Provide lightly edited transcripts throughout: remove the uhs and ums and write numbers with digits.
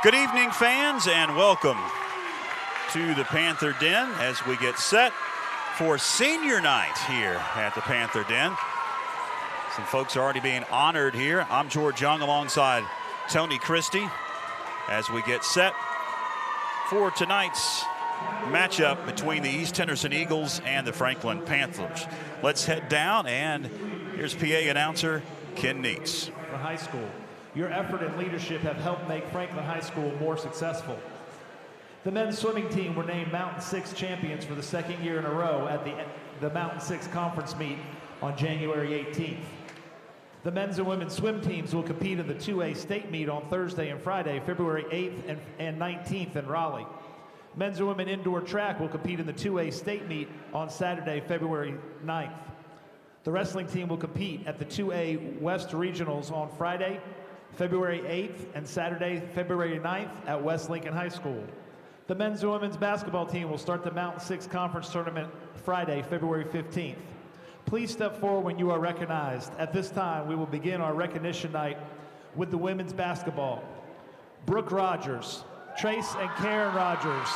Good evening, fans, and welcome to the Panther Den as we get set for senior night here at the Panther Den. Some folks are already being honored here. I'm George Young alongside Tony Christie as we get set for tonight's matchup between the East Henderson Eagles and the Franklin Panthers. Let's head down, and here's PA announcer Ken Neitz. For high school, your effort and leadership have helped make Franklin High School more successful. The men's swimming team were named Mountain 6 champions for the second year in a row at the Mountain 6 conference meet on January 18th. The men's and women's swim teams will compete in the 2A state meet on Thursday and Friday, February 8th and 19th in Raleigh. Men's and women indoor track will compete in the 2A state meet on Saturday, February 9th. The wrestling team will compete at the 2A West Regionals on Friday, February 8th, and Saturday, February 9th at West Lincoln High School. The men's and women's basketball team will start the Mountain 6 Conference Tournament Friday, February 15th. Please step forward when you are recognized. At this time, we will begin our recognition night with the women's basketball. Brooke Rogers, Trace and Karen Rogers,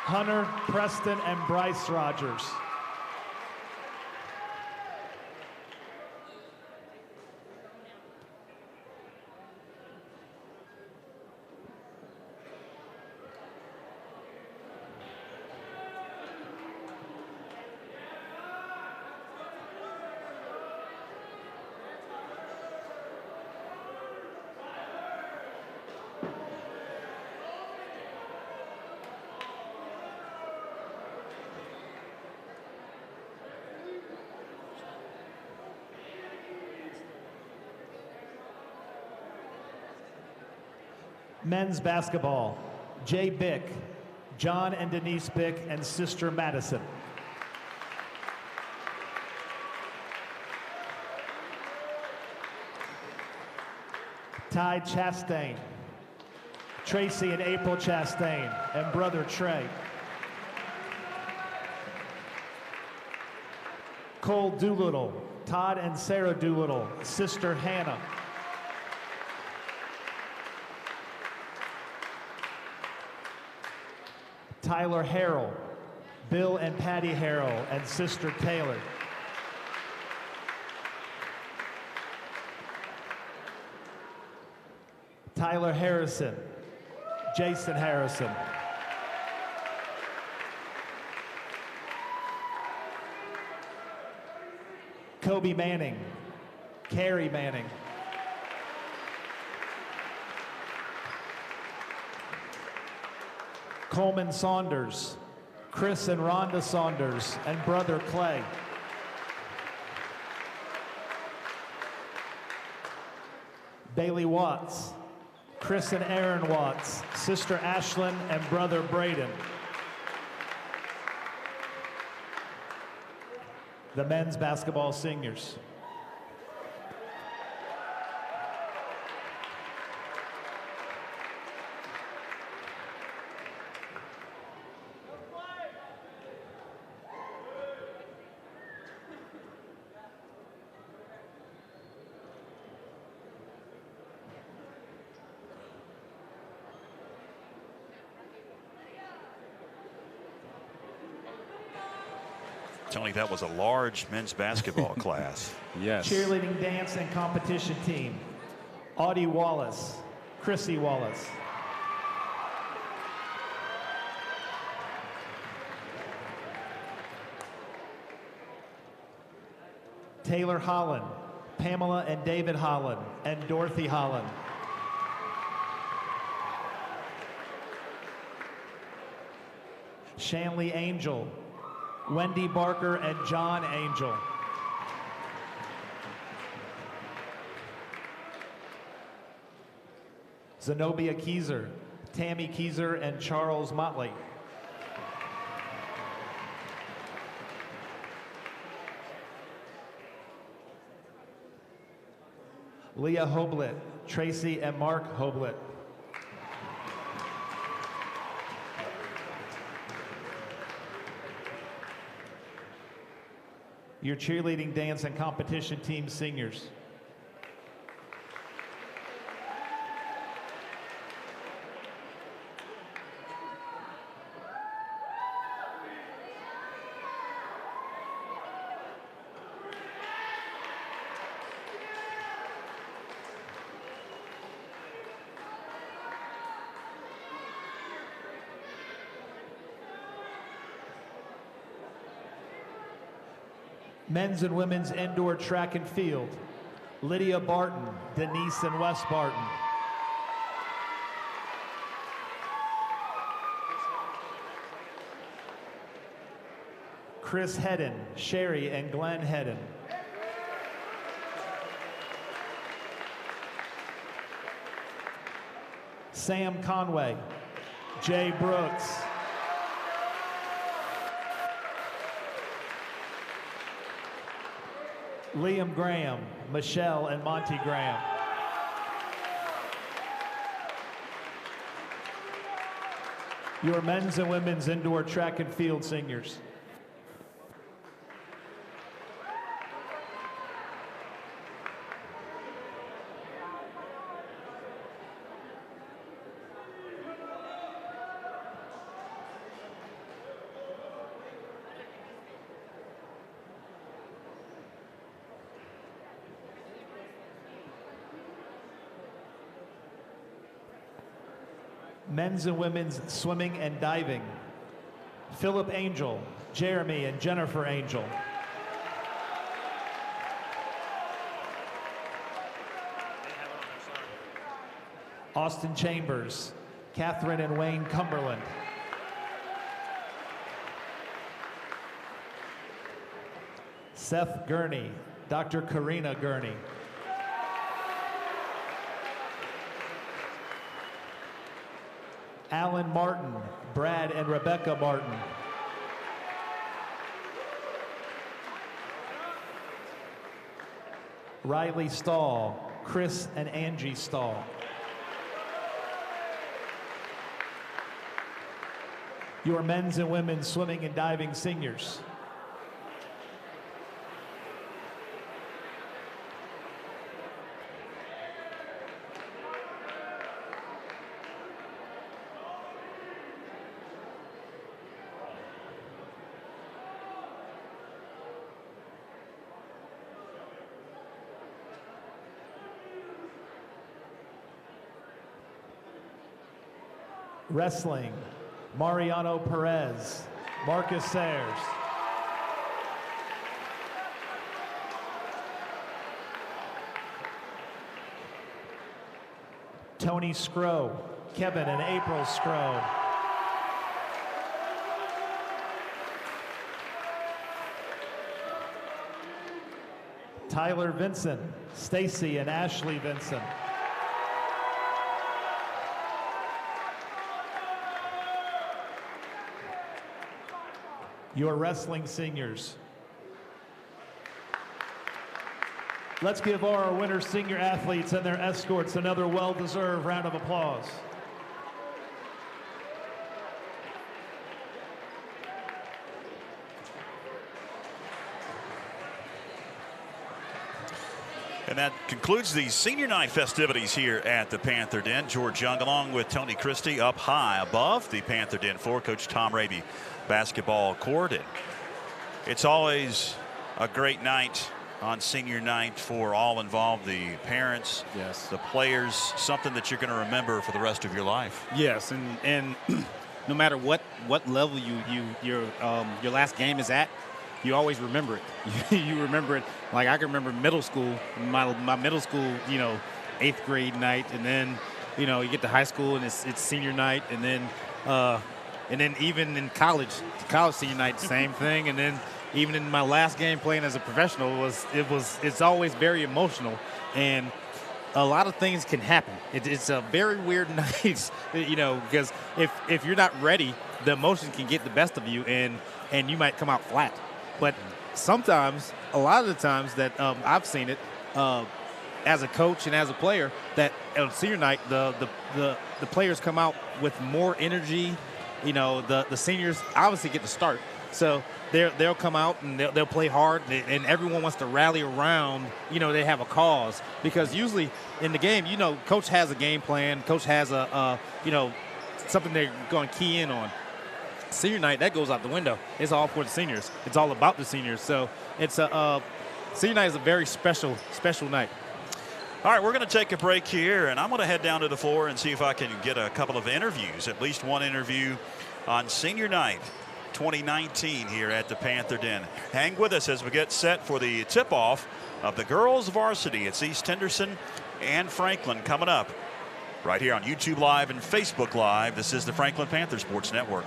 Hunter, Preston, and Bryce Rogers. Men's basketball, Jay Bick, John and Denise Bick, and sister Madison. Ty Chastain, Tracy and April Chastain, and brother Trey. Cole Doolittle, Todd and Sarah Doolittle, sister Hannah. Tyler Harrell, Bill and Patty Harrell, and sister Taylor. Tyler Harrison, Jason Harrison. Kobe Manning, Carrie Manning. Coleman Saunders, Chris and Rhonda Saunders, and brother Clay. Bailey Watts, Chris and Aaron Watts, sister Ashlyn, and brother Braden. The men's basketball seniors. Tony, that was a large men's basketball class. Yes. Cheerleading, dance, and competition team. Audie Wallace, Chrissy Wallace. Taylor Holland, Pamela and David Holland, and Dorothy Holland. Shanley Angel, Wendy Barker, and John Angel. Zenobia Keyser, Tammy Keyser, and Charles Motley. Leah Hoblet, Tracy and Mark Hoblet. Your cheerleading, dance, and competition team seniors. Men's and women's indoor track and field. Lydia Barton, Denise and Wes Barton. Chris Hedden, Sherry and Glenn Hedden. Sam Conway, Jay Brooks. Liam Graham, Michelle and Monty Graham. Your men's and women's indoor track and field seniors. Men's and women's swimming and diving. Philip Angel, Jeremy and Jennifer Angel. Austin Chambers, Catherine and Wayne Cumberland. Seth Gurney, Dr. Karina Gurney. Alan Martin, Brad and Rebecca Martin. Riley Stahl, Chris and Angie Stahl. Your men's and women's swimming and diving seniors. Wrestling, Mariano Perez, Marcus Sayers. Tony Scrow, Kevin and April Scrow. Tyler Vinson, Stacy and Ashley Vinson. Your wrestling seniors. Let's give our winner senior athletes and their escorts another well-deserved round of applause. And that concludes the senior night festivities here at the Panther Den. George Young along with Tony Christie up high above the Panther Den floor. Coach Tom Raby basketball court. And it's always a great night on senior night for all involved, the parents, yes, the players, something that you're going to remember for the rest of your life. Yes, and no matter what level your last game is at, you always remember it. You remember it. Like I can remember middle school, my middle school, 8th grade night, and then you get to high school and it's senior night, and then even in college senior night, same thing, and then even in my last game playing as a professional it's always very emotional, and a lot of things can happen. It's a very weird night, because if you're not ready, the emotion can get the best of you, and you might come out flat. But sometimes, a lot of the times that I've seen it as a coach and as a player, that on senior night the players come out with more energy. The seniors obviously get to start, so they'll come out and they'll play hard, and everyone wants to rally around. They have a cause, because usually in the game, coach has a game plan, coach has a something they're going to key in on. Senior night, that goes out the window. It's all for the seniors. It's all about the seniors. So it's senior night is a very special night. All right, we're going to take a break here, and I'm going to head down to the floor and see if I can get a couple of interviews, at least one interview on senior night 2019 here at the Panther Den. Hang with us as we get set for the tip-off of the girls varsity. It's East Henderson and Franklin coming up right here on YouTube Live and Facebook Live. This is the Franklin Panther Sports Network.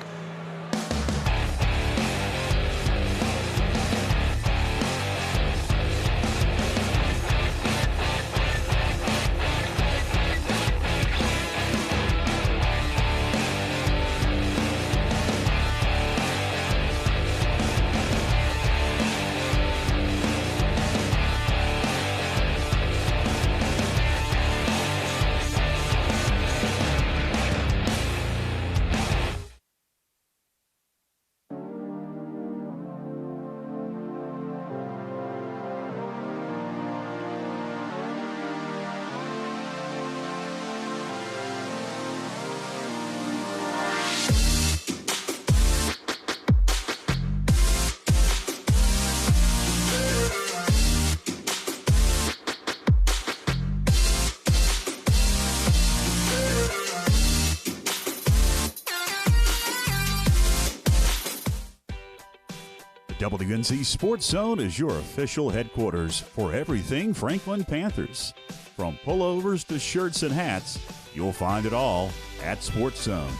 WNC Sports Zone is your official headquarters for everything Franklin Panthers. From pullovers to shirts and hats, you'll find it all at Sports Zone.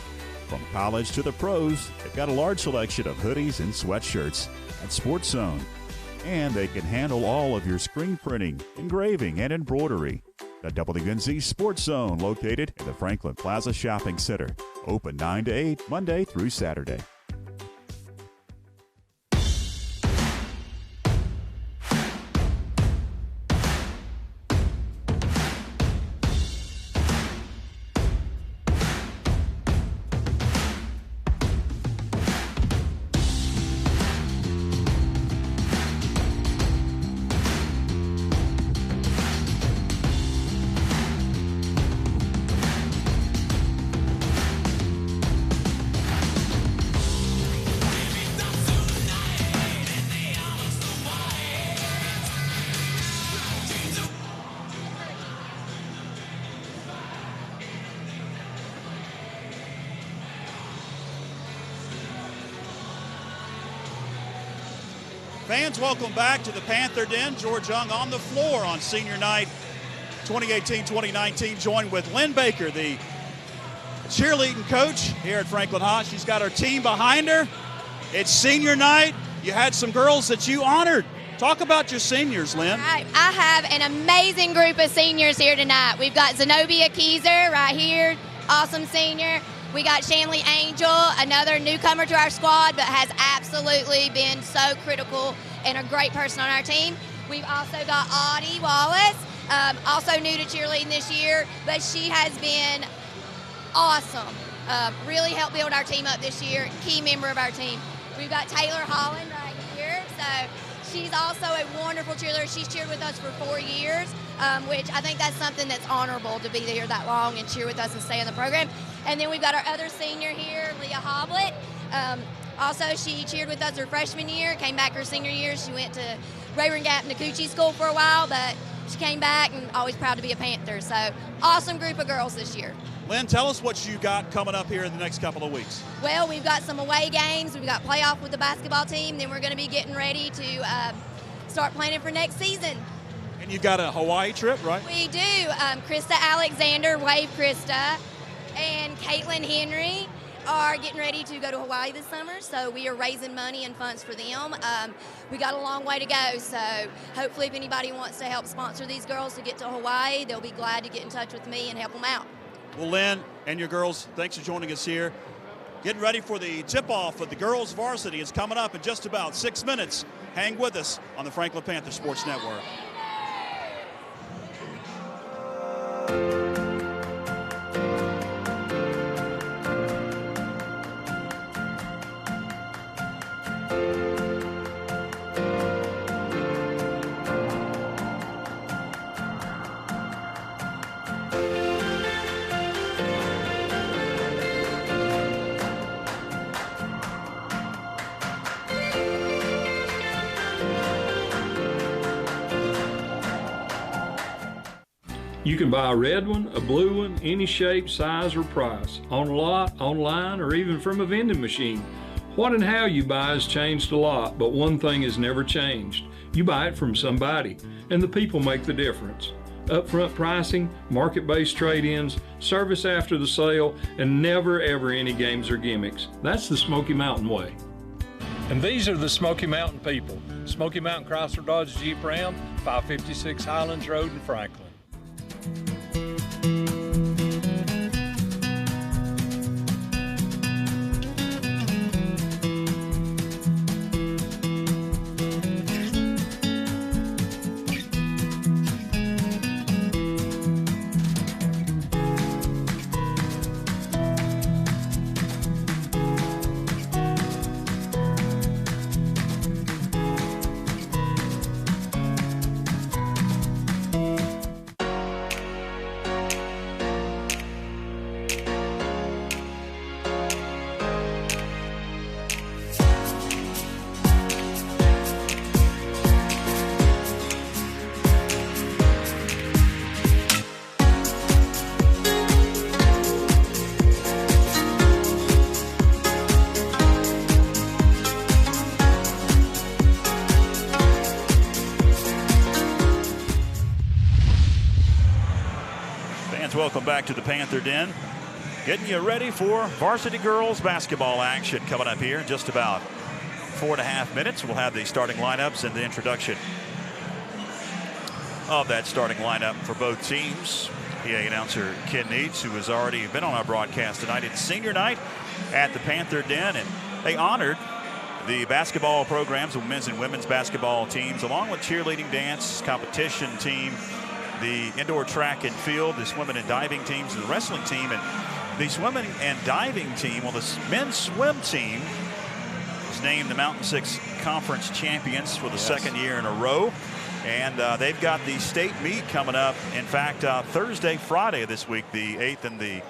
From college to the pros, they've got a large selection of hoodies and sweatshirts at Sports Zone. And they can handle all of your screen printing, engraving, and embroidery. The WNC Sports Zone, located in the Franklin Plaza Shopping Center. Open 9 to 8, Monday through Saturday. Fans, welcome back to the Panther Den. George Young on the floor on senior night 2018-2019, joined with Lynn Baker, the cheerleading coach here at Franklin High. She's got her team behind her. It's senior night. You had some girls that you honored. Talk about your seniors, Lynn. All right. I have an amazing group of seniors here tonight. We've got Zenobia Keyser right here, awesome senior. We got Shanley Angel, another newcomer to our squad, but has absolutely been so critical and a great person on our team. We've also got Audie Wallace, also new to cheerleading this year, but she has been awesome. Really helped build our team up this year, key member of our team. We've got Taylor Holland right here, so she's also a wonderful cheerleader. She's cheered with us for 4 years, which I think that's something that's honorable to be there that long and cheer with us and stay in the program. And then we've got our other senior here, Leah Hoblet. Also, she cheered with us her freshman year, came back her senior year. She went to Rayburn Gap Nakuchi School for a while, but she came back and always proud to be a Panther. So, awesome group of girls this year. Lynn, tell us what you got coming up here in the next couple of weeks. Well, we've got some away games. We've got playoff with the basketball team. Then we're going to be getting ready to start planning for next season. And you got a Hawaii trip, right? We do. Krista Alexander, Wave Krista, and Caitlin Henry are getting ready to go to Hawaii this summer, so we are raising money and funds for them. We got a long way to go, so hopefully if anybody wants to help sponsor these girls to get to Hawaii, they'll be glad to get in touch with me and help them out. Well, Lynn and your girls, thanks for joining us here. Getting ready for the tip-off of the girls varsity. It's coming up in just about 6 minutes. Hang with us on the Franklin Panther Sports Network. You can buy a red one, a blue one, any shape, size, or price, on lot, online, or even from a vending machine. What and how you buy has changed a lot, but one thing has never changed. You buy it from somebody, and the people make the difference. Upfront pricing, market-based trade-ins, service after the sale, and never ever any games or gimmicks. That's the Smoky Mountain way. And these are the Smoky Mountain people. Smoky Mountain Chrysler Dodge Jeep Ram, 556 Highlands Road in Franklin. Welcome back to the Panther Den. Getting you ready for varsity girls basketball action coming up here in just about 4.5 minutes. We'll have the starting lineups and the introduction of that starting lineup for both teams. PA announcer Ken Neitz, who has already been on our broadcast tonight. It's senior night at the Panther Den, and they honored the basketball programs of men's and women's basketball teams, along with cheerleading, dance, competition team, the indoor track and field, the swimming and diving teams, and the wrestling team. And the swimming and diving team, well, the men's swim team was named the Mountain 6 Conference champions for the second year in a row. And they've got the state meet coming up. In fact, Thursday, Friday of this week, the 8th and the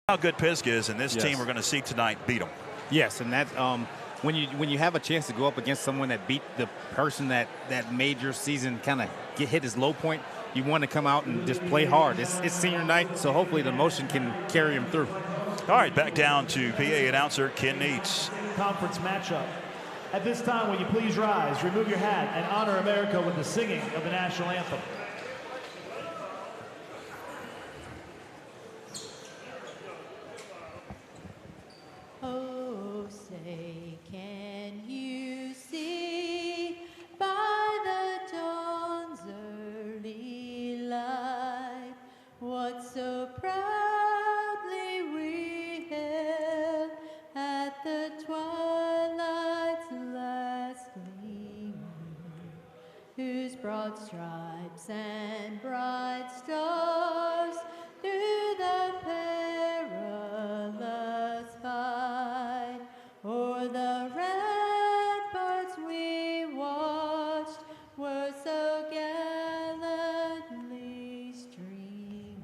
how good Pisgah is, and this Yes. team we're going to see tonight beat them. Yes, and that's when you have a chance to go up against someone that beat the person that made your season kind of hit his low point, you want to come out and just play hard. It's senior night, so hopefully the emotion can carry him through. All right, back down to PA announcer Ken Neitz. Conference matchup. At this time, will you please rise, remove your hat, and honor America with the singing of the national anthem. Oh, say, can you see by the dawn's early light what so proudly we hailed at the twilight's last gleaming, whose broad stripes and bright stars through the perilous fight o'er the ramparts we watched were so gallantly streaming,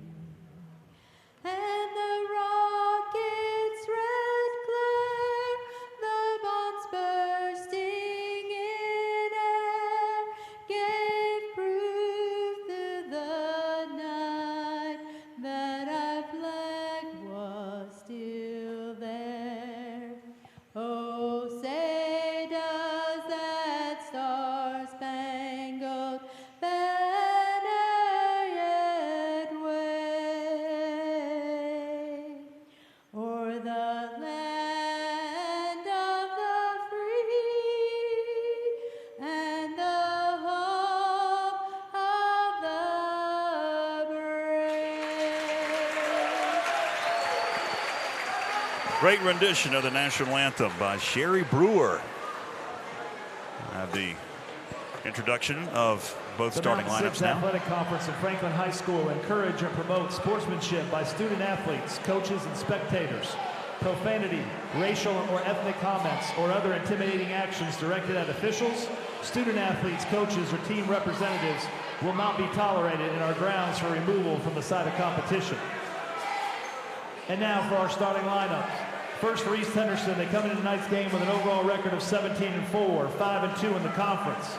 and the rocket's red glare, the bombs bursting in air, gave proof through the night that our flag was still there. Oh, say does that star-spangled banner yet wave o'er the land of the free and the home of the brave? Great rendition of the national anthem by Sherry Brewer. The introduction of both The starting Mountain lineups Six now. Athletic Conference of Franklin High School encourage and promote sportsmanship by student athletes, coaches, and spectators. Profanity, racial or ethnic comments, or other intimidating actions directed at officials, student athletes, coaches, or team representatives will not be tolerated in our grounds for removal from the site of competition. And now for our starting lineups. First for East Henderson, they come into tonight's game with an overall record of 17-4, 5-2 in the conference.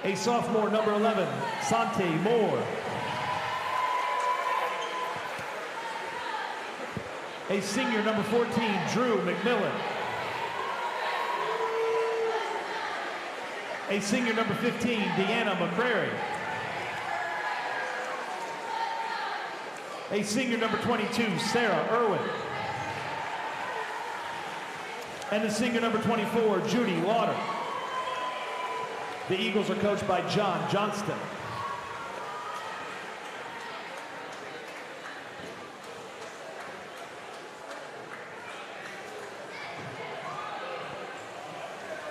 A sophomore, number 11, Sante Moore. A senior, number 14, Drew McMillan. A senior, number 15, Deanna McCrary. A senior, number 22, Sarah Irwin. And the senior, number 24, Judy Lauder. The Eagles are coached by John Johnston.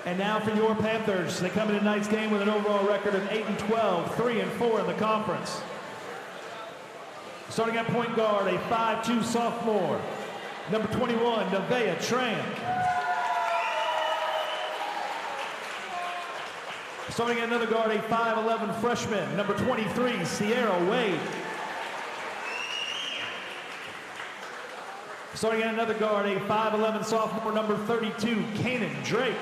And now for your Panthers. They come into tonight's game with an overall record of 8-12, 3-4 in the conference. Starting at point guard, a 5'2 sophomore, number 21, Nevaeh Tran. Starting at another guard, a 5'11 freshman, number 23, Sierra Wade. Starting at another guard, a 5'11 sophomore, number 32, Kanan Drake.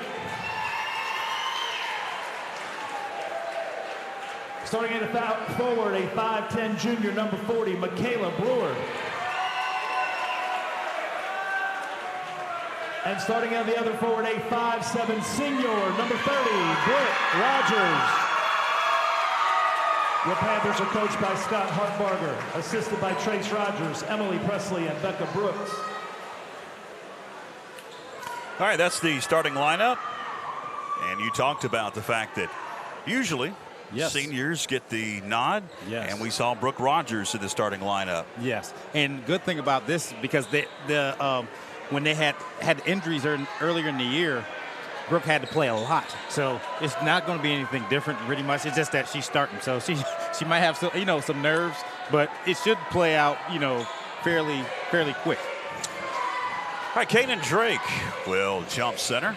Starting at a forward, a 5'10 junior, number 40, Michaela Brewer. And starting at the other forward, a 5'7 senior, number 30, Britt Rogers. Your Panthers are coached by Scott Hartbarger, assisted by Trace Rogers, Emily Presley, and Becca Brooks. All right, that's the starting lineup. And you talked about the fact that usually seniors get the nod, and we saw Brooke Rogers in the starting lineup. Yes, and good thing about this, because when they had injuries earlier in the year, Brooke had to play a lot. So it's not going to be anything different, pretty much. It's just that she's starting. So she might have some, some nerves, but it should play out, fairly quick. All right, Kanan Drake will jump center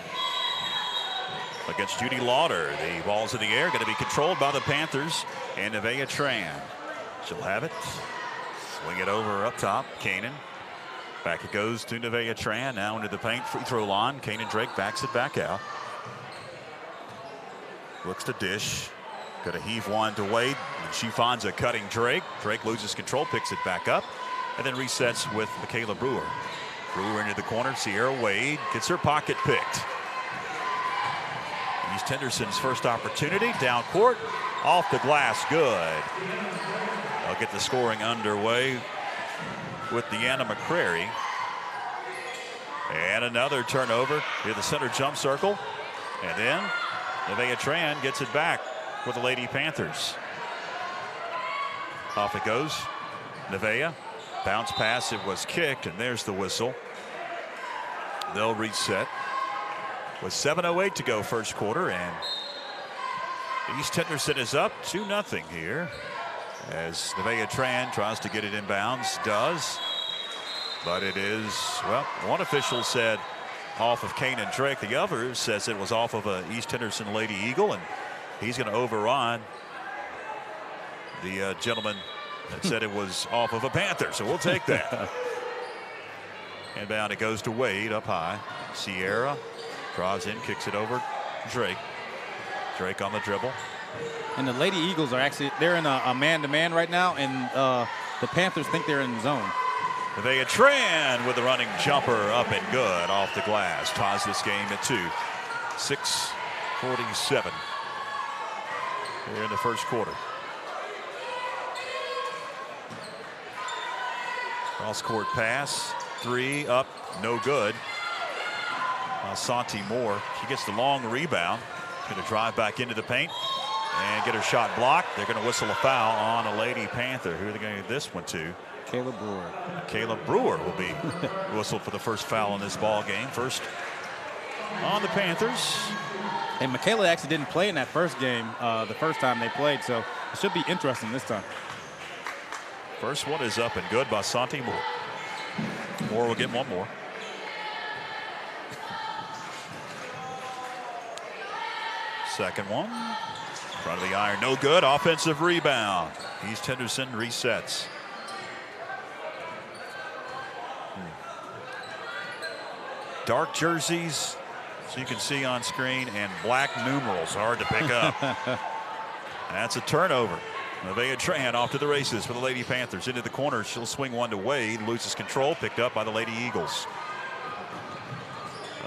against Judy Lauder. The ball's in the air, going to be controlled by the Panthers, and Nevaeh Tran. She'll have it. Swing it over up top. Kanan. Back it goes to Nevaeh Tran. Now into the paint. Free throw line. Kanan Drake backs it back out. Looks to dish. Got to heave one to Wade. And she finds a cutting Drake. Drake loses control, picks it back up, and then resets with Michaela Brewer. Brewer into the corner. Sierra Wade gets her pocket picked. East Henderson's first opportunity. Down court. Off the glass. Good. I'll get the scoring underway with Deanna McCrary. And another turnover near the center jump circle. And then Nevaeh Tran gets it back for the Lady Panthers. Off it goes. Nevaeh. Bounce pass. It was kicked, and there's the whistle. They'll reset with 7:08 to go first quarter, and East Henderson is up 2-0 here as Nevaeh Tran tries to get it inbounds. Does. But it is, well, one official said off of Kanan Drake. The other says it was off of a East Henderson Lady Eagle, and he's going to override the gentleman that said it was off of a Panther. So we'll take that. Inbound, it goes to Wade up high. Sierra draws in, kicks it over. Drake. Drake on the dribble. And the Lady Eagles are actually, they're in a man-to-man right now, and the Panthers think they're in zone. Nevaeh Tran with a running jumper up and good off the glass. Ties this game at 2. 6:47 here in the first quarter. Cross court pass. 3 up, no good. Santi Moore, she gets the long rebound. Going to drive back into the paint and get her shot blocked. They're going to whistle a foul on a Lady Panther. Who are they going to give this one to? Caleb Brewer. Caleb Brewer will be whistled for the first foul in this ball game. First on the Panthers. And Michaela actually didn't play in that first game the first time they played, so it should be interesting this time. First one is up and good by Santi Moore. Moore will get one more. Second one. Front of the iron, no good. Offensive rebound. East Henderson resets. Dark jerseys, so you can see on screen, and black numerals, hard to pick up. That's a turnover. Nevaeh Tran off to the races for the Lady Panthers. Into the corner, she'll swing one to Wade, loses control, picked up by the Lady Eagles.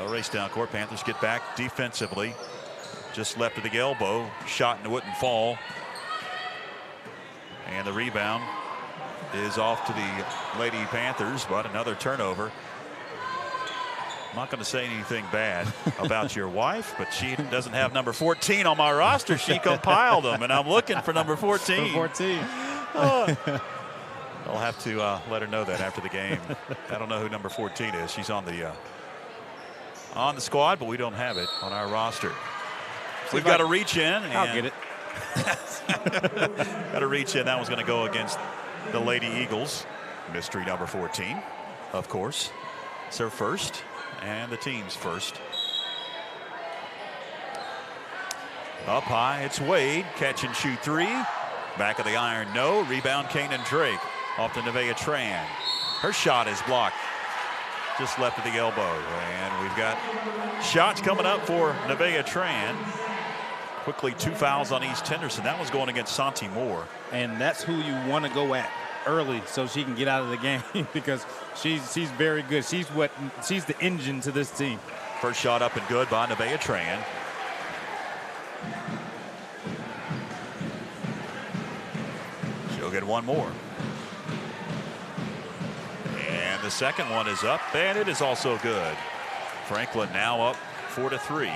A race down court. Panthers get back defensively. Just left of the elbow, shot and it wouldn't fall. And the rebound is off to the Lady Panthers, but another turnover. I'm not going to say anything bad about your wife, but she doesn't have number 14 on my roster. She compiled them, and I'm looking for number 14. Number 14. I'll have to let her know that after the game. I don't know who number 14 is. She's on the squad, but we don't have it on our roster. We've got to reach in. And I'll get it. Got to reach in. That one's going to go against the Lady Eagles. Mystery number 14, of course. It's their first and the team's first. Up high, it's Wade. Catch and shoot 3. Back of the iron, no. Rebound, Kanan Drake. Off to Nevaeh Tran. Her shot is blocked just left of the elbow. And we've got shots coming up for Nevaeh Tran. Quickly 2 fouls on East Henderson. That was going against Santi Moore. And that's who you want to go at early so she can get out of the game because she's very good. She's the engine to this team. First shot up and good by Nevaeh Tran. She'll get one more. And the second one is up, and it is also good. Franklin now up 4-3.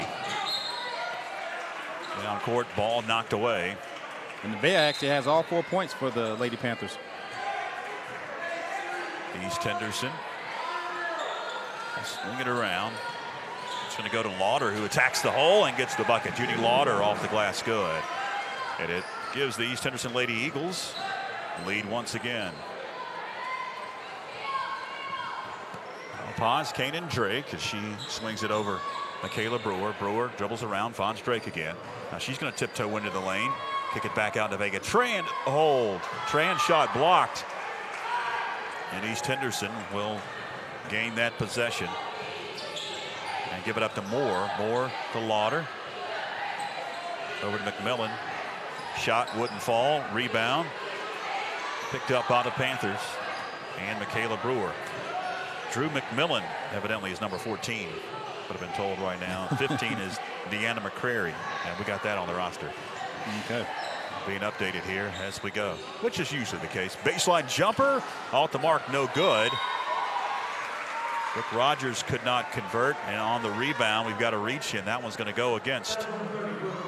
Down court, ball knocked away. And Nevaeh actually has all 4 points for the Lady Panthers. East Henderson. Swing it around. It's going to go to Lauder, who attacks the hole and gets the bucket. Judy Lauder off the glass, good. And it gives the East Henderson Lady Eagles lead once again. Pause, Kanan Drake as she swings it over Michaela Brewer. Brewer dribbles around, finds Drake again. Now she's going to tiptoe into the lane. Kick it back out to Nevaeh Tran. Hold. Tran shot blocked. And East Henderson will gain that possession and give it up to Moore. Moore to Lauder. Over to McMillan. Shot wouldn't fall. Rebound. Picked up by the Panthers. And Michaela Brewer. Drew McMillan evidently is number 14. But I've been told right now 15 is Deanna McCrary. And we got that on the roster. Okay. Being updated here as we go, which is usually the case. Baseline jumper off the mark, no good. Brooke Rogers could not convert, and on the rebound we've got a reach in. That one's going to go against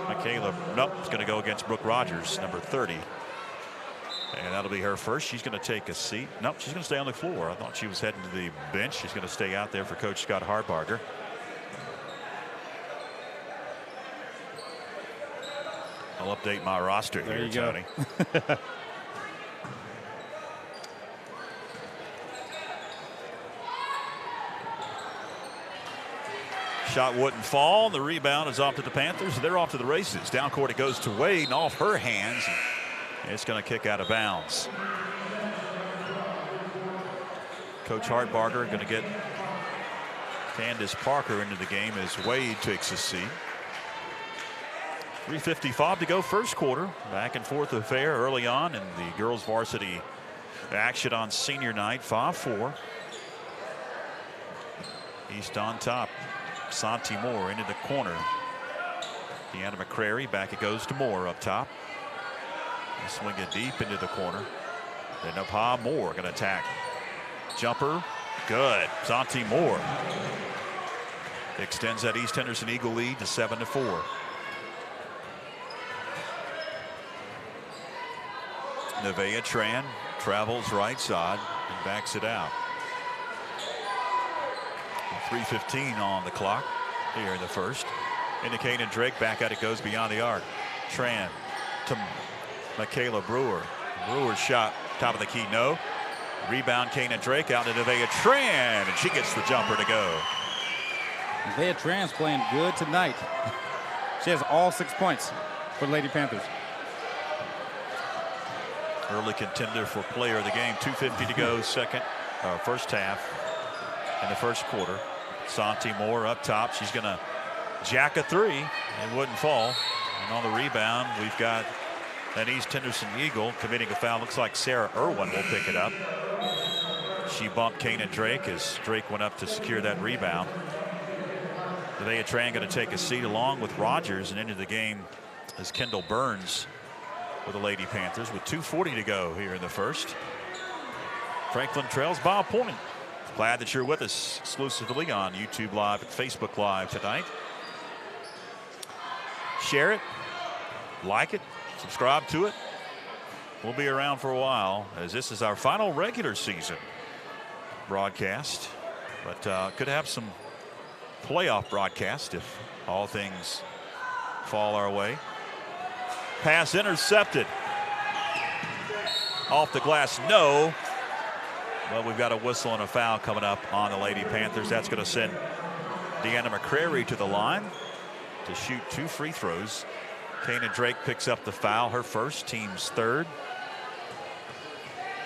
Michaela. Nope, it's going to go against Brooke Rogers, number 30, and that'll be her first. She's going to take a seat. Nope, she's going to stay on the floor. I thought she was heading to the bench. She's going to stay out there for Coach Scott Harbarger. I'll update my roster here, Tony. Shot wouldn't fall. The rebound is off to the Panthers. They're off to the races. Down court it goes to Wade, and off her hands. And it's going to kick out of bounds. Coach Hartbarger going to get Candace Parker into the game as Wade takes a seat. 3:55 to go, first quarter. Back and forth affair early on in the girls varsity action on senior night. 5-4. East on top. Santi Moore into the corner. Deanna McCrary, back it goes to Moore up top. They swing it deep into the corner. Then up high, Moore going to attack. Jumper, good. Santi Moore extends that East Henderson Eagle lead to 7-4. Nevaeh Tran travels right side and backs it out. 3:15 on the clock here in the first. Indicating Drake, back at it goes beyond the arc. Tran to Michaela Brewer. Brewer's shot, top of the key, no. Rebound, Kanan Drake out to Nevaeh Tran, and she gets the jumper to go. Nevaeh Tran's playing good tonight. She has all 6 points for Lady Panthers. Early contender for player of the game. 2:50 to go, first half in the first quarter. Santi Moore up top. She's going to jack a three. It wouldn't fall. And on the rebound, we've got an East Henderson Eagle committing a foul. Looks like Sarah Irwin will pick it up. She bumped Kanan Drake as Drake went up to secure that rebound. Nevaeh Tran going to take a seat along with Rogers, and into the game is Kendall Burns for the Lady Panthers with 2:40 to go here in the first. Franklin trails by a point. Glad that you're with us exclusively on YouTube Live and Facebook Live tonight. Share it, like it, subscribe to it. We'll be around for a while as this is our final regular season broadcast, but could have some playoff broadcast if all things fall our way. Pass intercepted. Off the glass, no. Well, we've got a whistle and a foul coming up on the Lady Panthers. That's going to send Deanna McCrary to the line to shoot 2 free throws. Kanan Drake picks up the foul, her first, team's third.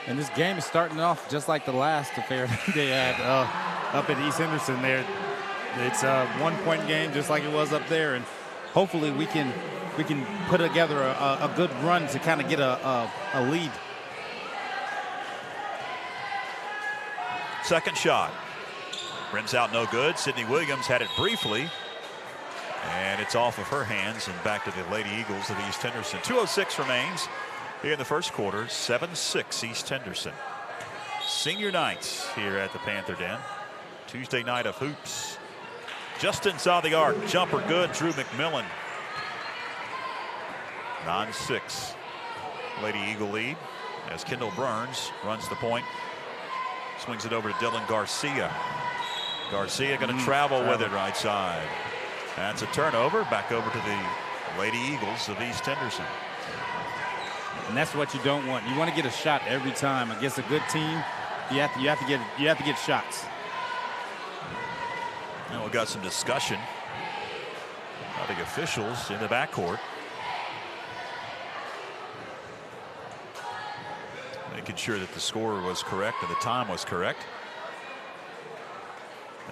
And this game is starting off just like the last affair they had up at East Henderson there. It's a 1-point game just like it was up there, and hopefully we can put together a good run to kind of get a lead. Second shot. Rims out, no good. Sydney Williams had it briefly. And it's off of her hands and back to the Lady Eagles of East Henderson. 2:06 remains here in the first quarter. 7-6 East Henderson. Senior night here at the Panther Den. Tuesday night of hoops. Just inside the arc. Jumper good. Drew McMillan. 9-6. Lady Eagle lead as Kendall Burns runs the point. Swings it over to Dylan Garcia. Garcia going to travel with it right side. That's a turnover. Back over to the Lady Eagles of East Henderson. And that's what you don't want. You want to get a shot every time against a good team. You have to get shots. Now we've got some discussion by the officials in the backcourt. making sure that the score was correct and the time was correct.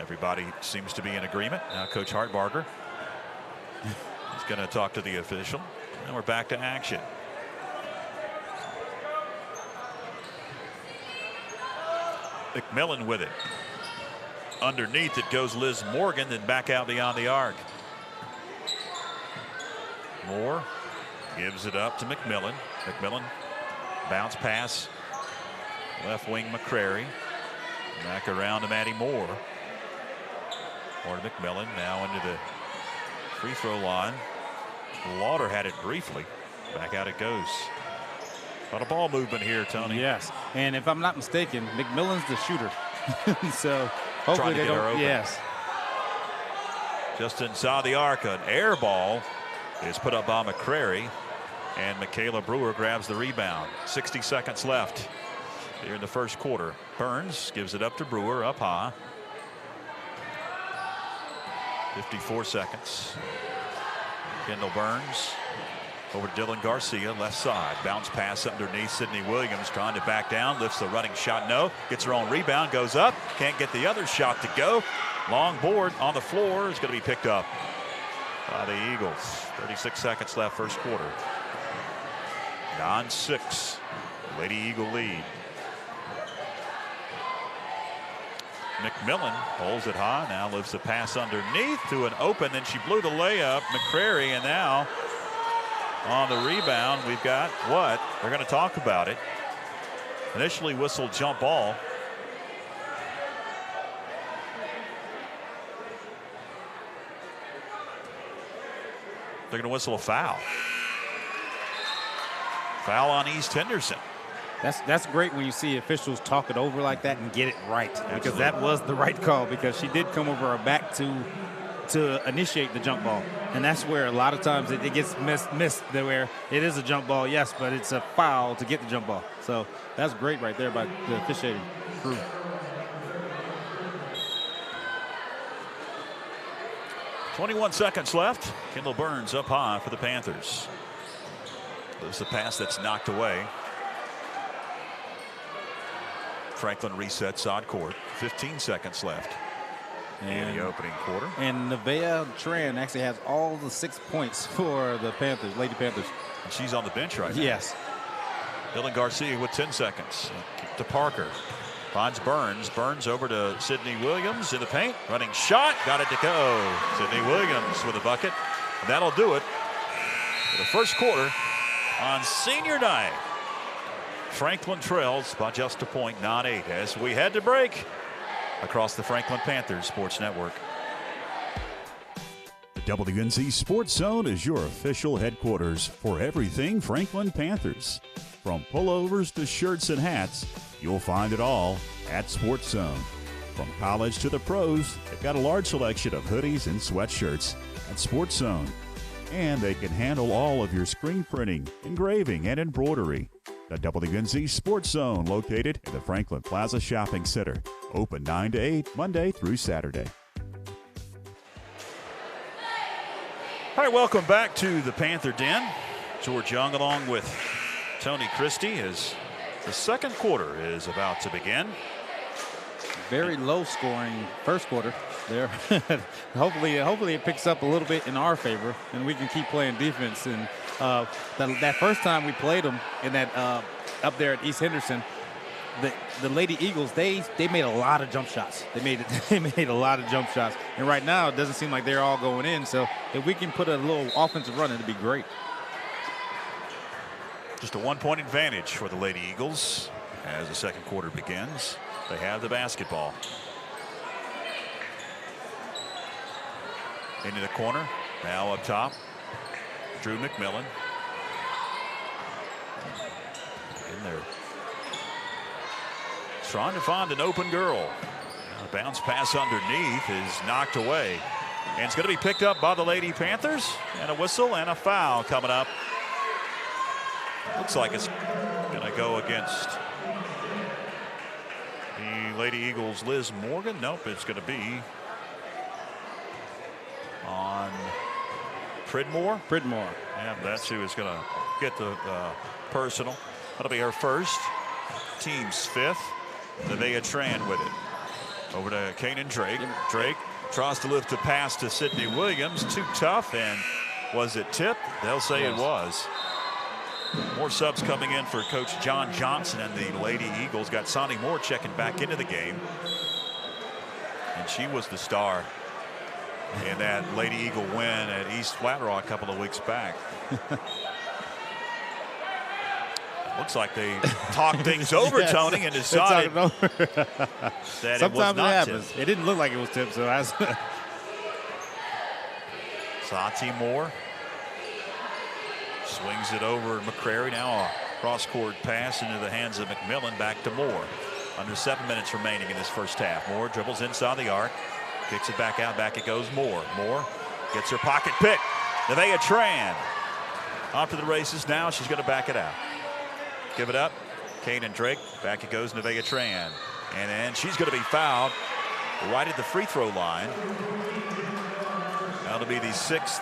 Everybody seems to be in agreement. Now Coach Hartbarger is going to talk to the official. And we're back to action. McMillan with it. Underneath it goes Liz Morgan, then back out beyond the arc. Moore gives it up to McMillan. McMillan bounce pass. Left wing McCrary. Back around to Maddie Moore. Or to McMillan, now into the free throw line. Lauder had it briefly. Back out it goes. A lot of ball movement here, Tony. Yes, and if I'm not mistaken, McMillan's the shooter. So hopefully they don't. Yes. Just inside the arc, an air ball is put up by McCrary, and Michaela Brewer grabs the rebound. 60 seconds left here in the first quarter. Burns gives it up to Brewer, up high. 54 seconds. Kendall Burns over to Dylan Garcia, left side. Bounce pass underneath. Sydney Williams trying to back down. Lifts the running shot. No. Gets her own rebound. Goes up. Can't get the other shot to go. Long board on the floor is going to be picked up by the Eagles. 36 seconds left first quarter. 9-6. Lady Eagle lead. McMillan holds it high. Now lifts the pass underneath to an open. Then she blew the layup. McCrary, and now on the rebound, we've got what? They're going to talk about it. Initially whistled jump ball. They're going to whistle a foul. Foul on East Henderson. That's great when you see officials talk it over like that and get it right. Absolutely. Because that was the right call, because she did come over her back to initiate the jump ball. And that's where a lot of times it gets missed where it is a jump ball, yes, but it's a foul to get the jump ball. So that's great right there by the officiating crew. .21 seconds left. Kendall Burns up high for the Panthers. There's the pass that's knocked away. Franklin resets side court. 15 seconds left in the opening quarter. And Nevaeh Tran actually has all the 6 points for the Panthers, Lady Panthers. And she's on the bench right now. Yes. Dylan Garcia with 10 seconds. To Parker. Finds Burns. Burns over to Sydney Williams in the paint. Running shot. Got it to go. Sydney Williams with a bucket. And that'll do it for the first quarter on senior night. Franklin trails by just a point, 9-8, as we head to break across the Franklin Panthers Sports Network. The WNC Sports Zone is your official headquarters for everything Franklin Panthers. From pullovers to shirts and hats, you'll find it all at Sports Zone. From college to the pros, they've got a large selection of hoodies and sweatshirts at Sports Zone. And they can handle all of your screen printing, engraving, and embroidery. The WNC Sports Zone, located in the Franklin Plaza Shopping Center. Open 9 to 8, Monday through Saturday. All right, welcome back to the Panther Den. George Young along with Tony Christie as the second quarter is about to begin. Very low scoring first quarter there. hopefully it picks up a little bit in our favor and we can keep playing defense. And that first time we played them in that up there at East Henderson, the Lady Eagles, they made a lot of jump shots. They made a lot of jump shots. And right now it doesn't seem like they're all going in. So if we can put a little offensive run, it'd be great. Just a 1 point advantage for the Lady Eagles as the second quarter begins. They have the basketball. Into the corner. Now up top. Drew McMillan. In there. Trying to find an open girl. A bounce pass underneath is knocked away. And it's going to be picked up by the Lady Panthers. And a whistle and a foul coming up. Looks like it's going to go against the Lady Eagles' Liz Morgan. Nope, it's going to be on Pridmore. Pridmore. Yeah, that's who is going to get the personal. That'll be her first. team's 5th. Nevaeh Tran with it. Over to Kanan Drake. Drake tries to lift a pass to Sydney Williams. Too tough, and was it tipped? They'll say it was. More subs coming in for Coach John Johnson and the Lady Eagles. Got Sonny Moore checking back into the game. And she was the star in that Lady Eagle win at East Flat Rock a couple of weeks back. Looks like they talked things over, yes, Tony, and decided that sometimes it was not happens. tipped. It didn't look like it was tipped, so I Santi Moore swings it over McCrary. Now a cross-court pass into the hands of McMillan. Back to Moore. Under 7 minutes remaining in this first half. Moore dribbles inside the arc. Kicks it back out. Back it goes Moore. Moore gets her pocket pick. Nevaeh Tran off to the races now. She's going to back it out. Give it up. Kanan Drake. Back it goes Nevaeh Tran. And then she's going to be fouled right at the free throw line. That'll be the 6th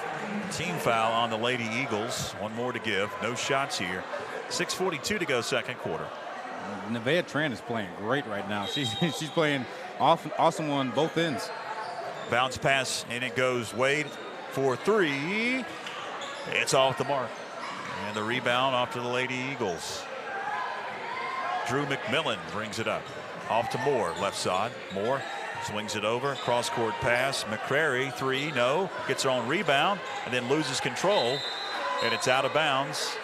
team foul on the Lady Eagles. One more to give. No shots here. 6:42 to go second quarter. Nevaeh Tran is playing great right now. She's playing awesome on both ends. Bounce pass, and it goes Wade for 3. It's off the mark. And the rebound off to the Lady Eagles. Drew McMillan brings it up. Off to Moore, left side. Moore swings it over. Cross-court pass. McCrary, 3, no. Gets her own rebound, and then loses control. And it's out of bounds.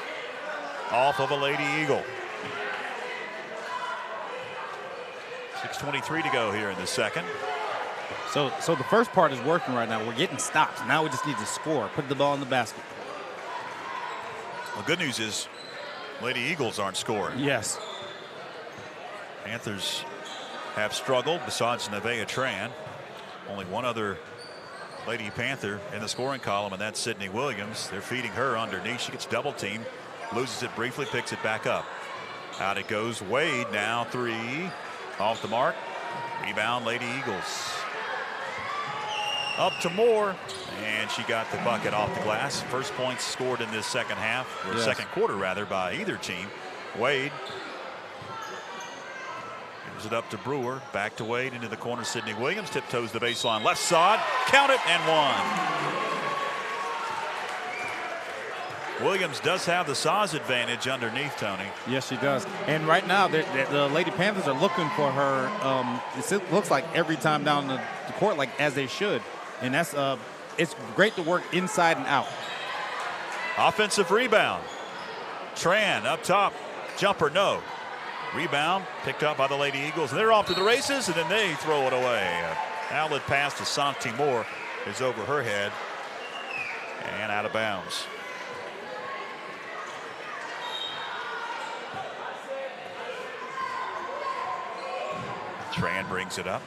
Off of a Lady Eagle. 6:23 to go here in the second. So the first part is working right now. We're getting stops. Now we just need to score. Put the ball in the basket. The good news is Lady Eagles aren't scoring. Yes. Panthers have struggled besides Nevaeh Tran. Only one other Lady Panther in the scoring column, and that's Sydney Williams. They're feeding her underneath. She gets double teamed, loses it briefly, picks it back up. Out it goes Wade now, 3. Off the mark. Rebound Lady Eagles. Up to Moore, and she got the bucket off the glass. First points scored in this second half, or yes, second quarter rather, by either team. Wade gives it up to Brewer. Back to Wade into the corner. Sydney Williams tiptoes the baseline left side. Count it and 1. Williams does have the size advantage underneath, Tony. Yes, she does. And right now, the Lady Panthers are looking for her. It looks like every time down the court, like as they should. And that's it's great to work inside and out. Offensive rebound. Tran up top. Jumper, no. Rebound picked up by the Lady Eagles. And they're off to the races, and then they throw it away. Outlet pass to Santi Moore is over her head and out of bounds. Tran brings it up.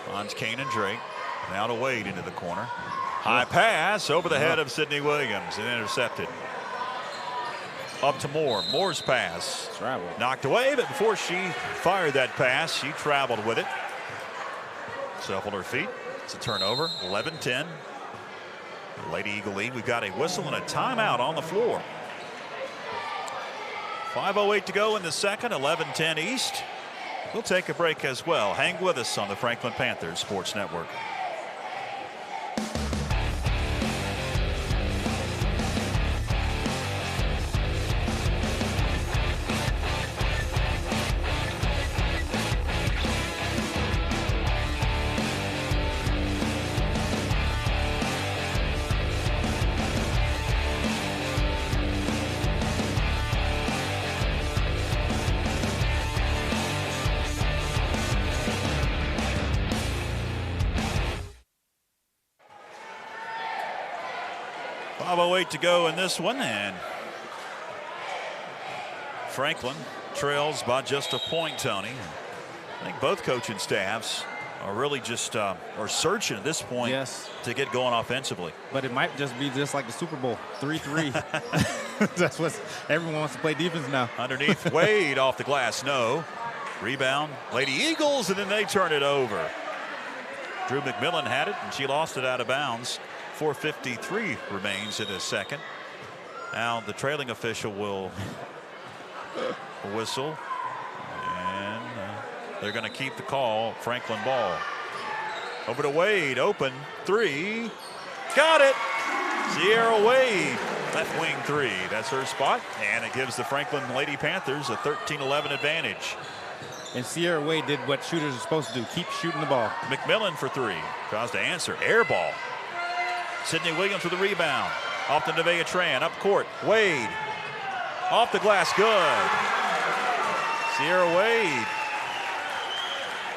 Finds Kanan Drake. Now to Wade into the corner. High pass over the head of Sydney Williams and intercepted. Up to Moore. Moore's pass. Traveled. Knocked away, but before she fired that pass, she traveled with it. Shuffled her feet. It's a turnover. 11-10. Lady Eagle lead. We've got a whistle and a timeout on the floor. 5:08 to go in the second. 11-10 East. We'll take a break as well. Hang with us on the Franklin Panthers Sports Network. To go in this one, and Franklin trails by just a point, Tony. I think both coaching staffs are really just are searching at this point, yes, to get going offensively. But it might just be just like the Super Bowl, 3-3. That's what everyone wants to play defense now. Underneath, Wade off the glass, no. Rebound, Lady Eagles, and then they turn it over. Drew McMillan had it, and she lost it out of bounds. 4:53 remains in the second. Now the trailing official will whistle, and they're going to keep the call. Franklin ball. Over to Wade, open three. Got it. Sierra Wade, left wing three. That's her spot, and it gives the Franklin Lady Panthers a 13-11 advantage. And Sierra Wade did what shooters are supposed to do, keep shooting the ball. McMillan for three. Tries to answer. Air ball. Sydney Williams with the rebound. Off to Nevaeh Tran. Up court. Wade. Off the glass. Good. Sierra Wade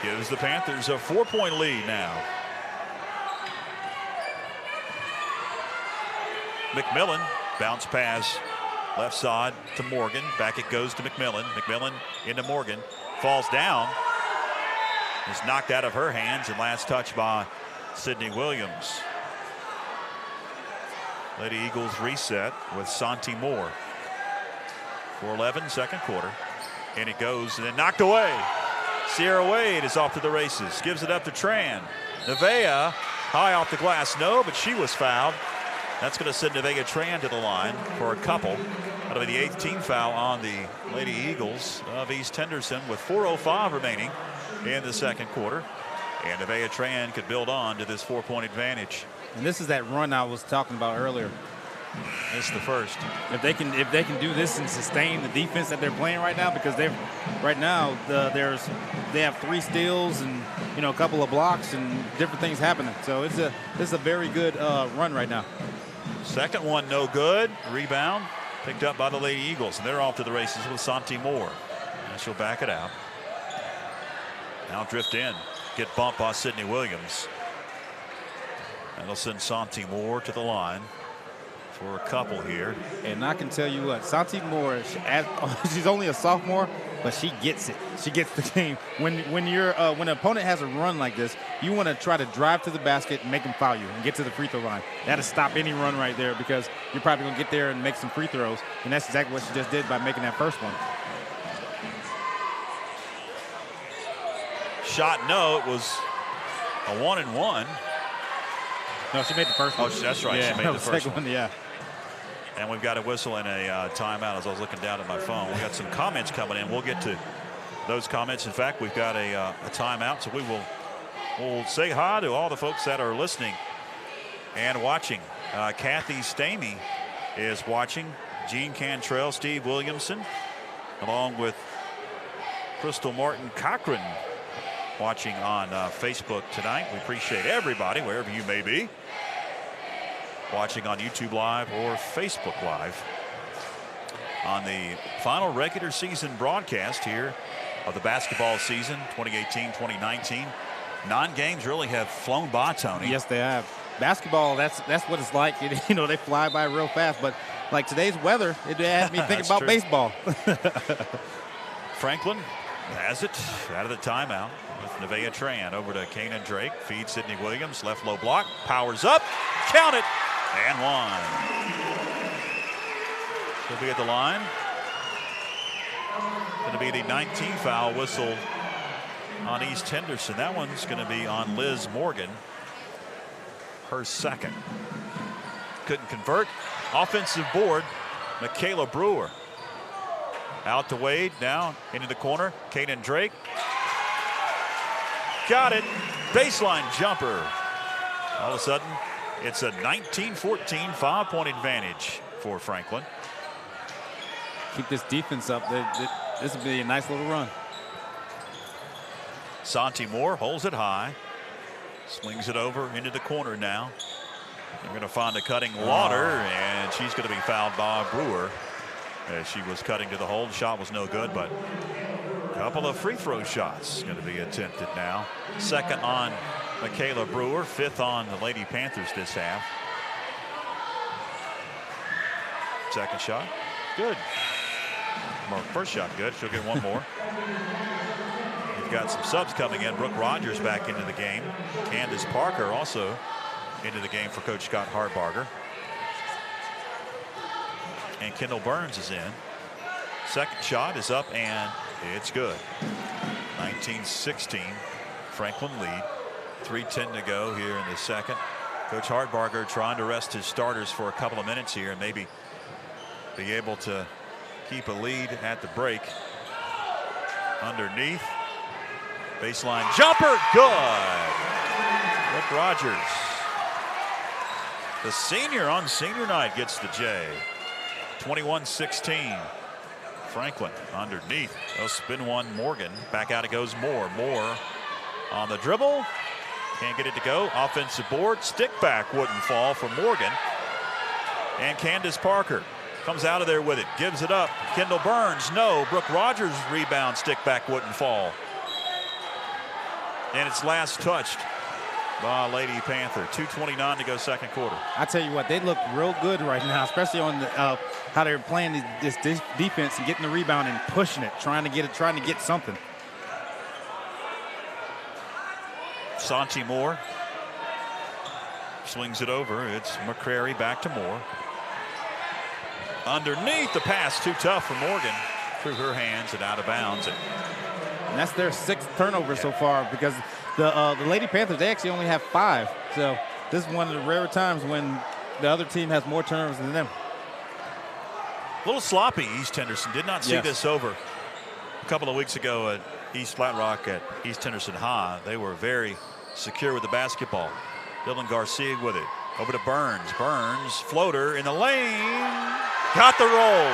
gives the Panthers a 4-point lead now. McMillan. Bounce pass. Left side to Morgan. Back it goes to McMillan. McMillan into Morgan. Falls down. Is knocked out of her hands, and last touch by Sydney Williams. Lady Eagles reset with Santi Moore. 4:11 second quarter. And it goes and then knocked away. Sierra Wade is off to the races. Gives it up to Tran. Nevaeh high off the glass. No, but she was fouled. That's going to send Nevaeh Tran to the line for a couple. That'll be the 8th team foul on the Lady Eagles of East Henderson with 4:05 remaining in the second quarter. And Nevaeh Tran could build on to this 4-point advantage. And this is that run I was talking about earlier. This is the first. If they can do this and sustain the defense that they're playing right now, because they have 3 steals and a couple of blocks and different things happening. So this is a very good run right now. Second one no good. Rebound picked up by the Lady Eagles, and they're off to the races with Santi Moore. And she'll back it out. Now drift in. Get bumped by Sydney Williams. That'll send Santi Moore to the line for a couple here. And I can tell you what, Santi Moore, she's only a sophomore, but she gets it. She gets the game. When an opponent has a run like this, you want to try to drive to the basket and make them foul you and get to the free throw line. That'll stop any run right there, because you're probably going to get there and make some free throws. And that's exactly what she just did by making that first one. Shot no, it was a 1-and-1. No, she made the first one. Oh, that's right. Yeah, she made the first one. Yeah. And we've got a whistle and a timeout as I was looking down at my phone. We got some comments coming in. We'll get to those comments. In fact, we've got a timeout, so we'll say hi to all the folks that are listening and watching. Kathy Stamey is watching. Gene Cantrell, Steve Williamson, along with Crystal Martin Cochran, watching on Facebook tonight. We appreciate everybody, wherever you may be, watching on YouTube Live or Facebook Live on the final regular season broadcast here of the basketball season 2018-2019. 9 games really have flown by, Tony. Yes, they have. Basketball, that's what it's like. They fly by real fast. But like today's weather, it had me thinking about baseball. Franklin has it out of the timeout with Nevaeh Tran. Over to Kanan Drake. Feeds Sydney Williams. Left low block. Powers up. Count it. And one. She'll be at the line. Going to be the 19th foul whistle on East Henderson. That one's going to be on Liz Morgan. Her second. Couldn't convert. Offensive board, Michaela Brewer. Out to Wade, now into the corner. Kanan Drake. Got it. Baseline jumper. All of a sudden, it's a 19-14 5-point advantage for Franklin. Keep this defense up. This will be a nice little run. Santi Moore holds it high. Swings it over into the corner now. They're going to find a cutting Lauder, and she's going to be fouled by Brewer as she was cutting to the hole. The shot was no good, but a couple of free throw shots going to be attempted now. Second on Michaela Brewer, 5th on the Lady Panthers this half. Second shot, good. First shot, good. She'll get one more. We've got some subs coming in. Brooke Rogers back into the game. Candace Parker also into the game for Coach Scott Hartbarger. And Kendall Burns is in. Second shot is up, and it's good. 19-16. Franklin lead. 3:10 to go here in the second. Coach Hartbarger trying to rest his starters for a couple of minutes here and maybe be able to keep a lead at the break. Underneath. Baseline jumper. Good. Rick Rogers. The senior on senior night gets the J. 21-16. Franklin underneath. They'll spin one. Morgan. Back out it goes Moore. Moore on the dribble. Can't get it to go. Offensive board. Stick back wouldn't fall for Morgan. And Candace Parker comes out of there with it. Gives it up. Kendall Burns. No. Brooke Rogers rebound. Stick back wouldn't fall. And it's last touched by Lady Panther. 2:29 to go second quarter. I tell you what, they look real good right now, especially on the, how they're playing this defense and getting the rebound and pushing it, trying to get something. Santi Moore swings it over. It's McCrary back to Moore. Underneath, the pass too tough for Morgan. Through her hands and out of bounds. And that's their 6th turnover so far, because the Lady Panthers, they actually only have 5. So this is one of the rare times when the other team has more turnovers than them. A little sloppy, East Henderson. Did not see this over a couple of weeks ago at East Flat Rock at East Henderson High. They were very secure with the basketball. Dylan Garcia with it. Over to Burns. Burns, floater in the lane. Got the roll.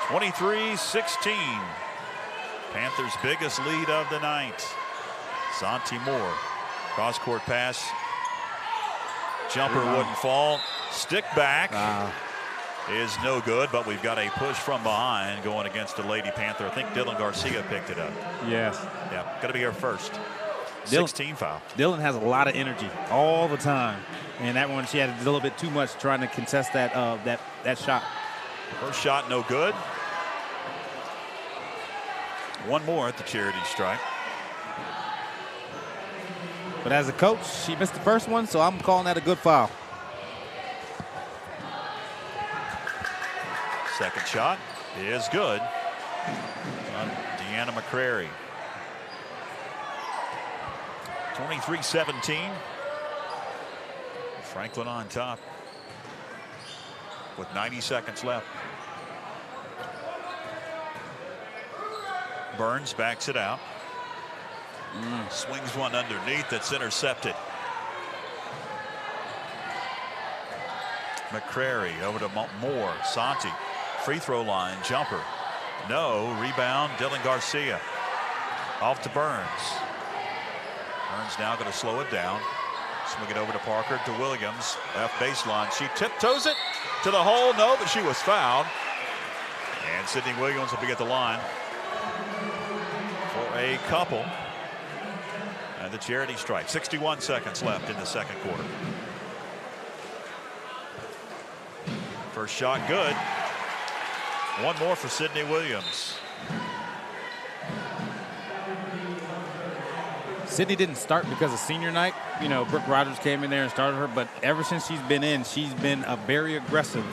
(23-16). Panthers' biggest lead of the night. Santi Moore. Cross-court pass. Jumper wouldn't fall. Stick back is no good, but we've got a push from behind going against the Lady Panther. I think Dylan Garcia picked it up. Yes. Yeah, got to be her first. 16 foul. Dylan has a lot of energy all the time, and that one she had a little bit too much trying to contest that that shot. First shot no good. One more at the charity stripe. But as a coach, she missed the first one, so I'm calling that a good foul. Second shot is good on Deanna McCrary. 23-17. Franklin on top with 90 seconds left. Burns backs it out. Swings one underneath that's intercepted. McCrary over to Moore. Santi, free throw line jumper. No. Rebound Dylan Garcia. Off to Burns. Burns now going to slow it down. Swing it over to Parker, to Williams. Left baseline. She tiptoes it to the hole. No, but she was fouled. And Sydney Williams will be at the line for a couple. And the charity stripe. 61 seconds left in the second quarter. First shot good. One more for Sydney Williams. Sydney didn't start because of senior night. You know, Brooke Rogers came in there and started her, but ever since she's been in, she's been very aggressive.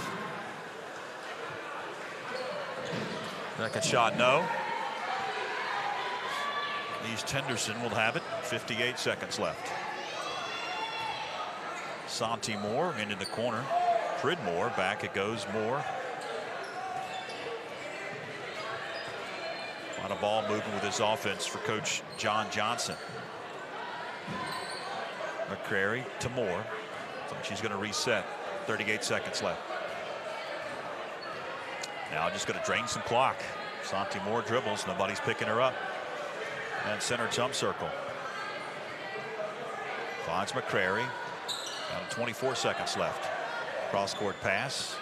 Second shot, no. East Henderson will have it. 58 seconds left. Santi Moore into the corner. Pridmore, back it goes Moore. On a ball moving with his offense for Coach John Johnson. McCrary to Moore. So she's going to reset. 38 seconds left. Now just going to drain some clock. Santi Moore dribbles. Nobody's picking her up. And center jump circle. Finds McCrary. Down to 24 seconds left. Cross court pass.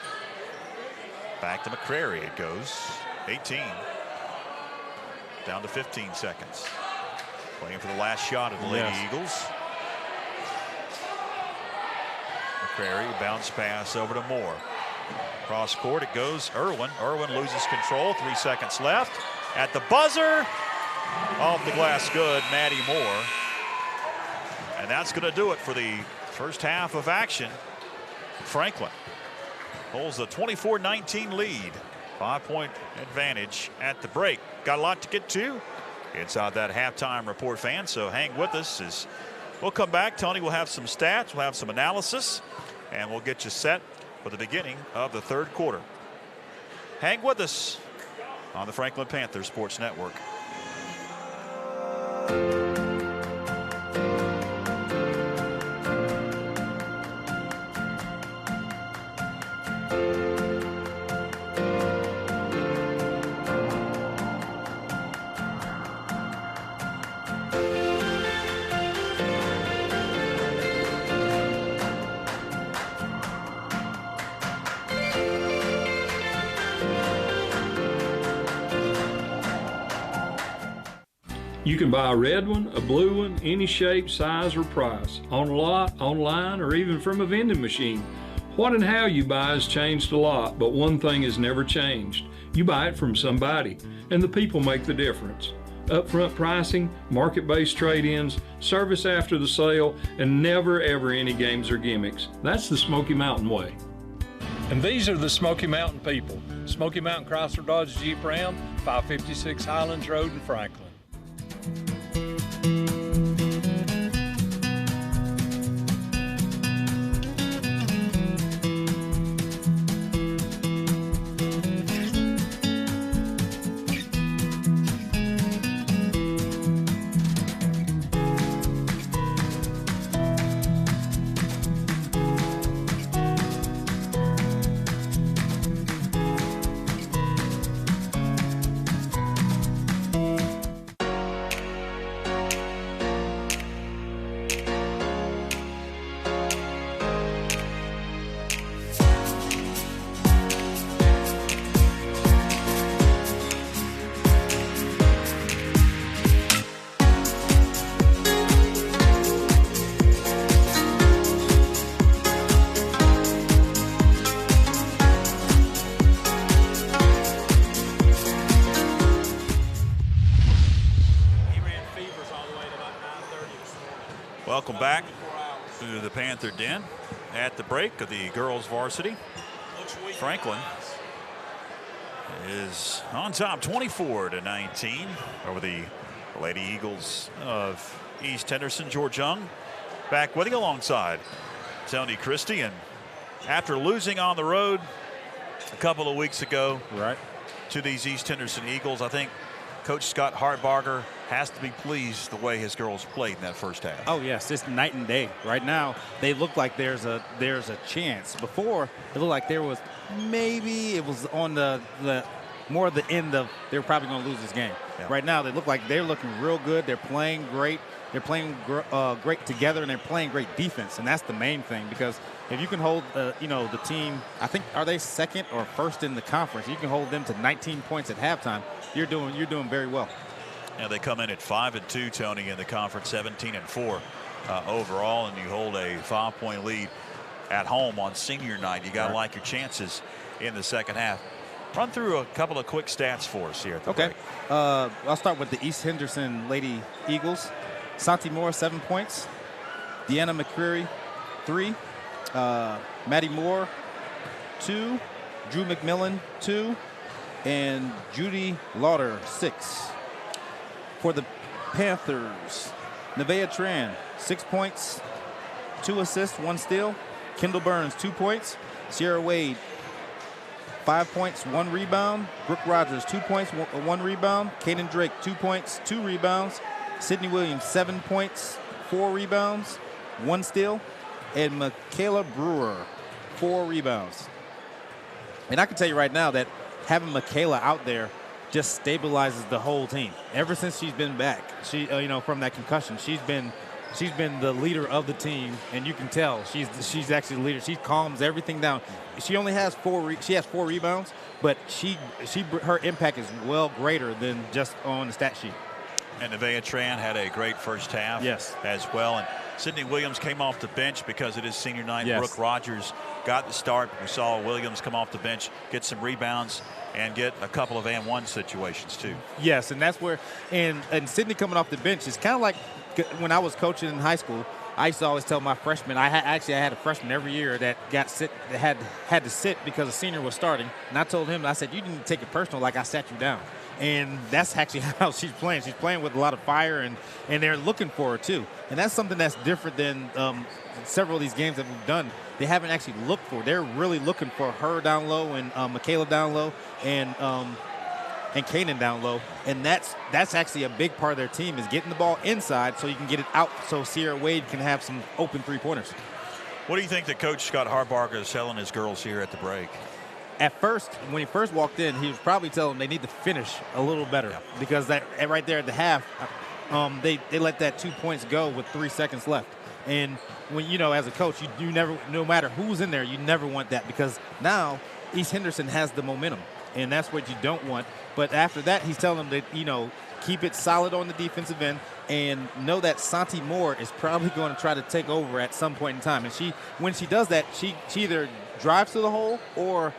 Back to McCrary it goes. 18. Down to 15 seconds. Playing for the last shot of the Lady Eagles. McCrary bounce pass over to Moore. Cross court it goes. Irwin. Irwin loses control. 3 seconds left. At the buzzer. Off the glass good. Maddie Moore. And that's going to do it for the first half of action. Franklin holds a 24-19 lead. 5-point advantage at the break. Got a lot to get to inside that halftime report, fans, so hang with us as We'll come back. Tony will have some stats. We'll have some analysis. And we'll get you set for the beginning of the third quarter. Hang with us on the Franklin Panther Sports Network. You can buy a red one, a blue one, any shape, size, or price, on lot, online, or even from a vending machine. What and how you buy has changed a lot, but one thing has never changed. You buy it from somebody, and the people make the difference. Upfront pricing, market-based trade-ins, service after the sale, and never ever any games or gimmicks. That's the Smoky Mountain way. And these are the Smoky Mountain people. Smoky Mountain Chrysler Dodge Jeep Ram, 556 Highlands Road in Franklin. Welcome back to the Panther Den at the break of the girls varsity. Franklin is on top 24-19 over the Lady Eagles of East Henderson. George Young back with you alongside Tony Christie. And after losing on the road a couple of weeks ago to these East Henderson Eagles, I think Coach Scott Hartbarger has to be pleased the way his girls played in that first half. Oh yes, it's night and day. Right now, they look like there's a chance. Before, it looked like there was maybe it was on the more of the end of they were probably going to lose this game. Yeah. Right now, they look like they're looking real good. They're playing great. They're playing great together, and they're playing great defense, and that's the main thing. Because if you can hold, the team, I think, are they second or first in the conference? You can hold them to 19 points at halftime. You're doing very well. Yeah, they come in at 5-2, Tony, in the conference, 17-4 overall, and you hold a 5-point lead at home on senior night. You got to like your chances in the second half. Run through a couple of quick stats for us here. At the break. I'll start with the East Henderson Lady Eagles. Santi Moore, 7 points. Deanna McCreary, 3. Maddie Moore, 2. Drew McMillan, 2. And Judy Lauder, 6. For the Panthers, Nevaeh Tran, 6 points, 2 assists, 1 steal. Kendall Burns, 2 points. Sierra Wade, 5 points, 1 rebound. Brooke Rogers, 2 points, 1 rebound. Kaden Drake, 2 points, 2 rebounds. Sydney Williams, 7 points, 4 rebounds, 1 steal. And Michaela Brewer, 4 rebounds. And I can tell you right now that having Michaela out there just stabilizes the whole team. Ever since she's been back, she from that concussion, she's been the leader of the team, and you can tell she's actually the leader. She calms everything down. She only has 4 rebounds, but her impact is well greater than just on the stat sheet. And Nevaeh Tran had a great first half as well. And Sydney Williams came off the bench because it is senior night. Yes. Brooke Rogers got the start. We saw Williams come off the bench, get some rebounds, and get a couple of and one situations too. Yes, and that's where and Sydney coming off the bench is kind of like when I was coaching in high school, I used to always tell my freshmen. I had a freshman every year that had to sit because a senior was starting, and I told him, I said, you didn't take it personal, like I sat you down. And that's actually how she's playing. She's playing with a lot of fire, and they're looking for her too. And that's something that's different than several of these games that we've done. They haven't actually looked for. They're really looking for her down low, and Michaela down low, and Kanan down low. And that's actually a big part of their team, is getting the ball inside so you can get it out so Sierra Wade can have some open three-pointers. What do you think that Coach Scott Harbarger is telling his girls here at the break? At first, when he first walked in, he was probably telling them they need to finish a little better, because that right there at the half, they let that 2 points go with 3 seconds left. And when, as a coach, you never, no matter who's in there, you never want that, because now East Henderson has the momentum, and that's what you don't want. But after that, he's telling them that, keep it solid on the defensive end, and know that Santi Moore is probably going to try to take over at some point in time. And when she does that, she either drives to the hole or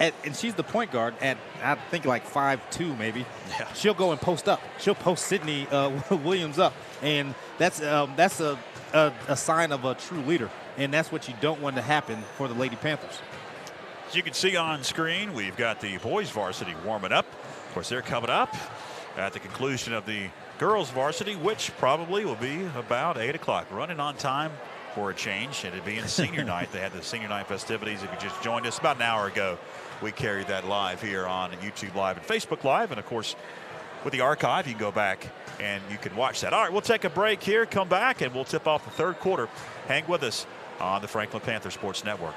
and she's the point guard at, I think, like 5'2", maybe. Yeah. She'll go and post up. She'll post Sydney Williams up, and that's a sign of a true leader, and that's what you don't want to happen for the Lady Panthers. As you can see on screen, we've got the boys varsity warming up. Of course, they're coming up at the conclusion of the girls varsity, which probably will be about 8 o'clock. Running on time for a change, and it being senior night. They had the senior night festivities. If you just joined us about an hour ago, we carried that live here on YouTube Live and Facebook Live. And of course, with the archive, you can go back and you can watch that. All right, we'll take a break here, come back, and we'll tip off the third quarter. Hang with us on the Franklin Panther Sports Network.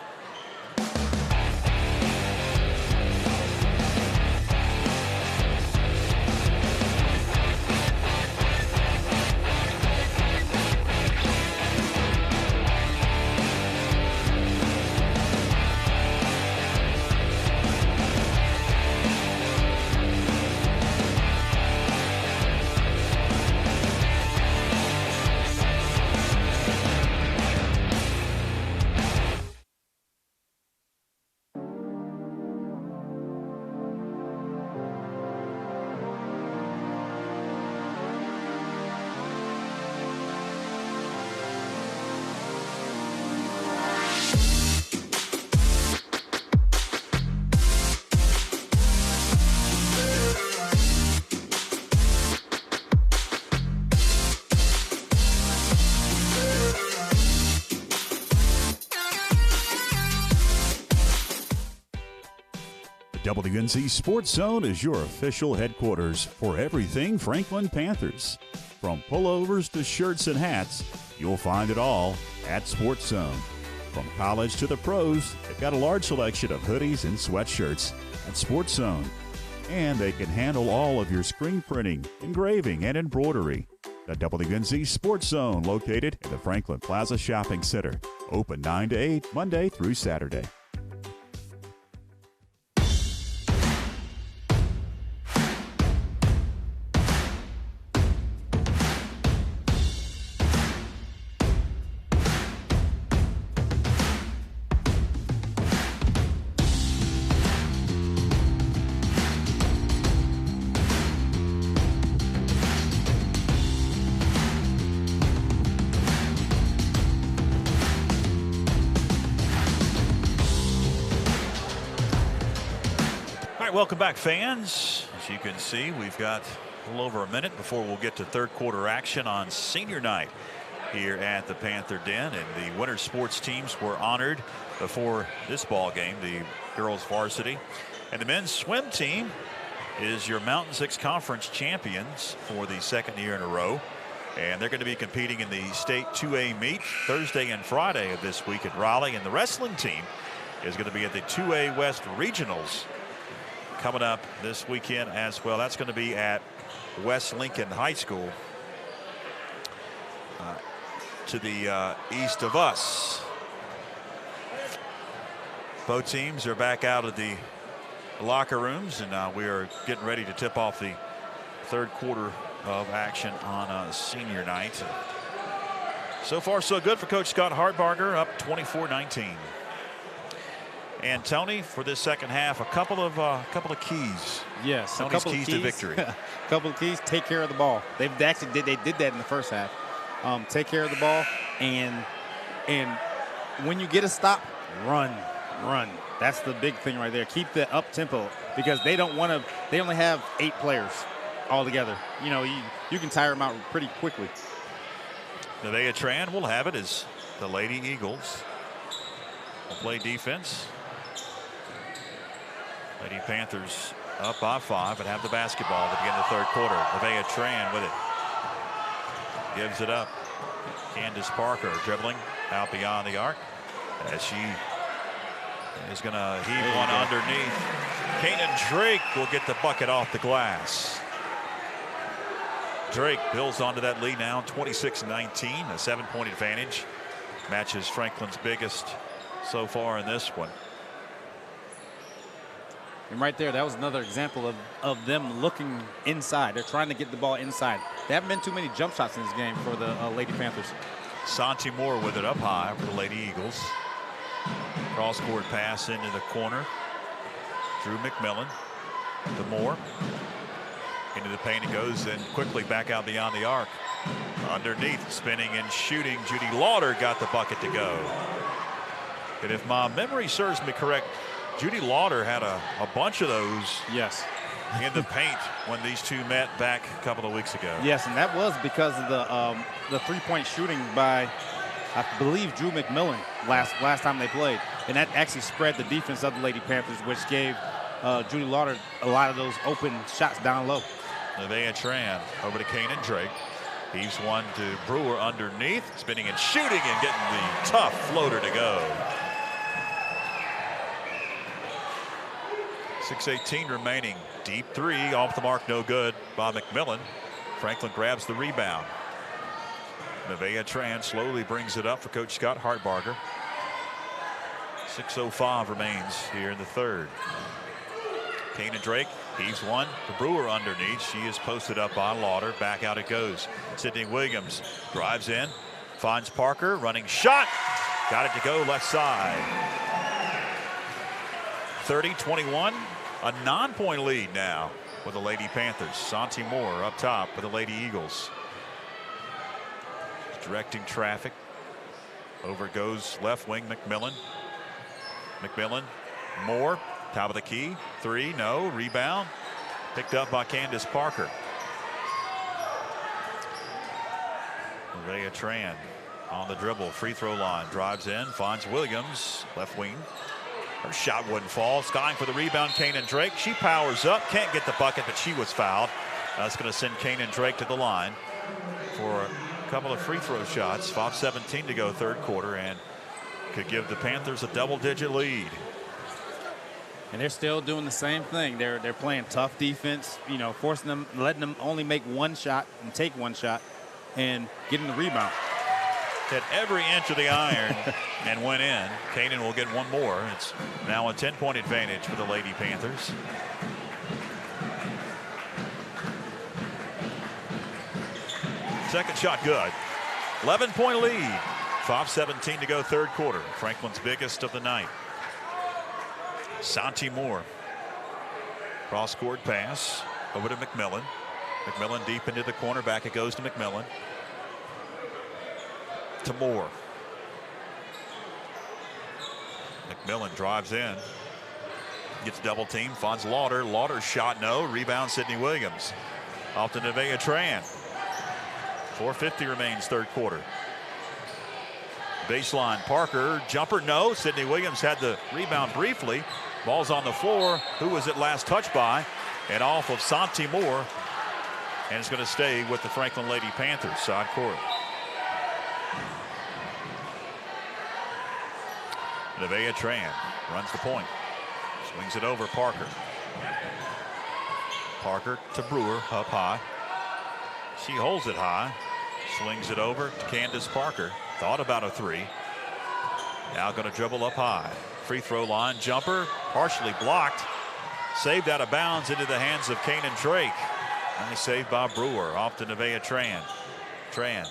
WNC Sports Zone is your official headquarters for everything Franklin Panthers. From pullovers to shirts and hats, you'll find it all at Sports Zone. From college to the pros, they've got a large selection of hoodies and sweatshirts at Sports Zone. And they can handle all of your screen printing, engraving, and embroidery. The WNC Sports Zone, located in the Franklin Plaza Shopping Center. Open 9 to 8, Monday through Saturday. Welcome back, fans. As you can see, we've got a little over a minute before we'll get to third quarter action on senior night here at the Panther Den, and the winter sports teams were honored before this ball game, the girls varsity. And the men's swim team is your Mountain 6 Conference champions for the second year in a row. And they're going to be competing in the state 2A meet Thursday and Friday of this week at Raleigh. And the wrestling team is going to be at the 2A West Regionals coming up this weekend as well. That's going to be at West Lincoln High School to the east of us. Both teams are back out of the locker rooms, and we are getting ready to tip off the third quarter of action on senior night. So far, so good for Coach Scott Harbarger, up 24-19. And Tony, for this second half, a couple of keys. Yes, Tony's keys to victory. A couple of keys. Take care of the ball. They did that in the first half. take care of the ball, and when you get a stop, run. That's the big thing right there. Keep the up tempo, because they don't want to. They only have 8 players all together. You know, you can tire them out pretty quickly. Nevaeh Tran will have it as the Lady Eagles will play defense. Lady Panthers up by 5 and have the basketball to begin the third quarter. Nevaeh Tran with it. Gives it up. Candace Parker dribbling out beyond the arc as she is going to heave one underneath. Kanan Drake will get the bucket off the glass. Drake builds onto that lead now, 26-19, a 7-point advantage. Matches Franklin's biggest so far in this one. And right there, that was another example of them looking inside. They're trying to get the ball inside. There haven't been too many jump shots in this game for the Lady Panthers. Santi Moore with it up high for the Lady Eagles. Cross-court pass into the corner. Drew McMillan to Moore. Into the paint it goes, and quickly back out beyond the arc. Underneath, spinning and shooting, Judy Lauder got the bucket to go. And if my memory serves me correct, Judy Lauder had a bunch of those. Yes. In the paint when these two met back a couple of weeks ago. Yes, and that was because of the three-point shooting by, I believe, Drew McMillan last time they played, and that actually spread the defense of the Lady Panthers, which gave Judy Lauder a lot of those open shots down low. Nevaeh Tran over to Kanan Drake. Heaves one to Brewer underneath, spinning and shooting and getting the tough floater to go. 6:18 remaining. Deep three off the mark, no good by McMillan. Franklin grabs the rebound. Nevaeh Tran slowly brings it up for Coach Scott Hartbarger. 6:05 remains here in the third. Kanan Drake heaves one to Brewer underneath. She is posted up by Lauder. Back out it goes. Sydney Williams drives in, finds Parker, running shot. Got it to go left side. 30-21. A 9-point lead now with the Lady Panthers. Santi Moore up top for the Lady Eagles. Directing traffic. Over goes left wing McMillan. Moore, top of the key. 3, no. Rebound. Picked up by Candace Parker. Nevaeh Tran on the dribble. Free throw line. Drives in. Finds Williams. Left wing. Her shot wouldn't fall. Skying for the rebound, Kanan Drake. She powers up. Can't get the bucket, but she was fouled. That's going to send Kanan Drake to the line for a couple of free throw shots. 5:17 to go third quarter, and could give the Panthers a double-digit lead. And they're still doing the same thing. They're playing tough defense, you know, forcing them, letting them only make one shot and take one shot and getting the rebound. Hit every inch of the iron and went in. Kanan will get one more. It's now a 10-point advantage for the Lady Panthers. Second shot good. 11-point lead. 5:17 to go third quarter. Franklin's biggest of the night. Santi Moore. Cross-court pass over to McMillan. McMillan deep into the corner. Back it goes to McMillan. To Moore. McMillan drives in. Gets double team. Finds Lauder. Lauder's shot no. Rebound Sydney Williams. Off to Nevaeh Tran. 4:50 remains third quarter. Baseline Parker. Jumper no. Sydney Williams had the rebound briefly. Ball's on the floor. Who was it last touched by? And off of Santi Moore. And it's going to stay with the Franklin Lady Panthers side court. Nevaeh Tran runs the point. Swings it over Parker. Parker to Brewer up high. She holds it high. Swings it over to Candace Parker. Thought about a 3. Now going to dribble up high. Free throw line jumper. Partially blocked. Saved out of bounds into the hands of Kanan Drake. Nice save by Brewer. Off to Nevaeh Tran. Tran.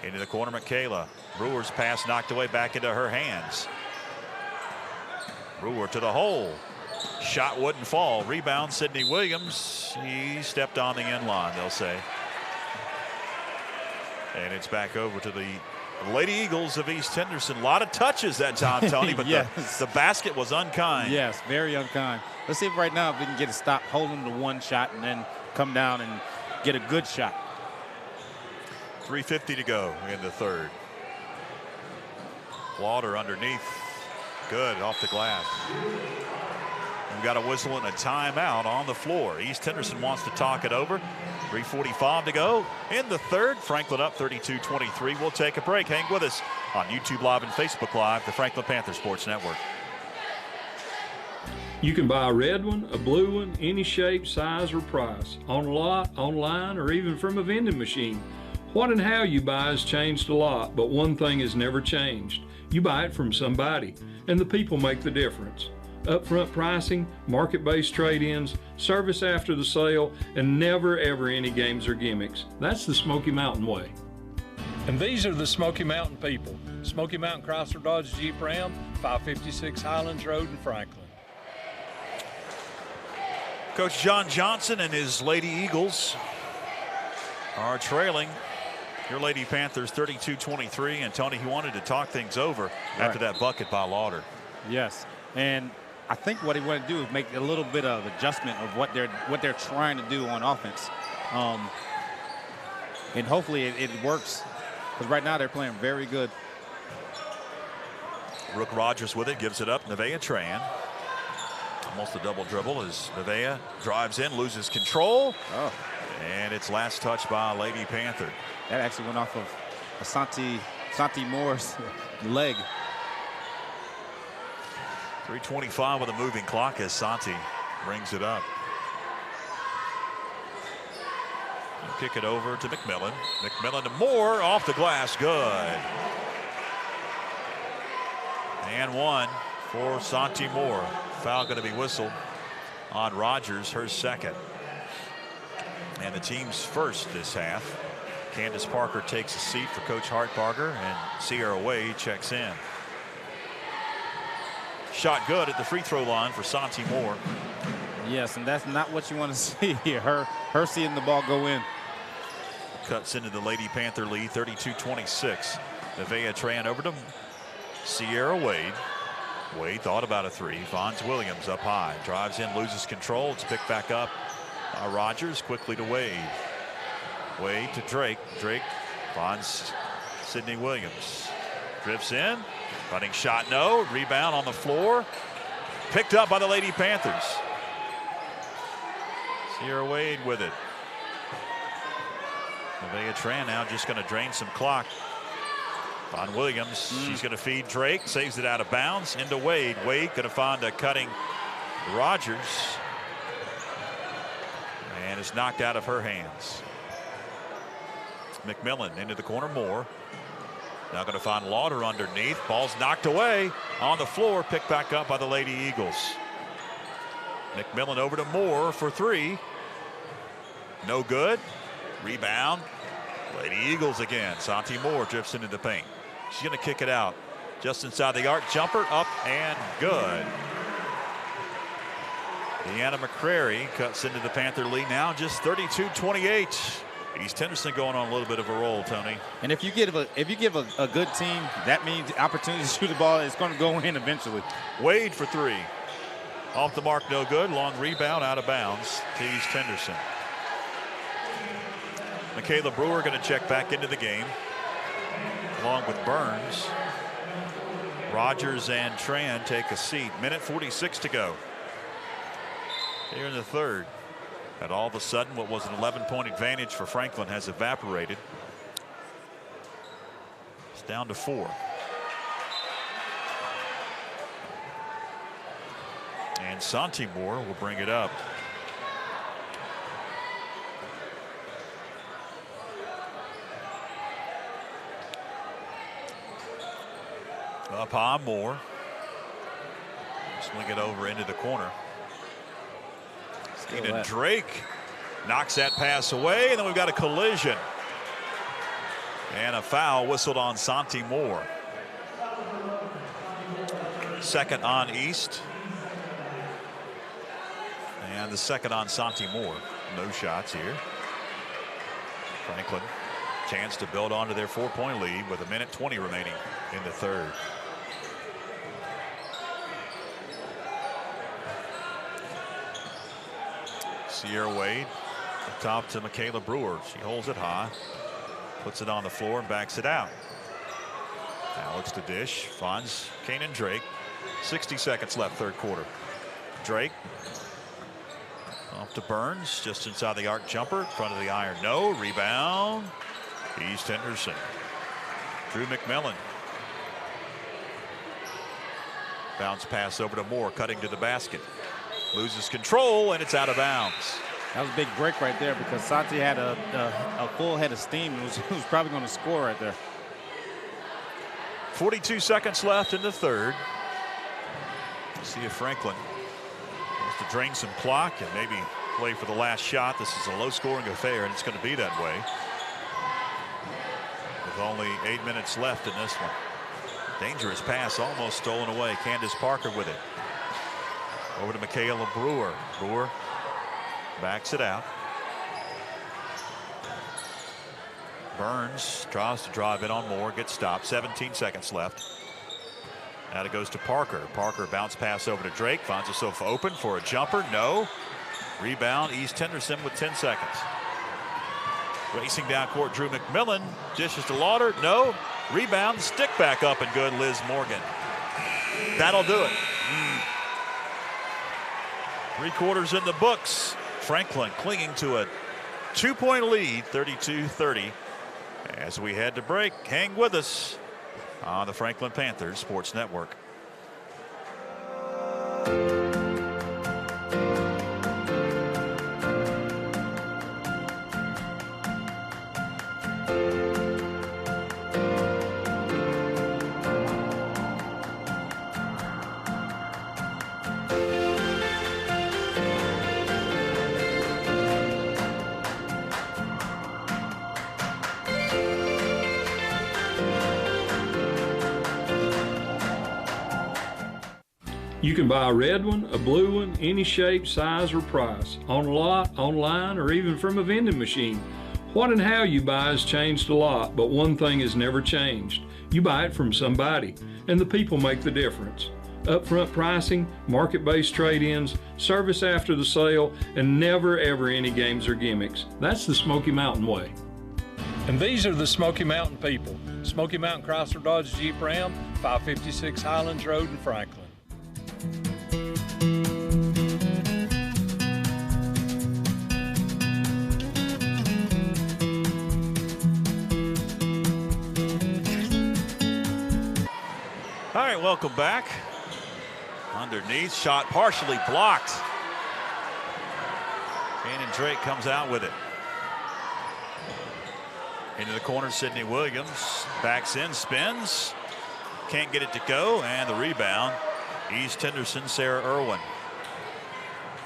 Into the corner, Michaela. Brewer's pass knocked away back into her hands. Brewer to the hole. Shot wouldn't fall. Rebound, Sydney Williams. He stepped on the end line, they'll say. And it's back over to the Lady Eagles of East Henderson. A lot of touches that time, Tony, but yes. the basket was unkind. Yes, very unkind. Let's see if right now if we can get a stop, hold them to one shot, and then come down and get a good shot. 3:50 to go in the third. Lauder underneath. Good, off the glass. We've got a whistle and a timeout on the floor. East Henderson wants to talk it over. 3:45 to go in the third. Franklin up 32-23. We'll take a break. Hang with us on YouTube Live and Facebook Live, the Franklin Panther Sports Network. You can buy a red one, a blue one, any shape, size, or price. On lot, online, or even from a vending machine. What and how you buy has changed a lot, but one thing has never changed. You buy it from somebody, and the people make the difference. Upfront pricing, market-based trade-ins, service after the sale, and never ever any games or gimmicks. That's the Smoky Mountain way. And these are the Smoky Mountain people. Smoky Mountain Chrysler Dodge Jeep Ram, 556 Highlands Road in Franklin. Coach John Johnson and his Lady Eagles are trailing your Lady Panthers 32-23. And Tony, he wanted to talk things over after that bucket by Lauder. Yes, and I think what he wanted to do is make a little bit of adjustment of what they're trying to do on offense, and hopefully it works, because right now they're playing very good. Brooke Rogers with it, gives it up. Nevaeh Tran. Almost a double dribble as Nevaeh drives in, loses control. Oh. And it's last touch by Lady Panther. That actually went off of Asante Moore's leg. 3:25 with a moving clock as Santi brings it up. Kick it over to McMillan. McMillan to Moore, off the glass, good. And one for Santi Moore. Foul going to be whistled on Rogers, her second. And the team's first this half. Candace Parker takes a seat for Coach Hartbarger, and Sierra Wade checks in. Shot good at the free throw line for Santi Moore. Yes, and that's not what you want to see here. Her seeing the ball go in. Cuts into the Lady Panther lead, 32-26. Nevaeh Tran over to Sierra Wade. Wade thought about a three, finds Williams up high, drives in, loses control. It's picked back up by Rogers, quickly to Wade. Wade to Drake. Drake finds Sydney Williams. Drifts in, running shot, no. Rebound on the floor. Picked up by the Lady Panthers. Sierra Wade with it. Nevaeh Tran now just going to drain some clock. On Williams, she's going to feed Drake, saves it out of bounds into Wade. Wade going to find a cutting Rogers, and it's knocked out of her hands. McMillan into the corner, Moore. Now going to find Lauder underneath. Ball's knocked away on the floor, picked back up by the Lady Eagles. McMillan over to Moore for three. No good. Rebound. Lady Eagles again. Santi Moore drifts into the paint. She's going to kick it out just inside the arc. Jumper up and good. Deanna McCrary cuts into the Panther lead now, just 32-28. East Henderson going on a little bit of a roll, Tony. And if you give a good team, that means opportunity to shoot the ball is going to go in eventually. Wade for three. Off the mark, no good. Long rebound out of bounds to East Henderson. Michaela Brewer going to check back into the game, along with Burns. Rogers and Tran take a seat. Minute 46 to go here in the third. And all of a sudden, what was an 11-point advantage for Franklin has evaporated. It's down to 4. And Santi Moore will bring it up. Up high, Moore. Swing it over into the corner. And Drake knocks that pass away, and then we've got a collision. And a foul whistled on Santi Moore. Second on East. And the second on Santi Moore. No shots here. Franklin chance to build onto their 4-point lead with 1:20 remaining in the third. Sierra Wade up top to Michaela Brewer. She holds it high, puts it on the floor and backs it out. Alex to dish, finds Kanan Drake. 60 seconds left, third quarter. Drake off to Burns, just inside the arc jumper, front of the iron, no. Rebound, East Henderson. Drew McMillan. Bounce pass over to Moore, cutting to the basket. Loses control, and it's out of bounds. That was a big break right there because Santi had a full head of steam. He was probably going to score right there. 42 seconds left in the third. See if Franklin wants to drain some clock and maybe play for the last shot. This is a low-scoring affair, and it's going to be that way with only 8 minutes left in this one. Dangerous pass, almost stolen away. Candace Parker with it. Over to Michaela Brewer. Brewer backs it out. Burns tries to drive in on Moore, gets stopped. 17 seconds left. Now it goes to Parker. Parker bounce pass over to Drake, finds herself open for a jumper. No. Rebound, East Henderson with 10 seconds. Racing down court, Drew McMillan dishes to Lauder. No. Rebound, stick back up and good, Liz Morgan. That'll do it. 3 quarters in the books. Franklin clinging to a 2-point lead, 32-30. As we head to break, hang with us on the Franklin Panthers Sports Network. You can buy a red one, a blue one, any shape, size, or price, on lot, online, or even from a vending machine. What and how you buy has changed a lot, but one thing has never changed. You buy it from somebody, and the people make the difference. Upfront pricing, market-based trade-ins, service after the sale, and never ever any games or gimmicks. That's the Smoky Mountain way. And these are the Smoky Mountain people. Smoky Mountain Chrysler Dodge Jeep Ram, 556 Highlands Road in Franklin. All right, welcome back. Underneath, shot partially blocked. Kanan Drake comes out with it. Into the corner, Sydney Williams backs in, spins. Can't get it to go, and the rebound. East Henderson, Sarah Irwin.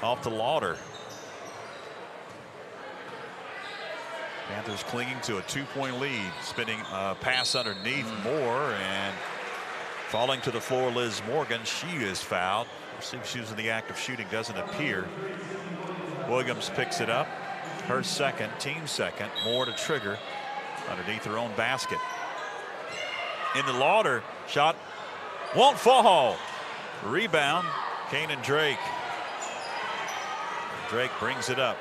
Off to Lauder. Panthers clinging to a 2-point lead. Spinning a pass underneath Moore, and falling to the floor, Liz Morgan. She is fouled. See if she was in the act of shooting, doesn't appear. Williams picks it up. Her second, team second. Moore to trigger underneath her own basket. Into Lauder. Shot won't fall. Rebound, Kanan Drake. Drake brings it up.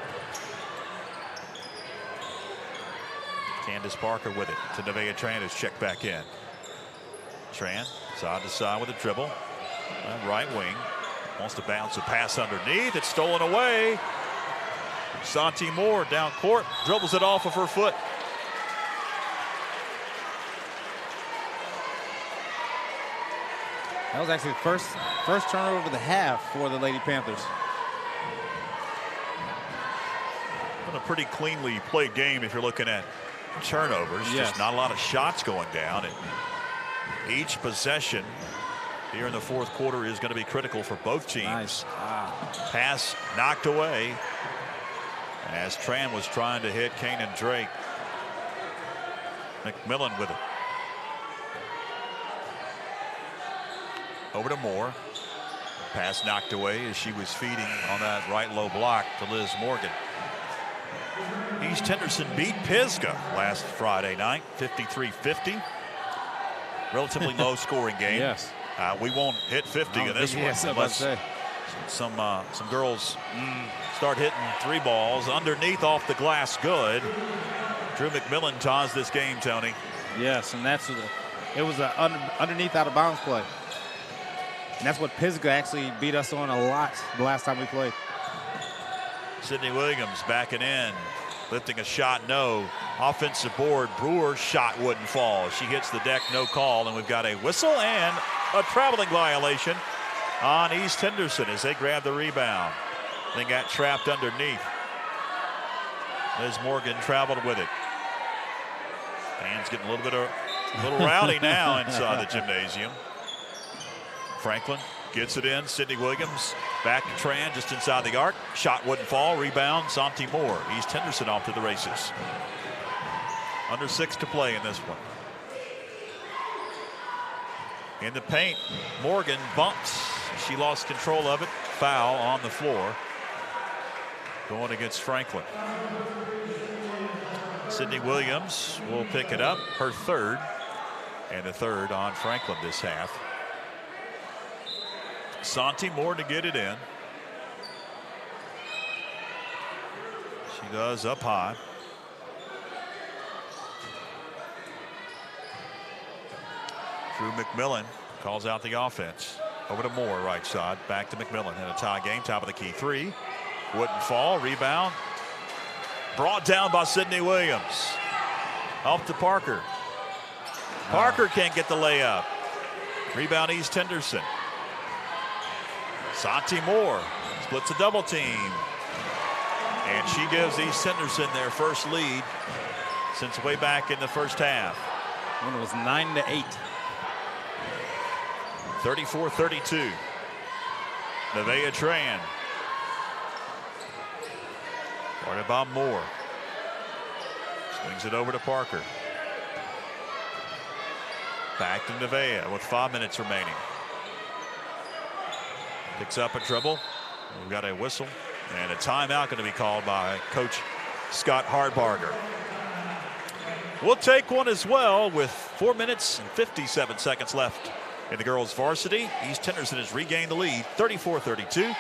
Candace Parker with it to Nevaeh Tran, who's checked back in. Tran side to side with a dribble. Right wing wants to bounce a pass underneath. It's stolen away. Santi Moore down court, dribbles it off of her foot. That was actually the first turnover of the half for the Lady Panthers. Been a pretty cleanly played game if you're looking at turnovers. Yes. Just not a lot of shots going down. And each possession here in the fourth quarter is going to be critical for both teams. Nice. Pass knocked away as Tran was trying to hit Kanan Drake. McMillan with it. Over to Moore. Pass knocked away as she was feeding on that right low block to Liz Morgan. East Henderson beat Pisgah last Friday night, 53-50. Relatively low scoring game. Yes. We won't hit 50 in this one unless some girls start hitting 3 balls underneath off the glass. Good. Drew McMillan ties this game, Tony. Yes, and it was an underneath out of bounds play. And that's what Pisgah actually beat us on a lot the last time we played. Sydney Williams backing in, lifting a shot, no. Offensive board, Brewer's shot wouldn't fall. She hits the deck, no call, and we've got a whistle and a traveling violation on East Henderson as they grab the rebound. They got trapped underneath. Liz Morgan traveled with it. Fans getting a little rowdy now inside the gymnasium. Franklin gets it in. Sydney Williams back to Tran just inside the arc. Shot wouldn't fall. Rebound, Santi Moore. East Henderson off to the races. Under 6 to play in this one. In the paint, Morgan bumps. She lost control of it. Foul on the floor. Going against Franklin. Sydney Williams will pick it up. Her third. And the third on Franklin this half. Santi Moore to get it in. She does up high. Drew McMillan calls out the offense. Over to Moore, right side. Back to McMillan in a tie game. Top of the key 3. Wouldn't fall. Rebound. Brought down by Sydney Williams. Off to Parker. Parker can't get the layup. Rebound East Henderson. Santi Moore splits a double team. And she gives East Henderson their first lead since way back in the first half. When it was 9-8. 34-32. Nevaeh Tran. Guarded by Moore. Swings it over to Parker. Back to Nevaeh with 5 minutes remaining. Picks up a dribble. We've got a whistle and a timeout going to be called by Coach Scott Hardbarger. We'll take one as well with 4 minutes and 57 seconds left in the girls' varsity. East Henderson has regained the lead, 34-32.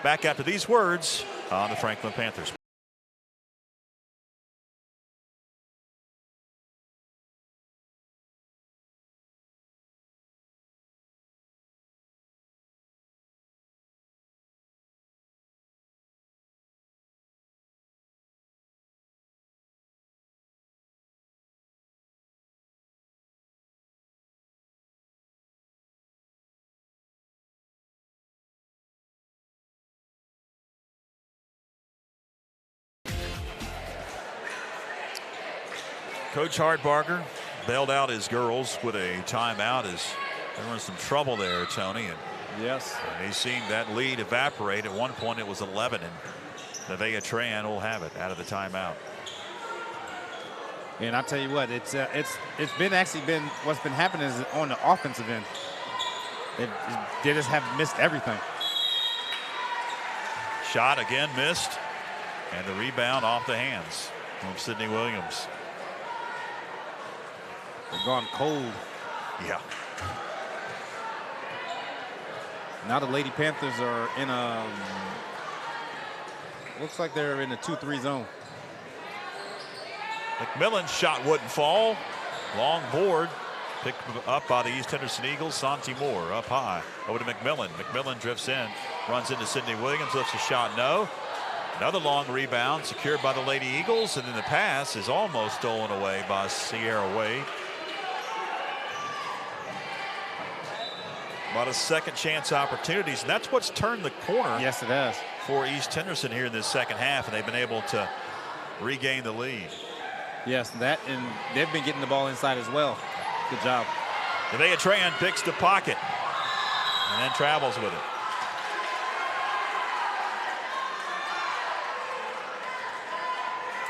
Back after these words on the Franklin Panthers. Coach Hardbarger bailed out his girls with a timeout as there was some trouble there, Tony. And yes. He's seen that lead evaporate. At one point it was 11, and Nevaeh Tran will have it out of the timeout. And I tell you what, it's been what's been happening is on the offensive end. They just have missed everything. Shot again missed, and the rebound off the hands from Sydney Williams. They're gone cold. Yeah. Now the Lady Panthers are in a, looks like they're in a 2-3 zone. McMillan's shot wouldn't fall. Long board picked up by the East Henderson Eagles. Santi Moore up high. Over to McMillan. McMillan drifts in, runs into Sydney Williams, lifts a shot, no. Another long rebound secured by the Lady Eagles, and then the pass is almost stolen away by Sierra Wade. A lot of second chance opportunities, and that's what's turned the corner. Yes, it has. For East Henderson here in this second half, and they've been able to regain the lead. Yes, that, and they've been getting the ball inside as well. Good job. Nevaeh Tran picks the pocket and then travels with it.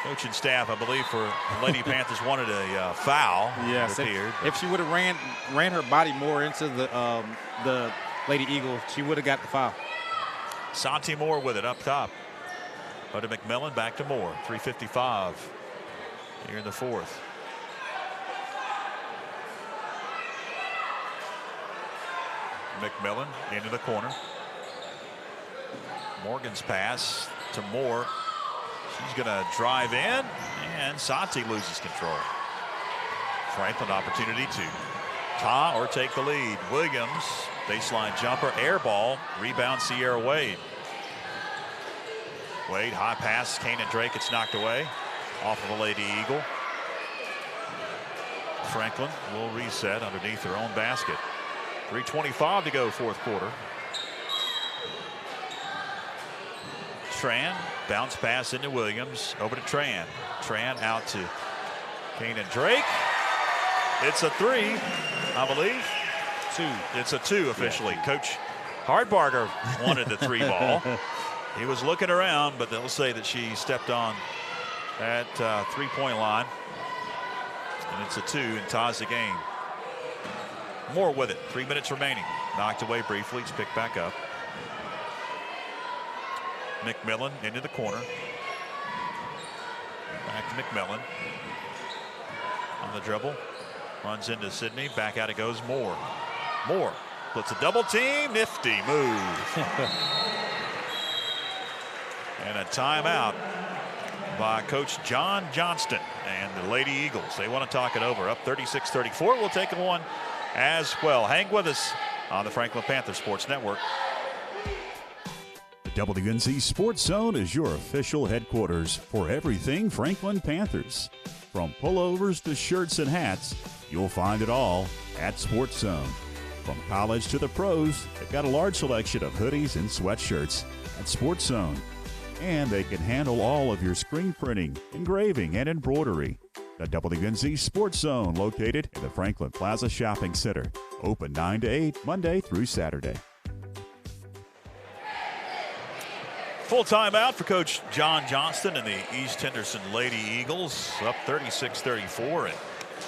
Coaching staff, I believe, for the Lady Panthers wanted a foul. Yes, if she would have ran her body more into the Lady Eagle, she would have got the foul. Santi Moore with it up top. Go to McMillan, back to Moore. 3:55 here in the fourth. McMillan into the corner. Morgan's pass to Moore. She's going to drive in, and Santi loses control. Franklin opportunity to tie or take the lead. Williams, baseline jumper, air ball, rebound Sierra Wade. Wade, high pass, Kanan Drake, it's knocked away off of a Lady Eagle. Franklin will reset underneath her own basket. 3:25 to go, fourth quarter. Tran, bounce pass into Williams, over to Tran. Tran out to Kanan Drake. It's a three, I believe. Two. It's a two officially. Yeah. Coach Hardbarger wanted the three ball. He was looking around, but they'll say that she stepped on that three-point line. And it's a two and ties the game. Moore with it. 3 minutes remaining. Knocked away briefly. It's picked back up. McMillan into the corner. Back to McMillan. On the dribble. Runs into Sydney. Back out it goes Moore. Moore puts a double team. Nifty move. And a timeout by Coach John Johnston and the Lady Eagles. They want to talk it over. Up 36-34. We'll take one as well. Hang with us on the Franklin Panther Sports Network. The WNC Sports Zone is your official headquarters for everything Franklin Panthers. From pullovers to shirts and hats, you'll find it all at Sports Zone. From college to the pros, they've got a large selection of hoodies and sweatshirts at Sports Zone. And they can handle all of your screen printing, engraving, and embroidery. The WNC Sports Zone, located in the Franklin Plaza Shopping Center. Open 9 to 8, Monday through Saturday. Full timeout for Coach John Johnston and the East Henderson Lady Eagles. Up 36-34. And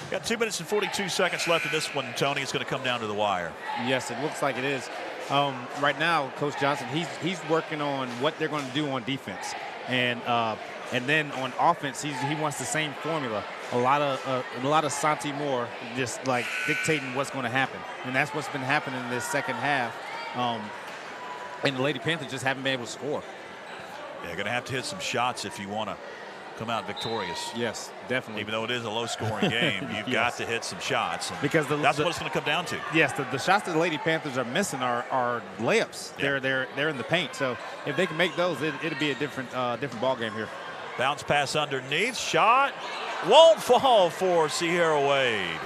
got 2 minutes and 42 seconds left in this one, Tony. It's going to come down to the wire. Yes, it looks like it is. Right now, Coach Johnson, he's working on what they're going to do on defense, and then on offense, he wants the same formula. A lot of Santi Moore just like dictating what's going to happen, and that's what's been happening in this second half. And the Lady Panthers just haven't been able to score. Yeah, going to have to hit some shots if you want to come out victorious. Yes, definitely. Even though it is a low-scoring game, you've got to hit some shots. Because that's what it's going to come down to. Yes, the shots that the Lady Panthers are missing are layups. Yeah. They're in the paint. So if they can make those, it'll be a different ball game here. Bounce pass underneath, shot won't fall for Sierra Wade.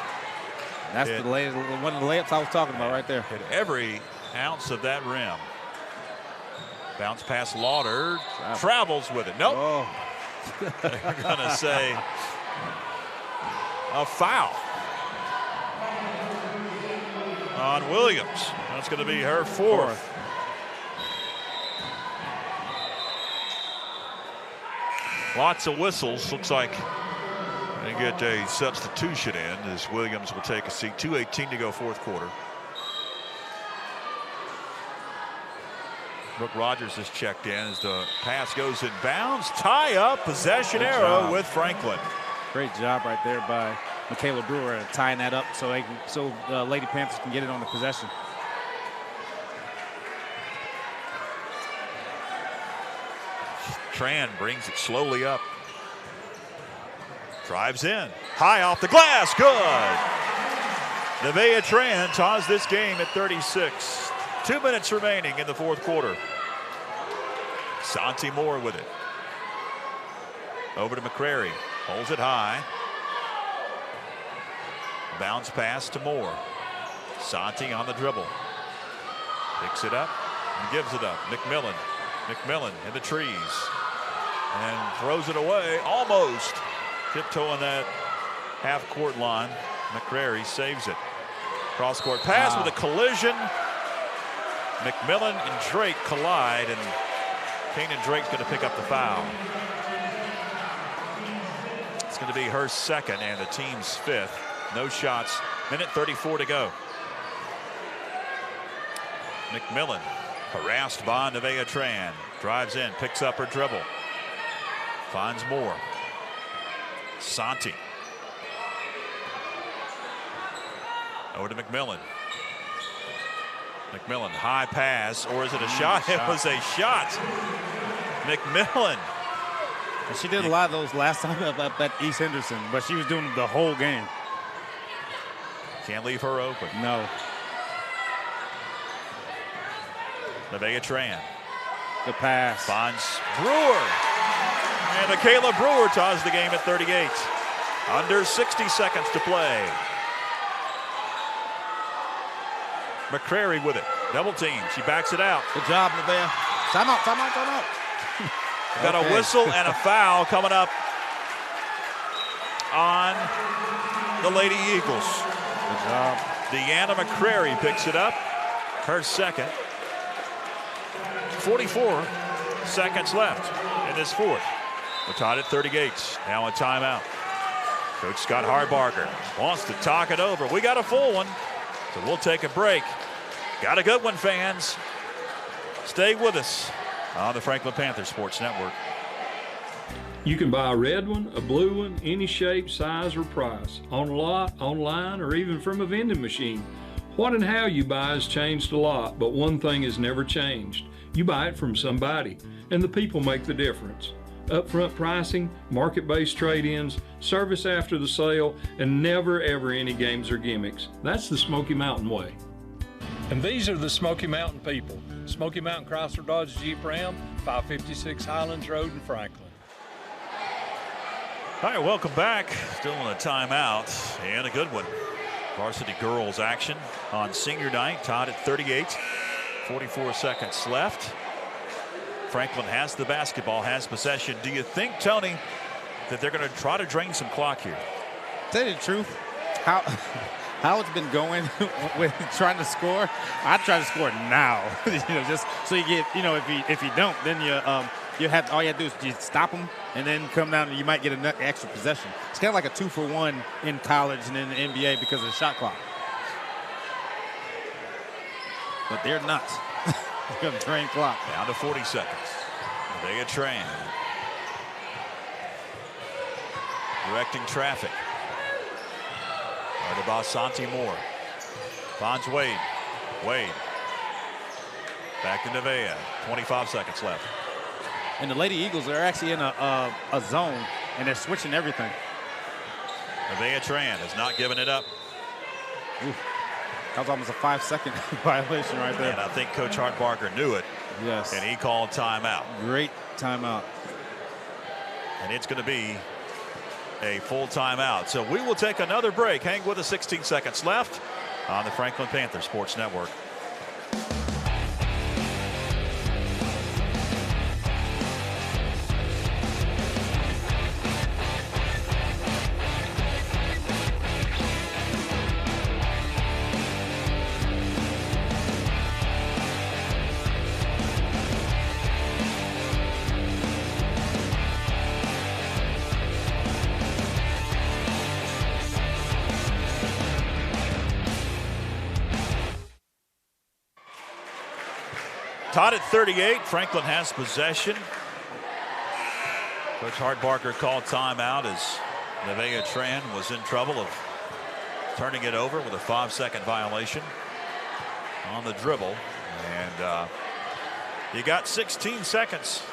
That's one of the layups I was talking about right there. Hit every ounce of that rim. Bounce pass Lauder, travels with it. Nope. Oh. They're going to say a foul on Williams. That's going to be her fourth. Lots of whistles. Looks like they get a substitution in as Williams will take a seat. 2:18 to go, fourth quarter. Brooke Rogers has checked in as the pass goes in bounds. Tie up, possession arrow with Franklin. Great job right there by Michaela Brewer tying that up so Lady Panthers can get it on the possession. Tran brings it slowly up. Drives in. High off the glass. Good. Nevaeh Tran ties this game at 36. 2 minutes remaining in the fourth quarter. Santi Moore with it. Over to McCrary. Holds it high. Bounce pass to Moore. Santi on the dribble. Picks it up and gives it up. McMillan. McMillan in the trees. And throws it away. Almost tiptoeing that half-court line. McCrary saves it. Cross-court pass with a collision. McMillan and Drake collide, and Kanan Drake's going to pick up the foul. It's going to be her second and the team's fifth. No shots. Minute 34 to go. McMillan harassed by Nevaeh Tran. Drives in, picks up her dribble. Finds Moore. Santi. Over to McMillan. McMillan, high pass, or is it a shot? It was a shot. McMillan. And she did a lot of those last time up at East Henderson, but she was doing the whole game. Can't leave her open. No. Nevaeh Tran. The pass. Finds Brewer. And Michaela Brewer ties the game at 38. Under 60 seconds to play. McCrary with it. Double team. She backs it out. Good job, Nevaeh. Timeout, timeout, timeout. Got a whistle and a foul coming up on the Lady Eagles. Good job. Deanna McCrary picks it up. Her second. 44 seconds left in this fourth. We're tied at 38. Now a timeout. Coach Scott Hardbarger wants to talk it over. We got a full one, so we'll take a break. Got a good one, fans. Stay with us on the Franklin Panther Sports Network. You can buy a red one, a blue one, any shape, size, or price, on a lot, online, or even from a vending machine. What and how you buy has changed a lot, but one thing has never changed. You buy it from somebody, and the people make the difference. Upfront pricing, market-based trade-ins, service after the sale, and never ever any games or gimmicks. That's the Smoky Mountain way. And these are the Smoky Mountain people. Smoky Mountain Chrysler Dodge Jeep Ram, 556 Highlands Road in Franklin. All right, welcome back. Still in a timeout, and a good one. Varsity girls action on senior night, tied at 38. 44 seconds left. Franklin has the basketball, has possession. Do you think, Tony, that they're going to try to drain some clock here? Tell you the truth, how it's been going with trying to score, I try to score now. Just so you get, if you don't, then you have all you have to do is you stop them and then come down and you might get an extra possession. It's kind of like a 2-for-1 in college and in the NBA because of the shot clock. But they're nuts. They're going to drain clock. Down to 40 seconds. Nevaeh Tran. Directing traffic. Right about Santi Moore. Finds Wade. Wade. Back to Nevaeh. 25 seconds left. And the Lady Eagles are actually in a zone, and they're switching everything. Nevaeh Tran has not given it up. Ooh. That was almost a 5-second violation right there. And I think Coach Hardbarger knew it. Yes. And he called timeout. Great timeout. And it's going to be a full timeout. So we will take another break. Hang with us, 16 seconds left on the Franklin Panther Sports Network. Tied at 38. Franklin has possession. Coach Hardbarger called timeout as Nevaeh Tran was in trouble of turning it over with a 5-second violation on the dribble. And you got 16 seconds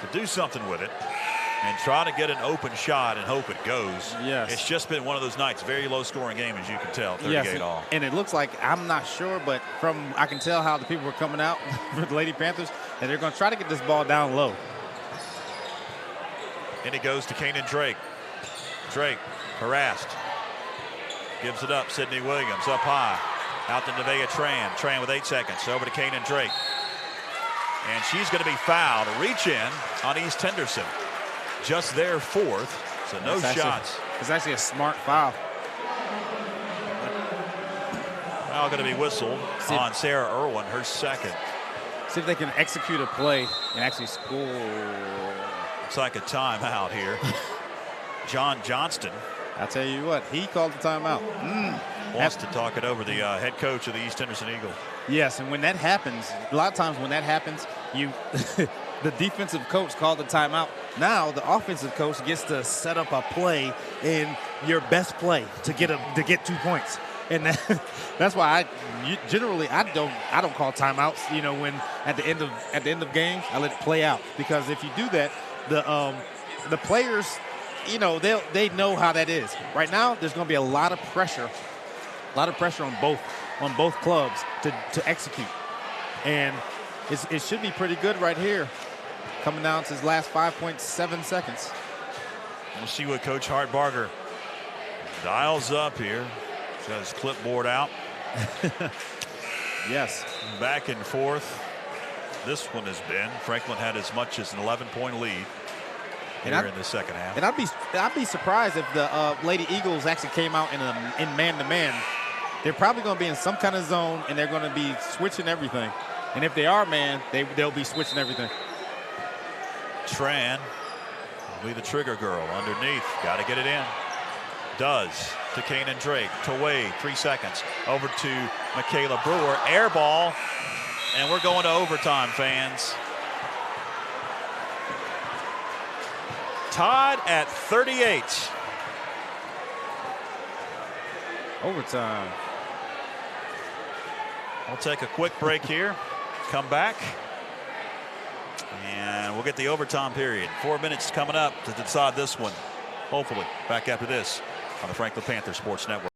to do something with it and try to get an open shot and hope it goes. Yes. It's just been one of those nights. Very low scoring game, as you can tell. 38 all. And it looks like, I'm not sure, but I can tell how the people were coming out for the Lady Panthers, and they're going to try to get this ball down low. And it goes to Kanan Drake. Drake harassed. Gives it up. Sydney Williams up high. Out to Nevaeh Tran. Tran with 8 seconds. Over to Kanan Drake. And she's going to be fouled. Reach in on East Henderson. Just their fourth, so no shots. It's actually a smart foul. Now going to be whistled on Sarah Irwin, her second. See if they can execute a play and actually score. Looks like a timeout here. John Johnston. I tell you what, he called the timeout. Wants to talk it over, the head coach of the East Henderson Eagles. Yes, and when that happens, a lot of times when that happens, the defensive coach called the timeout. Now the offensive coach gets to set up a play in your best play to get 2 points. And that's why generally I don't call timeouts. You know, when at the end of games I let it play out, because if you do that, the players, you know, they know how that is. Right now there's going to be a lot of pressure on both clubs to execute, and it should be pretty good right here, coming down to his last 5.7 seconds. We'll see what Coach Hartbarger dials up here. He's got his clipboard out. Yes. Back and forth. This one has been. Franklin had as much as an 11-point lead here in the second half. And I'd be surprised if the Lady Eagles actually came out in man-to-man. They're probably going to be in some kind of zone, and they're going to be switching everything. And if they are man, they'll be switching everything. Tran will be the trigger girl underneath. Got to get it in. Does to Kanan Drake. To Wade, 3 seconds. Over to Michaela Brewer. Air ball. And we're going to overtime, fans. Tied at 38. Overtime. We'll take a quick break here. Come back. And we'll get the overtime period. 4 minutes coming up to decide this one. Hopefully. Back after this on the Franklin Panther Sports Network.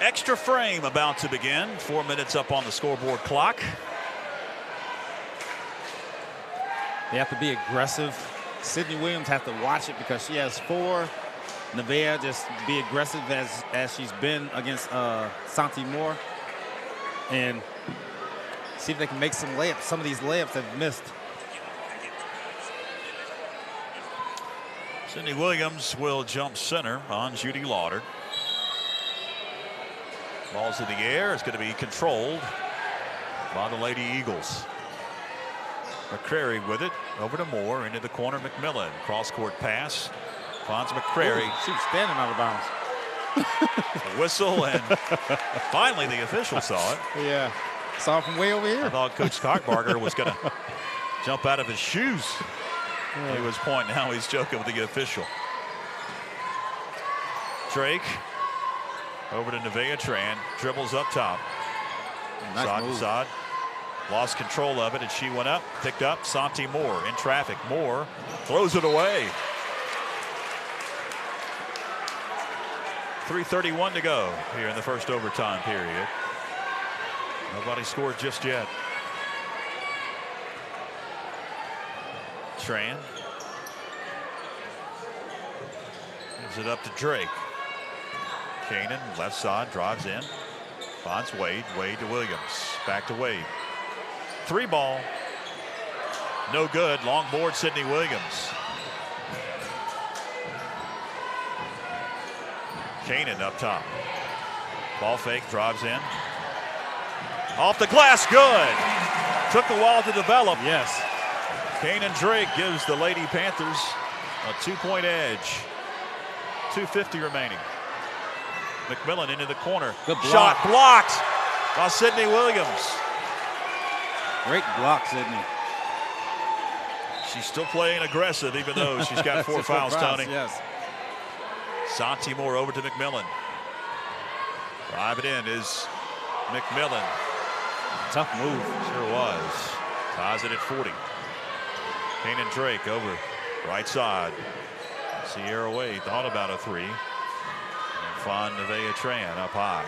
Extra frame about to begin. 4 minutes up on the scoreboard clock. They have to be aggressive. Sydney Williams has to watch it because she has 4. Nevaeh just be aggressive as she's been against Santi Moore, and see if they can make some layups. Some of these layups have missed. Sydney Williams will jump center on Judy Lauder. Ball's in the air. It's going to be controlled by the Lady Eagles. McCrary with it. Over to Moore. Into the corner. McMillan. Cross-court pass. Finds McCrary. Ooh, she was standing out of bounds. A whistle, and finally the official saw it. Yeah. Saw it from way over here. I thought Coach Cockbarger was going to jump out of his shoes. Yeah. He was pointing. Now he's joking with the official. Drake. Over to Nevaeh Tran, dribbles up top. Nice side move. to side. Lost control of it, and she went up, picked up. Santi Moore in traffic. Moore throws it away. 3:31 to go here in the first overtime period. Nobody scored just yet. Tran gives it up to Drake. Kanan, left side, drives in. Finds Wade. Wade to Williams. Back to Wade. 3 ball. No good. Long board, Sydney Williams. Kanan up top. Ball fake, drives in. Off the glass, good. Took a while to develop. Yes. Kanan Drake gives the Lady Panthers a 2-point edge. 2:50 remaining. McMillan into the corner. Good block. Shot blocked by Sydney Williams. Great block, Sydney. She's still playing aggressive, even though she's got 4 fouls, Tony. Yes. Santi Moore over to McMillan. Drive it in is McMillan. Tough move. Sure was. Ties it at 40. Kanan Drake over right side. Sierra Wade thought about a 3. Find Nevaeh Tran up high.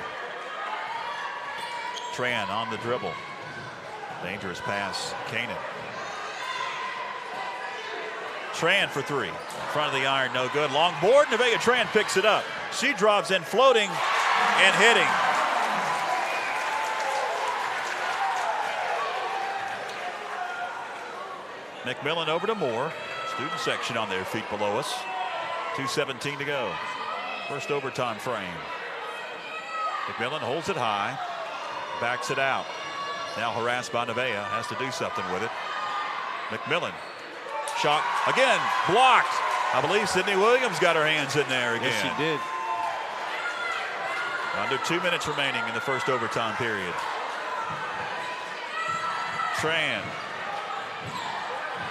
Tran on the dribble. Dangerous pass. Kanan. Tran for 3. In front of the iron, no good. Long board. Nevaeh Tran picks it up. She drives in, floating and hitting. McMillan over to Moore. Student section on their feet below us. 2:17 to go. First overtime frame. McMillan holds it high. Backs it out. Now harassed by Nevaeh. Has to do something with it. McMillan. Shot again. Blocked. I believe Sydney Williams got her hands in there again. Yes, she did. Under 2 minutes remaining in the first overtime period. Tran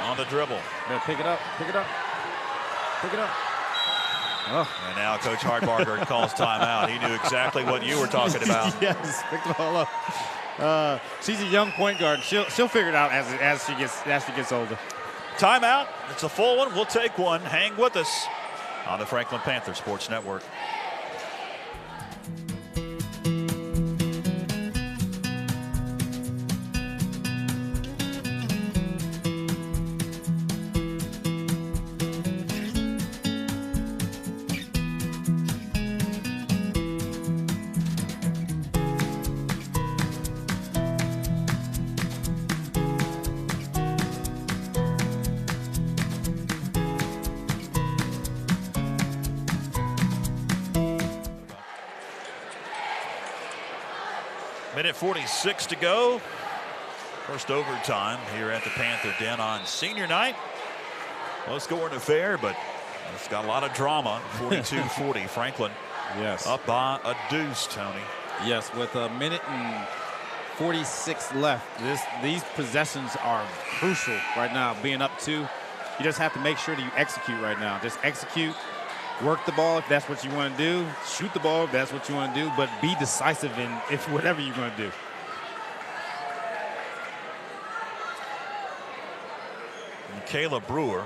on the dribble. Better pick it up, pick it up, pick it up. Oh. And now Coach Hartbarger calls timeout. He knew exactly what you were talking about. Yes, pick the ball up. She's a young point guard. She'll figure it out as she gets older. Timeout. It's a full one. We'll take one. Hang with us on the Franklin Panther Sports Network. Minute 46 to go. First overtime here at the Panther Den on senior night. Low scoring affair, but it's got a lot of drama. 42-40. Franklin Yes. up by a deuce, Tony. Yes, with a minute and 46 left. These possessions are crucial right now. Being up 2, you just have to make sure that you execute right now. Just execute. Work the ball if that's what you want to do. Shoot the ball if that's what you want to do. But be decisive in whatever you're going to do. Michaela Brewer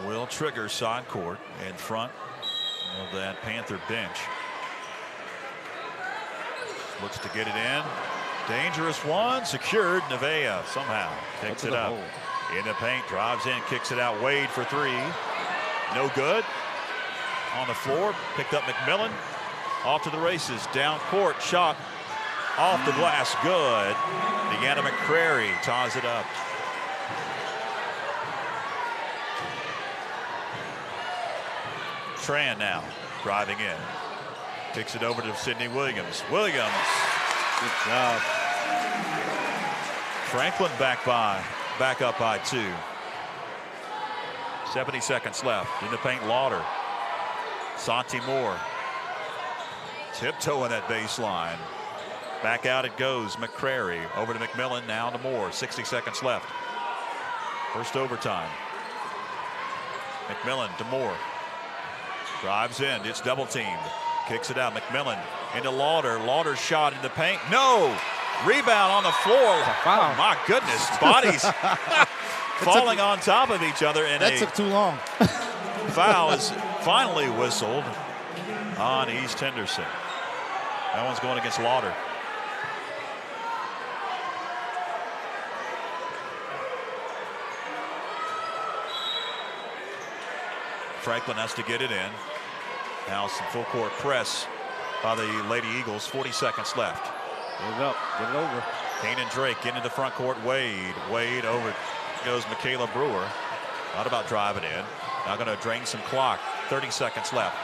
will trigger side court in front of that Panther bench. Looks to get it in. Dangerous one. Secured. Nevaeh somehow picks it up. In the paint. Drives in. Kicks it out. Wade for 3. No good. On the floor. Picked up McMillan. Off to the races. Down court. Shot. Off the glass. Good. Deanna McCrary ties it up. Tran now driving in. Kicks it over to Sydney Williams. Williams. Good job. Franklin back up by 2. 70 seconds left. In the paint, Lauder. Santi Moore. Tiptoeing that baseline. Back out it goes. McCrary over to McMillan, now to Moore. 60 seconds left. First overtime. McMillan to Moore. Drives in. It's double teamed. Kicks it out. McMillan into Lauder. Lauder shot in the paint. No! Rebound on the floor. Foul. Oh, my goodness. Bodies falling on top of each other. And That took too long. foul is finally whistled on East Henderson. That one's going against Lauder. Franklin has to get it in. Now some full court press by the Lady Eagles. 40 seconds left. Get it up. Get it over. Kanan Drake into the front court. Wade over goes Michaela Brewer. Not about driving in. Now going to drain some clock. 30 seconds left.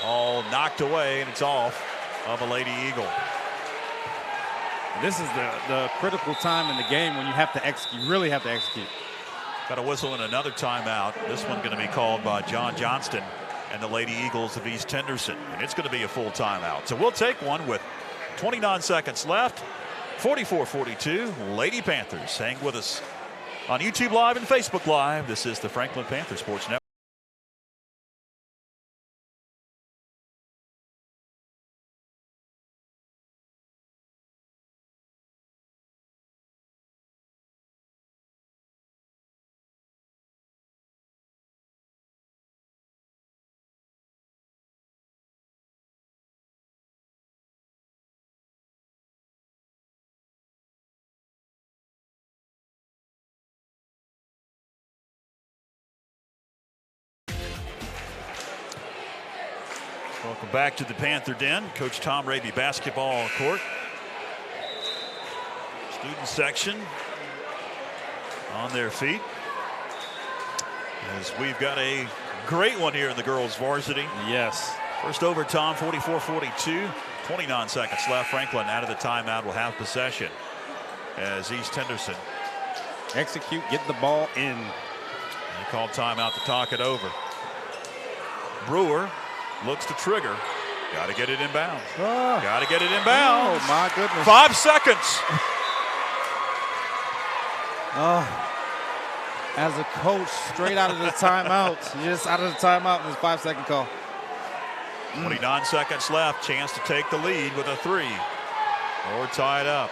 All knocked away, and it's off of a Lady Eagle. This is the critical time in the game when you have to execute. You really have to execute. Got a whistle and another timeout. This one going to be called by John Johnston and the Lady Eagles of East Henderson. And it's going to be a full timeout. So we'll take one with 29 seconds left. 44-42. Lady Panthers. Hang with us on YouTube Live and Facebook Live. This is the Franklin Panther Sports Network. Welcome back to the Panther Den. Coach Tom Raby basketball court. Student section on their feet. As we've got a great one here in the girls varsity. Yes. First overtime, 44-42. 29 seconds left. Franklin out of the timeout will have possession as East Henderson Execute, get the ball in. They called timeout to talk it over. Brewer looks to trigger. Got to get it inbounds. Oh. Got to get it inbounds. Oh, my goodness. 5 seconds. As a coach, straight out of the timeout. Just out of the timeout in this 5-second call. 29 seconds left. Chance to take the lead with a 3. Or tie it up.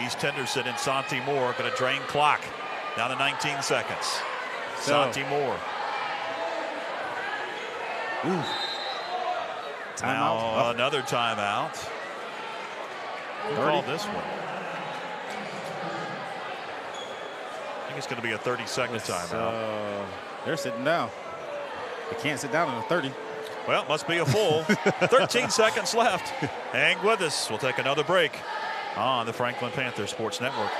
East Henderson and Santi Moore going to drain clock. Down to 19 seconds. Santi Moore. Ooh. Now Timeout. another timeout. Who 30. called this one? I think it's going to be a 30-second timeout. They're sitting down. They can't sit down in a 30. Well, must be a full. 13 seconds left. Hang with us. We'll take another break on the Franklin Panther Sports Network.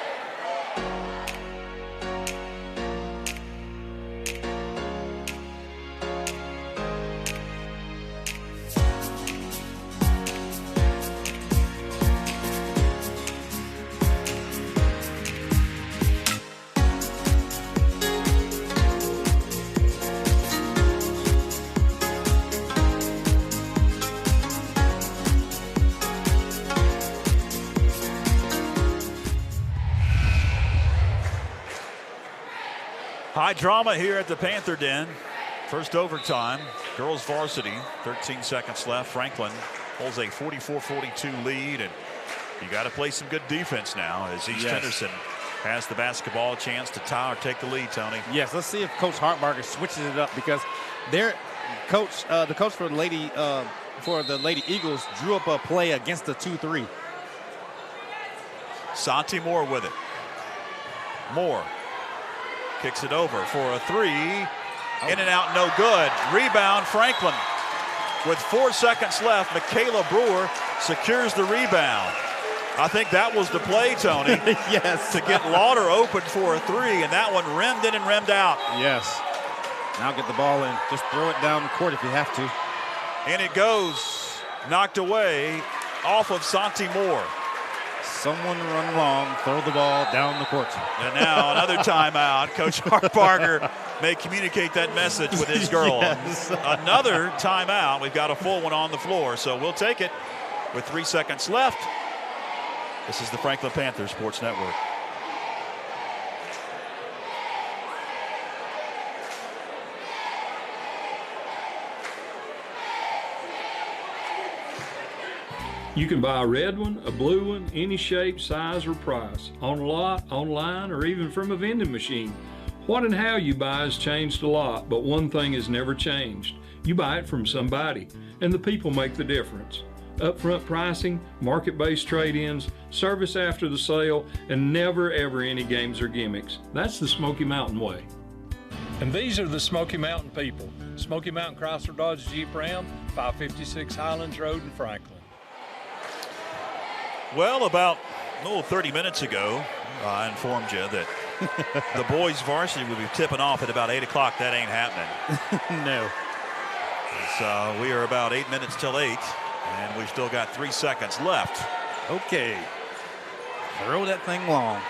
High drama here at the Panther Den. First overtime, girls varsity, 13 seconds left. Franklin holds a 44-42 lead, and you got to play some good defense now as East Henderson has the basketball. Chance to tie or take the lead, Tony. Yes, let's see if Coach Hartbarger switches it up, because their coach, the coach for the Lady Eagles, drew up a play against the 2-3. Santi Moore with it. Moore kicks it over for a 3. In and out, no good. Rebound, Franklin. With 4 seconds left, Michaela Brewer secures the rebound. I think that was the play, Tony. Yes. To get Lauder open for a 3, and that one rimmed in and rimmed out. Yes. Now get the ball in. Just throw it down the court if you have to. And it goes knocked away off of Santi Moore. Someone run long, throw the ball down the court. And now another timeout. Coach Hartbarger may communicate that message with his girl. Yes. Another timeout. We've got a full one on the floor, so we'll take it with 3 seconds left. This is the Franklin Panther Sports Network. You can buy a red one, a blue one, any shape, size, or price, on a lot, online, or even from a vending machine. What and how you buy has changed a lot, but one thing has never changed. You buy it from somebody, and the people make the difference. Upfront pricing, market-based trade-ins, service after the sale, and never ever any games or gimmicks. That's the Smoky Mountain way. And these are the Smoky Mountain people. Smoky Mountain Chrysler Dodge Jeep Ram, 556 Highlands Road in Franklin. Well, about 30 minutes ago, I informed you that the boys varsity will be tipping off at about 8 o'clock. That ain't happening. No. So we are about 8 minutes till 8, and we've still got 3 seconds left. Okay. Throw that thing long.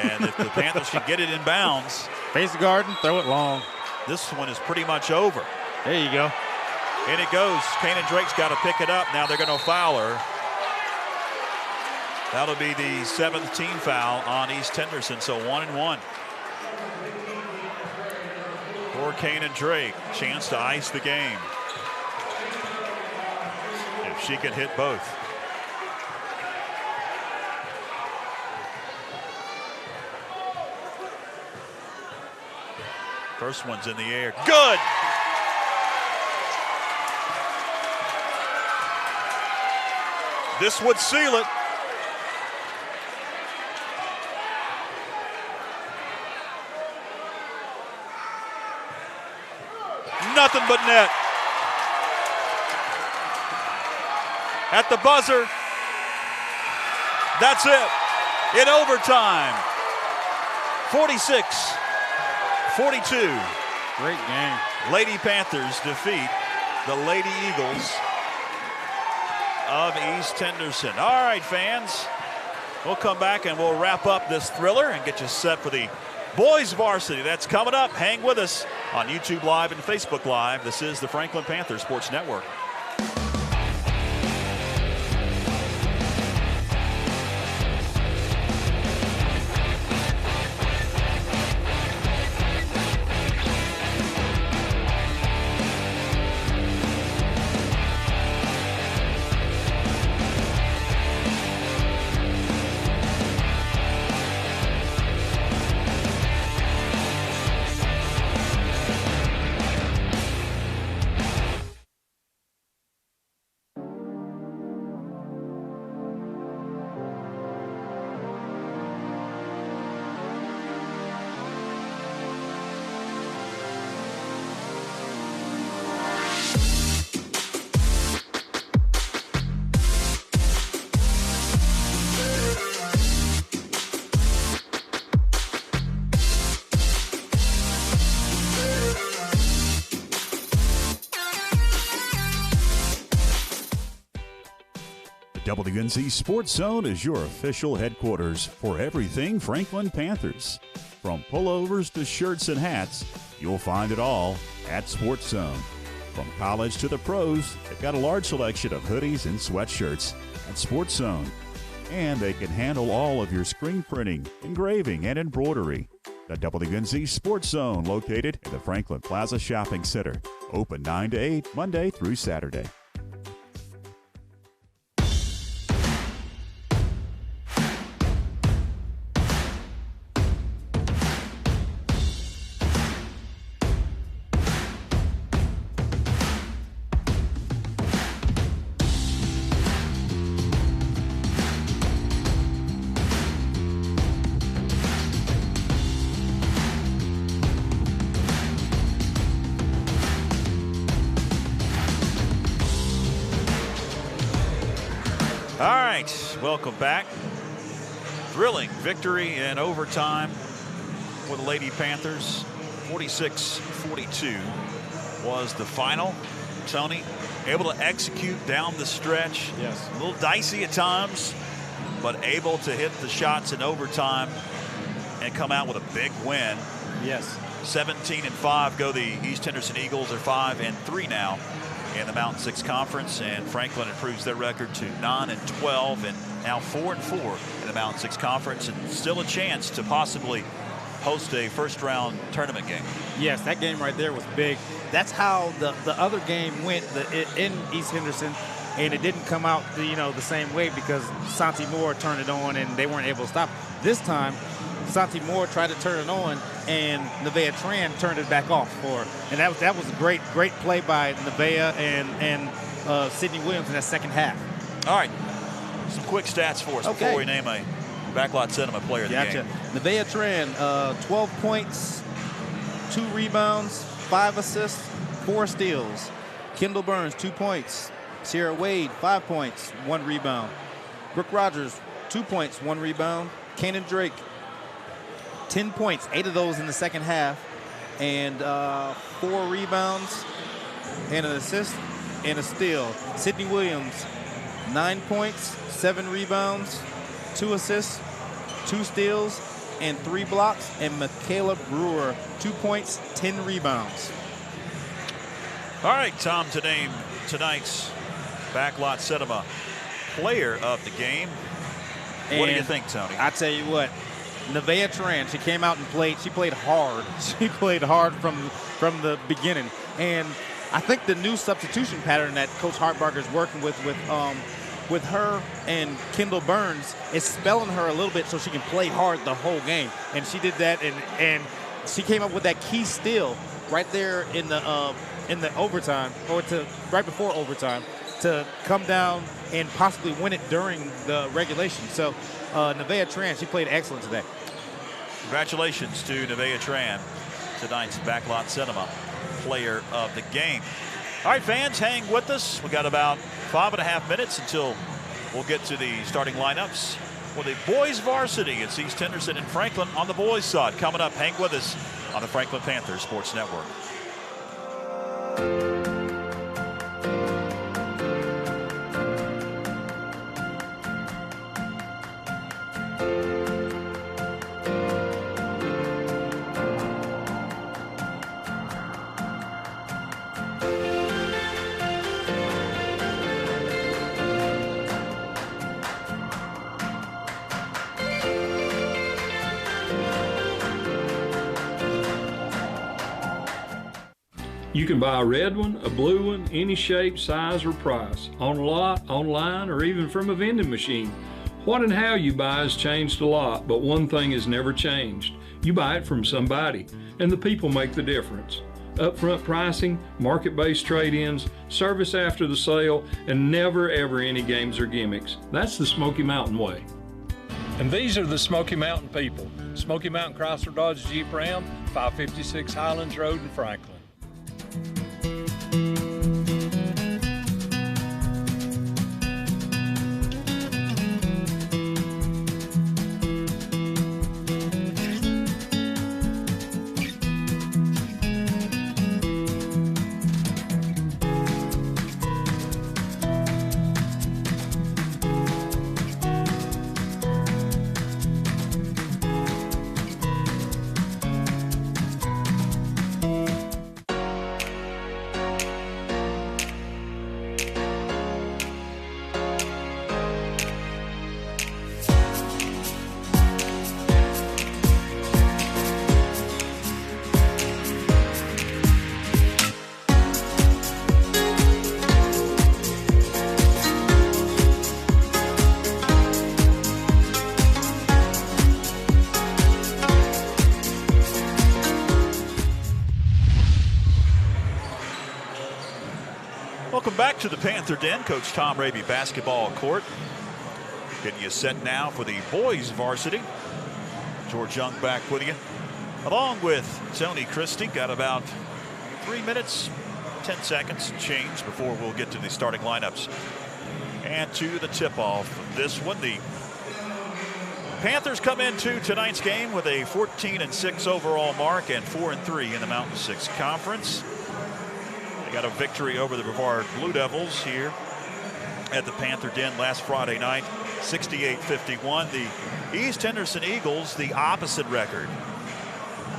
And if the Panthers can get it in bounds, Face the garden, throw it long. this one is pretty much over. There you go. And it goes. Kanan Drake's got to pick it up. Now they're going to foul her. That'll be the 7th team foul on East Henderson, so 1-1. For Kanan Drake, chance to ice the game. If she can hit both. First one's in the air. Good! This would seal it. Nothing but net. At the buzzer, that's it. In overtime, 46-42. Great game. Lady Panthers defeat the Lady Eagles of East Henderson. All right, fans, we'll come back and we'll wrap up this thriller and get you set for the boys varsity. That's coming up. Hang with us on YouTube Live and Facebook Live. This is the Franklin Panther Sports Network. WNC Sports Zone is your official headquarters for everything Franklin Panthers. From pullovers to shirts and hats, you'll find it all at Sports Zone. From college to the pros, they've got a large selection of hoodies and sweatshirts at Sports Zone. And they can handle all of your screen printing, engraving, and embroidery. The WNC Sports Zone, located in the Franklin Plaza Shopping Center. Open 9 to 8, Monday through Saturday. All right, welcome back. Thrilling victory in overtime for the Lady Panthers. 46-42 was the final. Tony, able to execute down the stretch. Yes. A little dicey at times, but able to hit the shots in overtime and come out with a big win. Yes. 17-5 go the East Henderson Eagles. They're 5-3 now in the Mountain 6 Conference, and Franklin improves their record to 9-12 and now 4-4 in the Mountain 6 Conference, and still a chance to possibly host a first-round tournament game. Yes, that game right there was big. That's how the other game went in East Henderson, and it didn't come out the same way because Santi Moore turned it on and they weren't able to stop. This time, Santi Moore tried to turn it on, and Nevaeh Tran turned it back off for her. And that was a great play by Nevaeh and Sydney Williams in that second half. All right, some quick stats for us before we name a backlot cinema player of the game. Nevaeh Tran, 12 points, 2 rebounds, 5 assists, 4 steals. Kendall Burns, 2 points. Sierra Wade, 5 points, 1 rebound. Brooke Rogers, 2 points, 1 rebound. Kanan Drake, 10 points, 8 of those in the second half, and 4 rebounds, and an assist, and a steal. Sydney Williams, 9 points, 7 rebounds, 2 assists, 2 steals, and 3 blocks. And Michaela Brewer, 2 points, 10 rebounds. All right, Tom, to name tonight's backlot cinema player of the game. What do you think, Tony? I tell you what, Nevaeh Tran, she came out and played. She played hard. She played hard from the beginning. And I think the new substitution pattern that Coach Hartbarger is working with her and Kendall Burns is spelling her a little bit so she can play hard the whole game. And she did that, and she came up with that key steal right there in the overtime, or right before overtime, to come down and possibly win it during the regulation. So Nevaeh Tran, she played excellent today. Congratulations to Nevaeh Tran, tonight's backlot cinema player of the game. All right, fans, hang with us. We got about 5.5 minutes until we'll get to the starting lineups for the boys varsity. It's East Henderson and Franklin on the boys side. Coming up, hang with us on the Franklin Panthers Sports Network. You can buy a red one, a blue one, any shape, size, or price, on lot, online, or even from a vending machine. What and how you buy has changed a lot, but one thing has never changed. You buy it from somebody, and the people make the difference. Upfront pricing, market-based trade-ins, service after the sale, and never ever any games or gimmicks. That's the Smoky Mountain way. And these are the Smoky Mountain people. Smoky Mountain Chrysler Dodge Jeep Ram, 556 Highlands Road in Franklin. Welcome back to the Panther Den. Coach Tom Raby, basketball court. Getting you set now for the boys varsity. George Young back with you, along with Tony Christie. Got about 3 minutes, 10 seconds change before we'll get to the starting lineups. And to the tip-off of this one, the Panthers come into tonight's game with a 14-6 overall mark and 4-3 in the Mountain 6 Conference. They got a victory over the Brevard Blue Devils here at the Panther Den last Friday night, 68-51. The East Henderson Eagles, the opposite record.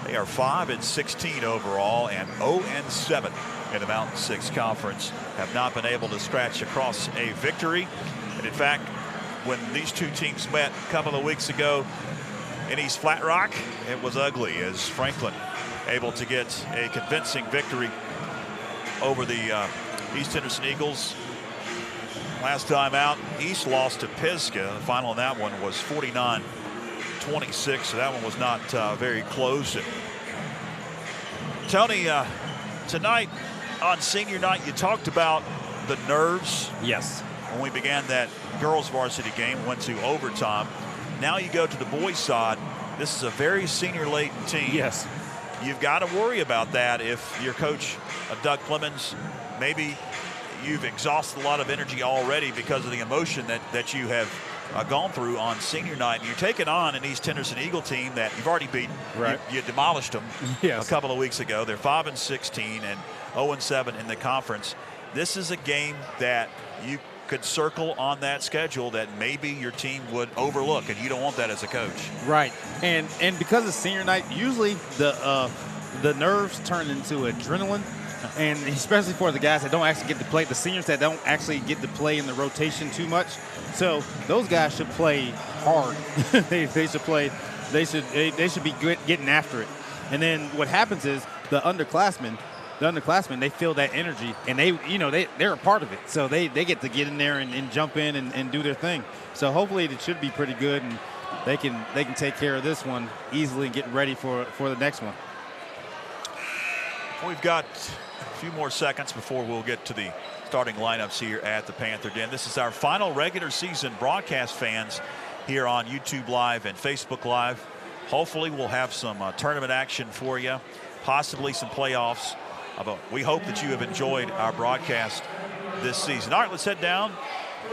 They are 5-16 overall and 0-7 in the Mountain 6 Conference. Have not been able to scratch across a victory. And in fact, when these two teams met a couple of weeks ago in East Flat Rock, it was ugly as Franklin able to get a convincing victory over the East Henderson Eagles. Last time out, East lost to Pisgah. The final in that one was 49-26, so that one was not very close. Tony, tonight on senior night, you talked about the nerves. Yes. When we began that girls varsity game, went to overtime. Now you go to the boys side. This is a very senior-laden team. Yes. You've got to worry about that if your coach, Doug Clemens, maybe you've exhausted a lot of energy already because of the emotion that you have gone through on senior night. And you're taking on an East Henderson Eagle team that you've already beaten. Right. You demolished them yes. a couple of weeks ago. They're 5-16 and 0-7 in the conference. This is a game that you could circle on that schedule that maybe your team would overlook, and you don't want that as a coach. Right. And because it's senior night, usually the nerves turn into adrenaline, and especially for the guys that don't actually get to play, the seniors that don't actually get to play in the rotation too much. So those guys should play hard. they should play. They should be good getting after it. And then what happens is the underclassmen, they feel that energy, and they're a part of it. So they get to get in there and jump in and do their thing. So hopefully it should be pretty good, and they can take care of this one easily and get ready for the next one. We've got a few more seconds before we'll get to the starting lineups here at the Panther Den. This is our final regular season broadcast, fans, here on YouTube Live and Facebook Live. Hopefully we'll have some tournament action for you, possibly some playoffs. But we hope that you have enjoyed our broadcast this season. All right, let's head down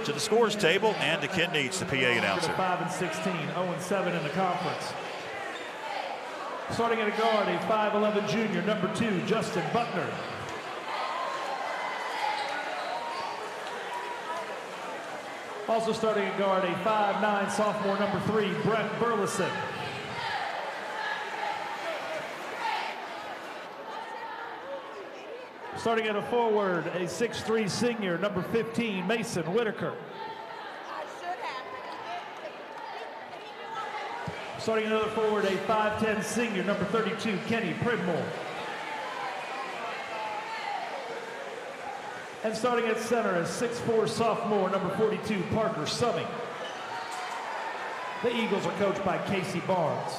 to the scores table and to Ken Neitz, the PA announcer. 5 and 16, 0-7 in the conference. Starting at a guard, a 5'11 junior, number 2, Justin Buckner. Also starting at guard, a 5'9 sophomore, number 3, Brett Burleson. Starting at a forward, a 6'3 senior, number 15, Mason Whitaker. Starting another forward, a 5'10 senior, number 32, Kenny Pridmore. And starting at center, a 6'4 sophomore, number 42, Parker Summing. The Eagles are coached by Casey Barnes.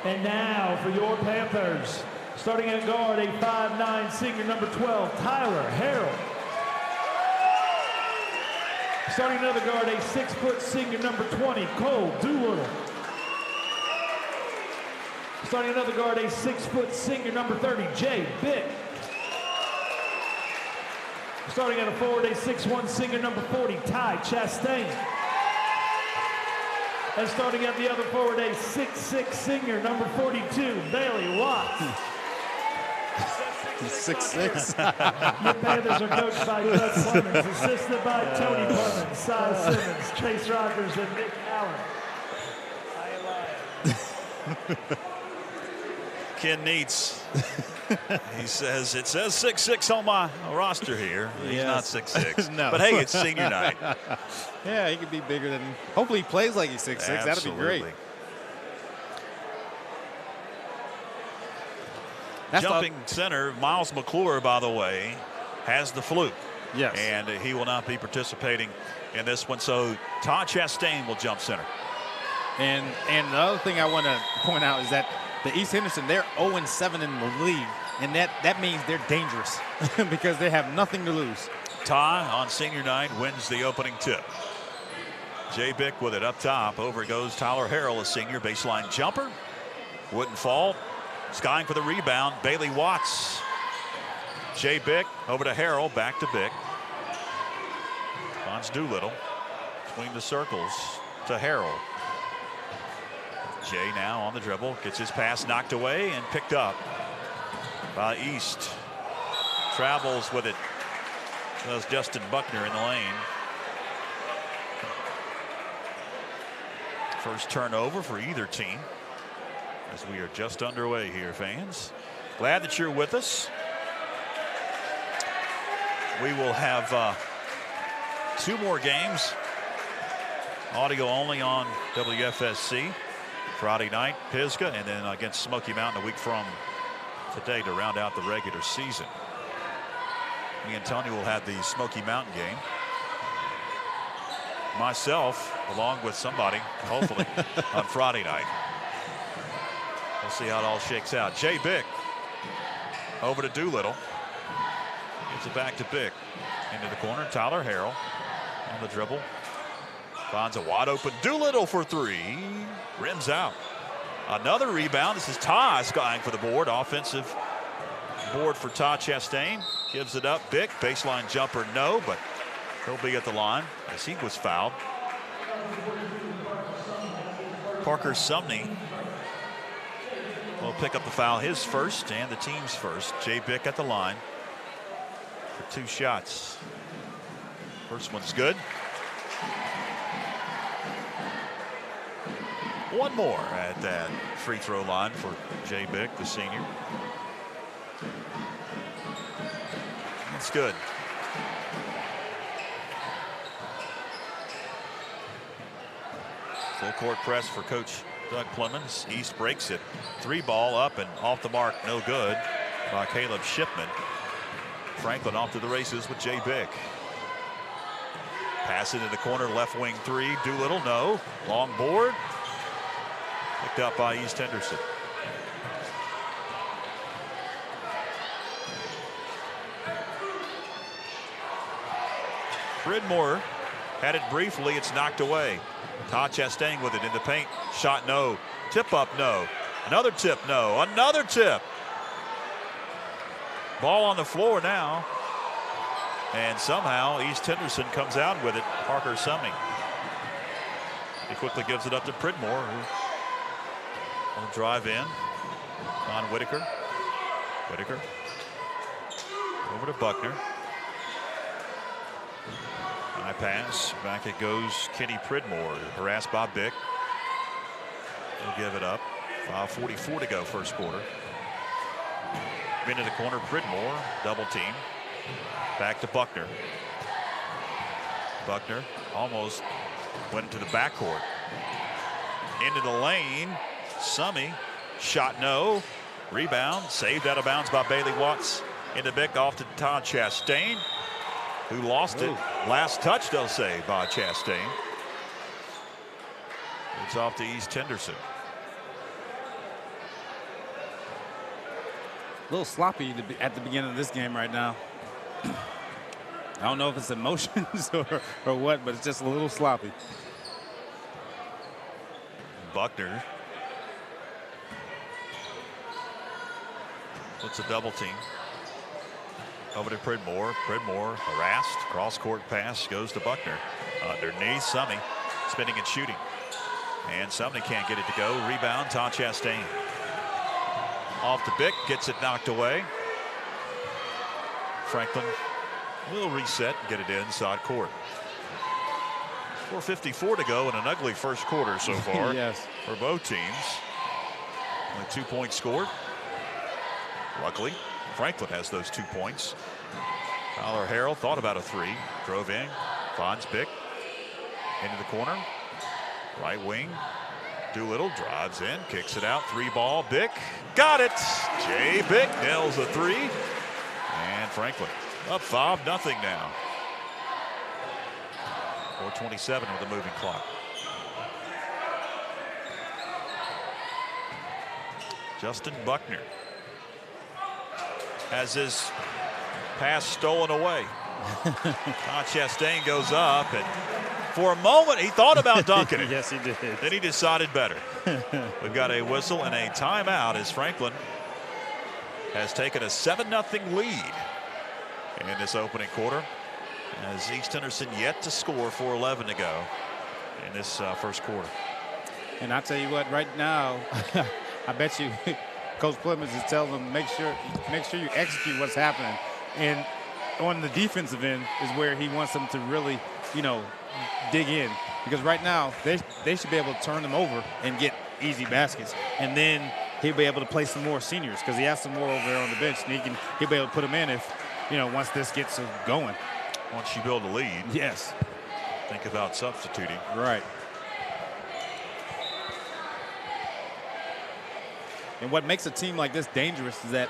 And now for your Panthers, starting at guard, a 5'9 senior, number 12, Tyler Harrell. Starting another guard, a 6' senior, number 20, Cole Doolittle. Starting another guard, a 6' senior, number 30, Jay Bick. Starting at a forward, a 6'1 senior, number 40, Ty Chastain. And starting at the other forward, a 6'6 senior, number 42, Bailey Watts. 6'6". Your Panthers are coached by Doug Clemens, assisted by Tony Clemens, Cy Simmons, Chase Rogers, and Nick Allen. Ken Neitz, he says, it says 6'6" on my roster here. He's not 6'6". No. But hey, it's senior night. Yeah, he could be bigger than, hopefully he plays like he's 6'6". That'd be great. Jumping center, Miles McClure, by the way, has the fluke. Yes. And he will not be participating in this one. So Todd Chastain will jump center. And the other thing I want to point out is that the East Henderson, they're 0-7 in the league. And that means they're dangerous because they have nothing to lose. Ty on senior night wins the opening tip. Jay Bick with it up top. Over goes Tyler Harrell, a senior baseline jumper. Wouldn't fall. Skying for the rebound, Bailey Watts. Jay Bick over to Harrell, back to Bick. Finds Doolittle between the circles to Harrell. Jay now on the dribble, gets his pass knocked away and picked up by East. Travels with it. Does Justin Buckner in the lane. First turnover for either team. As we are just underway here, fans. Glad that you're with us. We will have 2 more games. Audio only on WFSC. Friday night, Pisgah, and then against Smoky Mountain a week from today to round out the regular season. Me and Tony will have the Smoky Mountain game. Myself, along with somebody, hopefully, on Friday night. We'll see how it all shakes out. Jay Bick over to Doolittle. Gives it back to Bick. Into the corner, Tyler Harrell on the dribble. Finds a wide open Doolittle for 3. Rims out. Another rebound. This is Ty skying for the board. Offensive board for Todd Chastain. Gives it up. Bick, baseline jumper, no, but he'll be at the line as he was fouled. Parker Sumney will pick up the foul, his first and the team's first. Jay Bick at the line for 2 shots. First one's good. One more at that free throw line for Jay Bick, the senior. That's good. Full court press for Coach Doug Clemens. East breaks it. 3-ball up and off the mark, no good by Caleb Shipman. Franklin off to the races with Jay Bick. Pass into the corner, left wing 3. Doolittle, no. Long board. Picked up by East Henderson. Pridmore had it briefly. It's knocked away. Todd Chastain with it in the paint. Shot, no. Tip up, no. Another tip, no. Another tip. Ball on the floor now. And somehow East Henderson comes out with it. Parker Summey. He quickly gives it up to Pridmore, who will drive in on Whitaker. Whitaker over to Buckner. High pass. Back it goes Kenny Pridmore, harassed by Bick. He'll give it up. 5:44 to go first quarter. Into the corner, Pridmore, double team. Back to Buckner. Buckner almost went into the backcourt. Into the lane. Summey, shot no. Rebound, saved out of bounds by Bailey Watts. Into Bick, off to Todd Chastain, who lost it. Last touch, they'll say, by Chastain. It's off to East Henderson. A little sloppy at the beginning of this game right now. I don't know if it's emotions or what, but it's just a little sloppy. Buckner puts a double team. Over to Pridmore. Pridmore harassed. Cross-court pass goes to Buckner. Underneath, Summey spinning and shooting. And Summey can't get it to go. Rebound, Todd Chastain. Off to Bick, gets it knocked away. Franklin will reset and get it inside court. 4:54 to go in an ugly first quarter so far. Yes. For both teams. Only 2 points scored. Luckily, Franklin has those 2 points. Tyler Harrell thought about a three. Drove in. Finds Bick. Into the corner. Right wing. Doolittle drives in. Kicks it out. 3-ball. Bick. Got it. Jay Bick nails the three. And Franklin up 5-0 now. 4:27 with a moving clock. Justin Buckner has his pass stolen away. Todd Chastain goes up, and for a moment he thought about dunking it. Yes, he did. Then he decided better. We've got a whistle and a timeout as Franklin has taken a 7-0 lead in this opening quarter, as East Henderson yet to score. 4:11 to go in this first quarter. And I tell you what, right now, I bet you Coach Clemens is telling them make sure you execute what's happening. And on the defensive end is where he wants them to really, dig in, because right now they should be able to turn them over and get easy baskets, and then he'll be able to play some more seniors because he has some more over there on the bench, and he'll be able to put them in if once this gets going. Once you build a lead, yes, think about substituting. Right. And what makes a team like this dangerous is that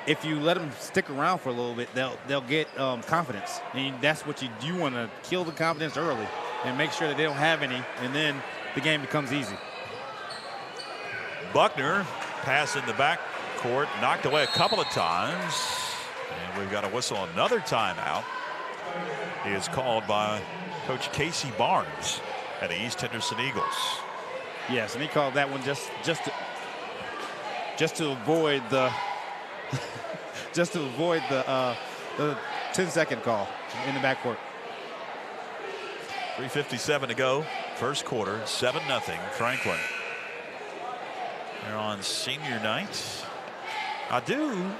if you let them stick around for a little bit, they'll get confidence, and that's what you want to kill the confidence early and make sure that they don't have any, and then the game becomes easy. Buckner pass in the back court, knocked away a couple of times, and we've got a whistle, another timeout. He is called by Coach Casey Barnes at the East Henderson Eagles. Yes, and he called that one just to avoid the the 10-second call in the backcourt. 3:57 to go, first quarter, 7-0 Franklin. They're on senior night. I do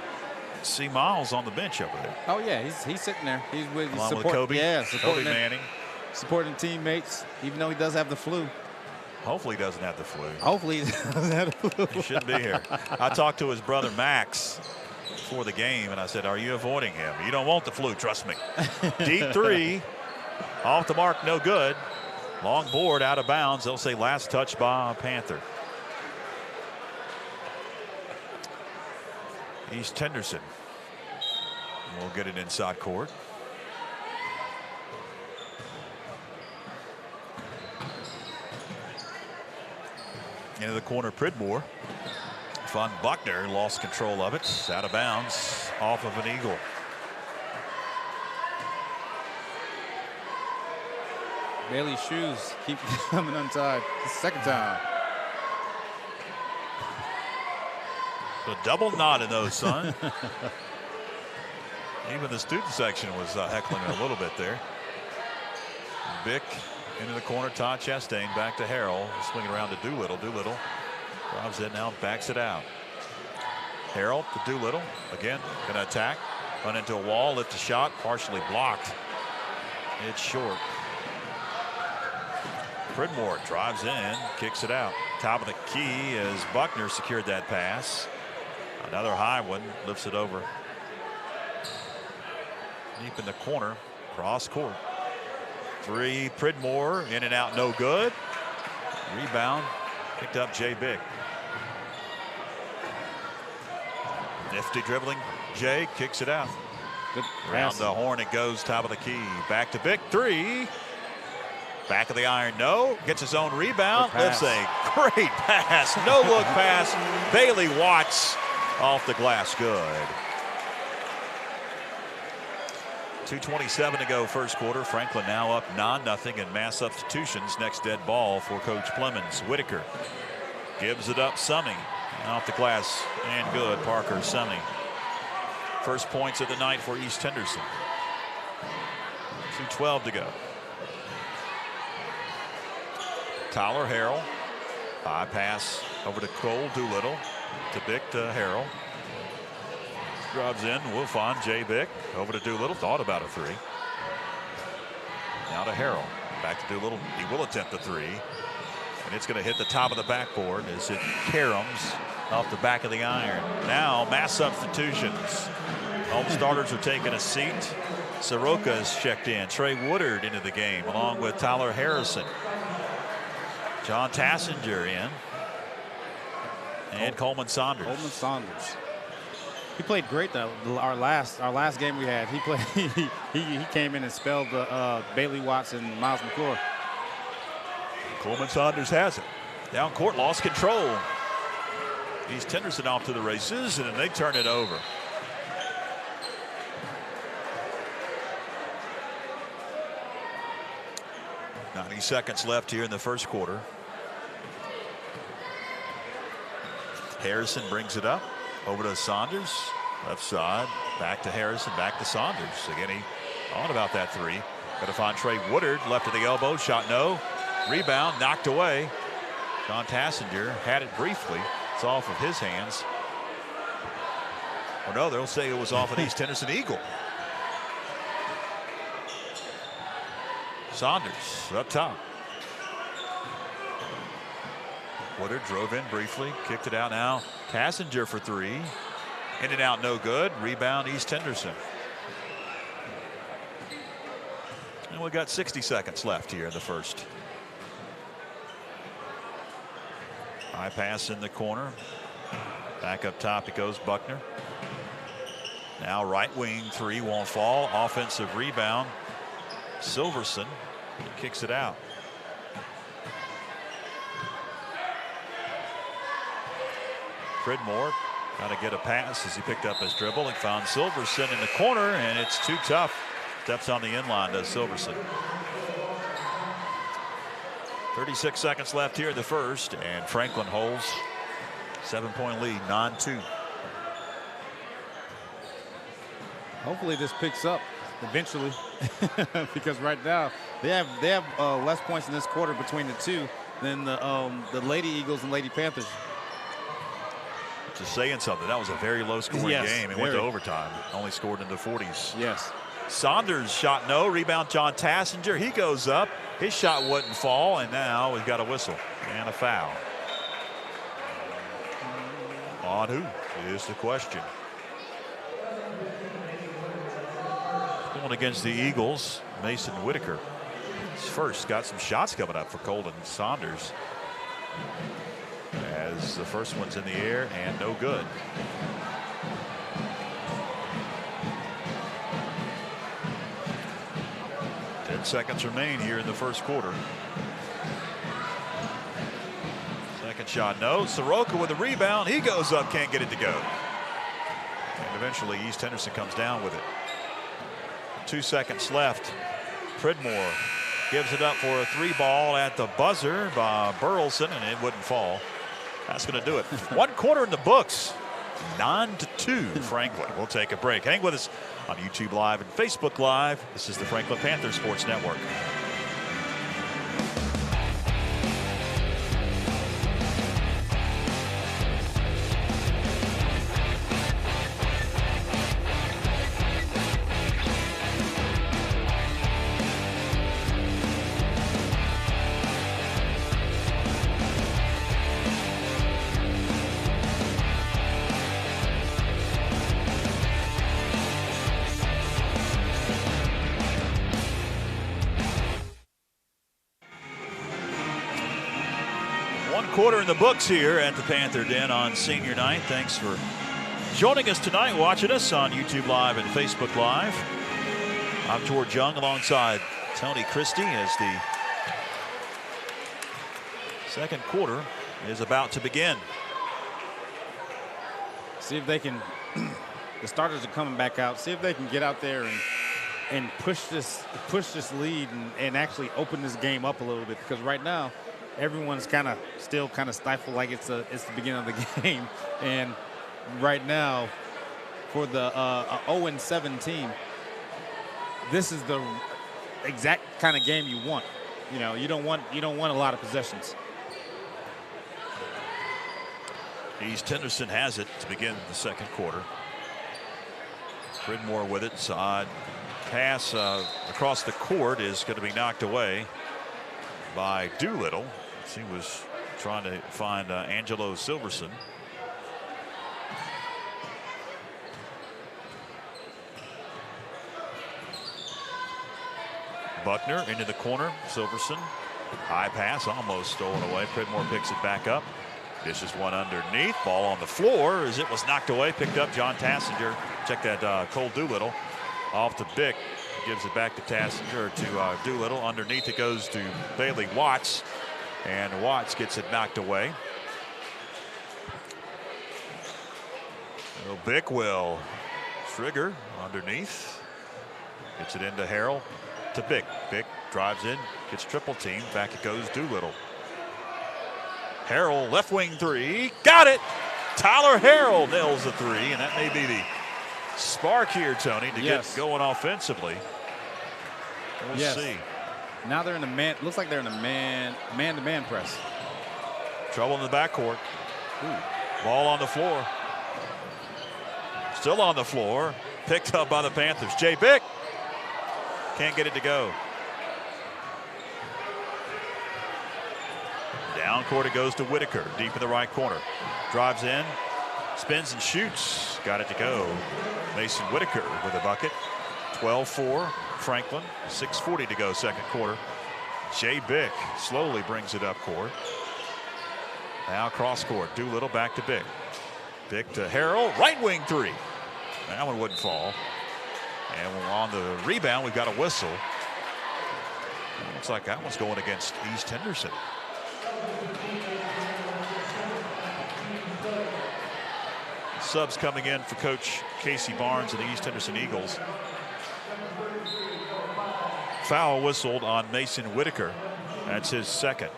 see Miles on the bench over there. Oh yeah, he's sitting there. He's with Kobe. Yeah, Kobe Manning, supporting teammates, even though he does have the flu. Hopefully he doesn't have the flu. Hopefully he doesn't have the flu. He shouldn't be here. I talked to his brother Max before the game, and I said, "Are you avoiding him? You don't want the flu, trust me." Deep three, off the mark, no good. Long board, out of bounds. They'll say last touch by Panther. East Henderson will get it inside court. Into the corner, Pridmore. Von Buckner lost control of it. It's out of bounds, off of an Eagle. Bailey's shoes keep coming untied. The second time. A double knot in those, son. Even the student section was heckling a little bit there. Bick into the corner. Todd Chastain back to Harrell. Swinging around to Doolittle. Doolittle drives in now, backs it out. Harrell to Doolittle. Again, going to attack. Run into a wall, lift a shot, partially blocked. It's short. Pridmore drives in, kicks it out. Top of the key as Buckner secured that pass. Another high one, lifts it over. Deep in the corner, cross court. Three, Pridmore, in and out, no good. Rebound, picked up Jay Bick. Nifty dribbling, Jay kicks it out. Good Around pass. the horn it goes, top of the key. Back to Bick, three. Back of the iron, no. Gets his own rebound, lifts a great pass. No look pass. Bailey Watts off the glass, good. 2:27 to go first quarter. Franklin now up 9-0 in mass substitutions. Next dead ball for Coach Plemons. Whitaker gives it up. Sonny off the glass and good. Parker Sonny. First points of the night for East Henderson. 2:12 to go. Tyler Harrell. High pass over to Cole Doolittle. To Bick to Harrell. Drives in, Wolf on Jay Bick. Over to Doolittle, thought about a three. Now to Harrell. Back to Doolittle, he will attempt the three. And it's going to hit the top of the backboard as it caroms off the back of the iron. Now mass substitutions. All the starters are taking a seat. Soroka is checked in. Trey Woodard into the game along with Tyler Harrison. John Tassinger in. And Coleman Saunders. Coleman Saunders. He played great though. Our last game we had, he played. he came in and spelled Bailey Watts and Miles McClure. Coleman Saunders has it. Down court, lost control. East Henderson off to the races, and then they turn it over. .90 seconds left here in the first quarter. Harrison brings it up. Over to Saunders, left side, back to Harrison, back to Saunders. Again, he on about that three. Got to find Trey Woodard, left of the elbow, shot no. Rebound, knocked away. John Tassinger had it briefly. It's off of his hands. Or no, they'll say it was off an East Henderson Eagle. Saunders up top. Woodard drove in briefly, kicked it out now. Tassinger for three. In and out, no good. Rebound, East Henderson. And we got 60 seconds left here in the first. High pass in the corner. Back up top it goes Buckner. Now right wing three won't fall. Offensive rebound. Silverson kicks it out. Pridmore got to get a pass as he picked up his dribble and found Silverson in the corner, and it's too tough. Steps on the inline, does Silverson. 36 seconds left here in the first, and Franklin holds 7-point lead, 9-2. Hopefully this picks up eventually, because right now they have less points in this quarter between the two than the Lady Eagles and Lady Panthers. Just saying something. That was a very low scoring game. It went to overtime. Only scored in the 40s. Yes. Saunders shot no. Rebound John Tassinger. He goes up. His shot wouldn't fall. And now we've got a whistle and a foul. On who is the question. Going against the Eagles, Mason Whitaker. He's first. Got some shots coming up for Colton Saunders. As the first one's in the air and no good. Ten seconds remain here in the first quarter. Second shot, no. Soroka with a rebound. He goes up, can't get it to go. And eventually East Henderson comes down with it. 2 seconds left. Pridmore gives it up for a three ball at the buzzer by Burleson, and it wouldn't fall. That's going to do it. 1 quarter in the books 9-2 Franklin. We'll take a break. Hang with us on YouTube Live and Facebook Live. This is the Franklin Panther Sports Network. Quarter in the books here at the Panther Den on senior night. Thanks for joining us tonight, watching us on YouTube Live and Facebook Live. I'm George Young alongside Tony Christie as the second quarter is about to begin. See if they can, the starters are coming back out, see if they can get out there and push this lead and actually open this game up a little bit, because right now everyone's still kind of stifled like it's the beginning of the game. And right now, for the 0-7 team, this is the exact kind of game you want. You know, you don't want a lot of possessions. East Henderson has it to begin the second quarter. Pridmore with it, side pass across the court is going to be knocked away by Doolittle. He was trying to find Angelo Silverson. Buckner into the corner. Silverson. High pass, almost stolen away. Pridmore picks it back up. Dishes one underneath. Ball on the floor as it was knocked away. Picked up John Tassinger. Check that Cole Doolittle off the Bick. Gives it back to Tassinger to Doolittle. Underneath it goes to Bailey Watts. And Watts gets it knocked away. So Bick will trigger underneath. Gets it into Harrell to Bick. Bick drives in, gets triple team. Back it goes Doolittle. Harrell left wing three. Got it! Tyler Harrell nails the three, and that may be the spark here, Tony, to get going offensively. We'll see. Now they're in the man. Looks like they're in a man-to-man press. Trouble in the backcourt. Ball on the floor. Still on the floor. Picked up by the Panthers. Jay Bick can't get it to go. Down court it goes to Whitaker. Deep in the right corner. Drives in. Spins and shoots. Got it to go. Mason Whitaker with a bucket. 12-4. Franklin, 6:40 to go second quarter. Jay Bick slowly brings it up court. Now cross court. Doolittle back to Bick. Bick to Harrell. Right wing three. That one wouldn't fall. And on the rebound, we've got a whistle. Looks like that one's going against East Henderson. Subs coming in for Coach Casey Barnes and the East Henderson Eagles. Foul whistled on Mason Whitaker. That's his second.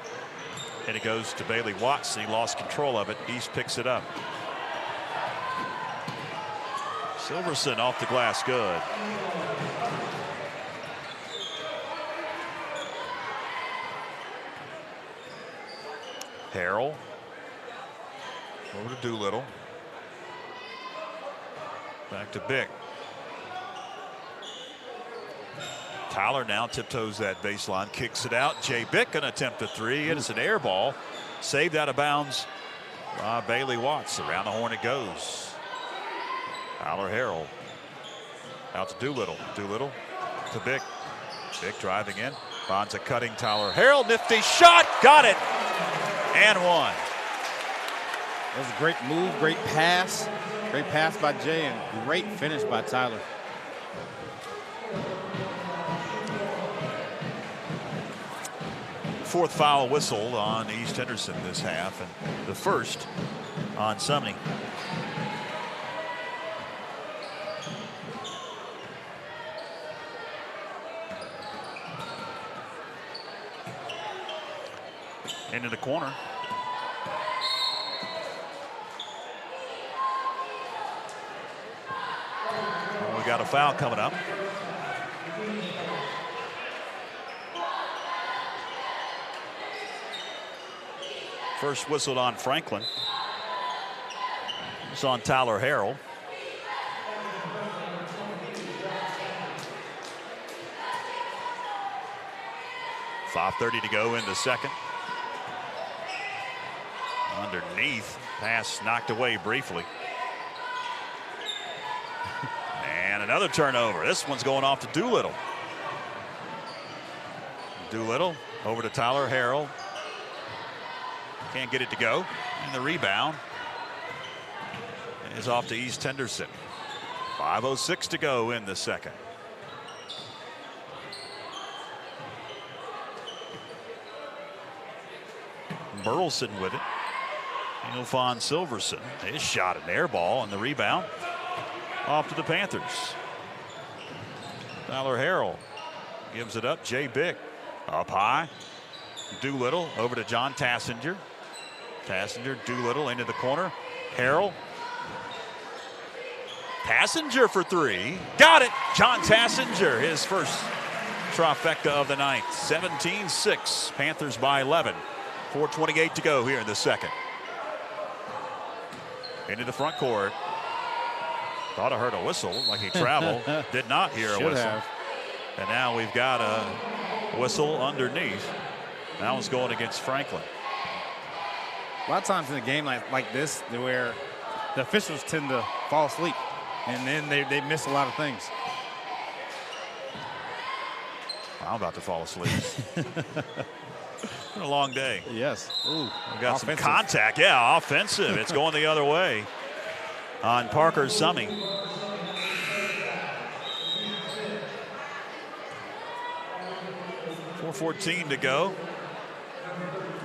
And it goes to Bailey Watts. He lost control of it. East picks it up. Silverson off the glass, good. Harrell. Over to Doolittle. Back to Bick. Tyler now tiptoes that baseline, kicks it out. Jay Bick gonna attempt a three. It is an air ball. Saved out of bounds by Bailey Watts. Around the horn it goes. Tyler Harrell out to Doolittle. Doolittle to Bick. Bick driving in. Bonds a cutting Tyler Harrell. Nifty shot. Got it. And one. That was a great move, great pass. Great pass by Jay and great finish by Tyler. Fourth foul whistle on East Henderson this half, and the first on Sumney. Into the corner. We got a foul coming up. First whistled on Franklin. It's on Tyler Harrell. .5:30 to go in the second. Underneath, pass knocked away briefly. And another turnover. This one's going off to Doolittle. Doolittle over to Tyler Harrell. Can't get it to go. And the rebound is off to East Henderson. 5:06 to go in the second. Burleson with it. Ilfon Silverson. His shot an air ball, and the rebound off to the Panthers. Tyler Harrell gives it up. Jay Bick up high. Doolittle over to John Tassinger. Tassinger, Doolittle into the corner. Harrell. Tassinger for three. Got it. John Tassinger, his first trifecta of the night. 17-6. Panthers by 11. 4:28 to go here in the second. Into the front court. Thought I heard a whistle, like he traveled. Did not hear a whistle. Have. And now we've got a whistle underneath. That one's going against Franklin. A lot of times in a game like this, where the officials tend to fall asleep, and then they miss a lot of things. I'm about to fall asleep. It's been a long day. Yes. Ooh, we got some contact. Yeah, offensive. It's going the other way on Parker Summey. .414 to go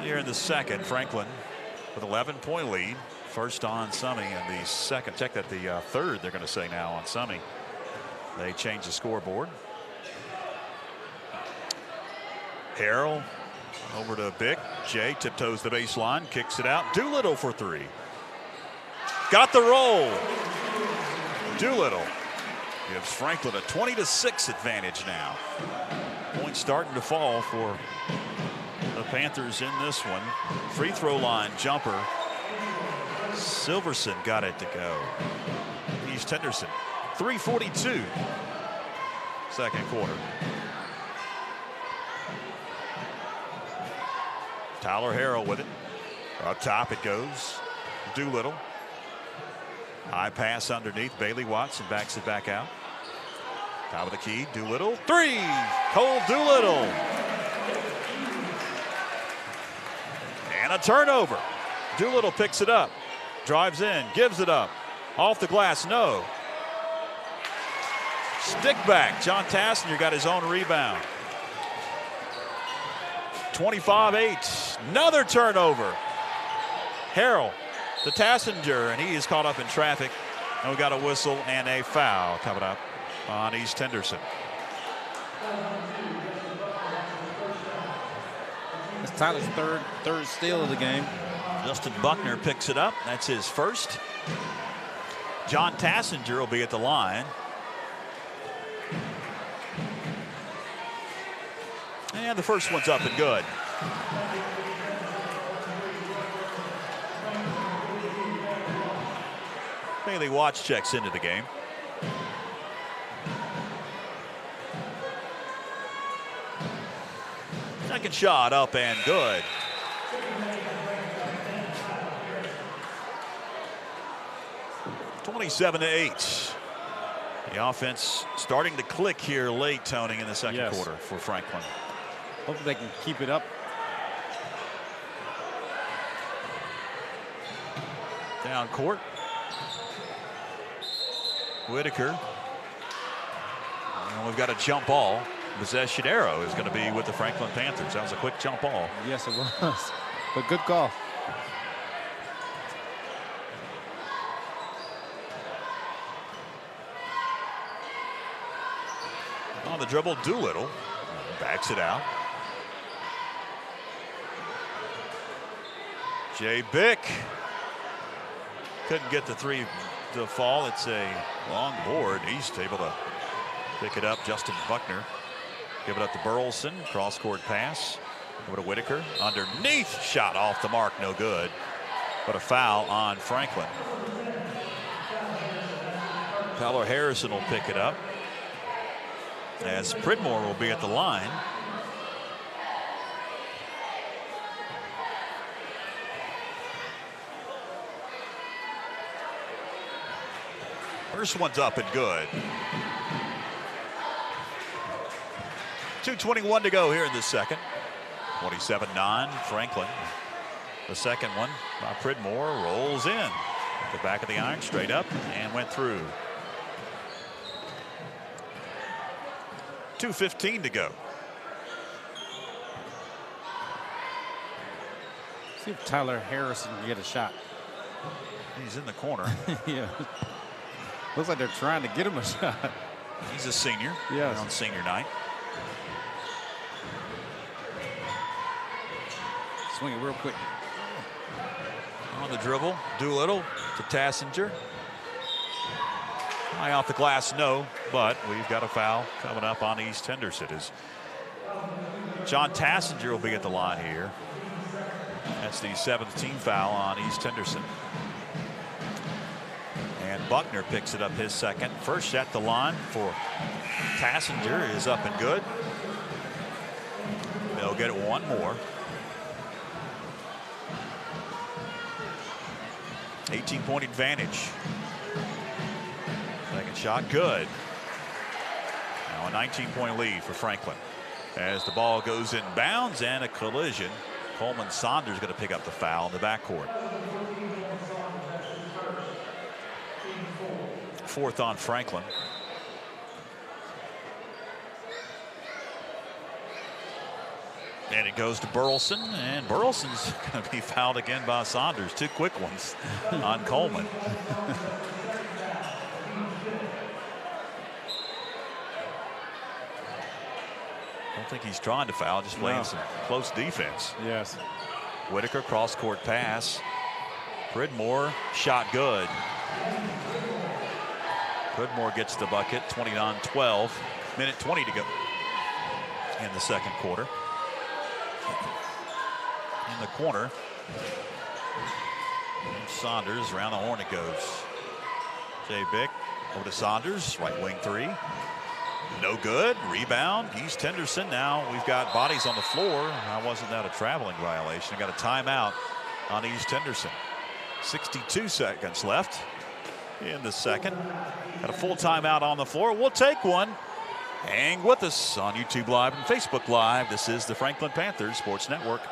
here in the second. Franklin with 11-point lead. First on Summey, and the second. Check that, the third, they're going to say now on Summey. They change the scoreboard. Harrell over to Bick. Jay tiptoes the baseline, kicks it out. Doolittle for three. Got the roll. Doolittle gives Franklin a 20-6 advantage now. Points starting to fall for the Panthers in this one. Free throw line jumper. Silverson got it to go. East Henderson. 3:42. Second quarter. Tyler Harrell with it. Up top it goes. Doolittle. High pass underneath. Bailey Watson backs it back out. Top of the key. Doolittle. Three. Cole Doolittle. And a turnover. Doolittle picks it up. Drives in. Gives it up. Off the glass. No. Stick back. John Tassinger got his own rebound. 25-8. Another turnover. Harrell to Tassinger, and he is caught up in traffic. And we got a whistle and a foul coming up on East Henderson. It's Tyler's third steal of the game. Justin Buckner picks it up. That's his first. John Tassinger will be at the line. And the first one's up and good. Bailey Watts checks into the game. Second shot up and good. (27-8). The offense starting to click here late, Tony, in the second quarter for Franklin. Hopefully they can keep it up. Down court. Whitaker. And we've got a jump ball. Possession arrow is going to be with the Franklin Panthers. That was a quick jump ball. Yes, it was. But good call. On the dribble, Doolittle backs it out. Jay Bick couldn't get the to fall. It's a long board. He's able to pick it up. Justin Buckner. Give it up to Burleson. Cross-court pass. Over to Whitaker. Underneath. Shot off the mark. No good. But a foul on Franklin. Tyler Harrison will pick it up, as Pridmore will be at the line. First one's up and good. 2:21 to go here in the second. 27-9 Franklin. The second one by Pridmore rolls in at the back of the iron, straight up, and went through. 2:15 to go. See if Tyler Harrison can get a shot. He's in the corner. Yeah. Looks like they're trying to get him a shot. He's a senior. Yes. On senior night. Swing it real quick. On the dribble, Doolittle to Tassinger. High off the glass, no, but we've got a foul coming up on East Henderson. As John Tassinger will be at the line here. That's the 7th team foul on East Henderson. And Buckner picks it up, his second. First at the line for Tassinger is up and good. They'll get it one more. 18-point advantage. Second shot good. Now a 19-point lead for Franklin as the ball goes in bounds and a collision. Coleman Saunders going to pick up the foul in the backcourt. Fourth on Franklin. And it goes to Burleson, and Burleson's going to be fouled again by Saunders. Two quick ones on Coleman. I don't think he's trying to foul, just playing some close defense. Yes. Whitaker cross-court pass. Pridmore shot good. Pridmore gets the bucket. 29-12. Minute 20 to go in the second quarter. In the corner. And Saunders around the horn it goes. Jay Bick over to Saunders, right wing three. No good. Rebound. East Henderson. Now we've got bodies on the floor. How wasn't that a traveling violation? Got a timeout on East Henderson. 62 seconds left in the second. Got a full timeout on the floor. We'll take one. Hang with us on YouTube Live and Facebook Live. This is the Franklin Panthers Sports Network.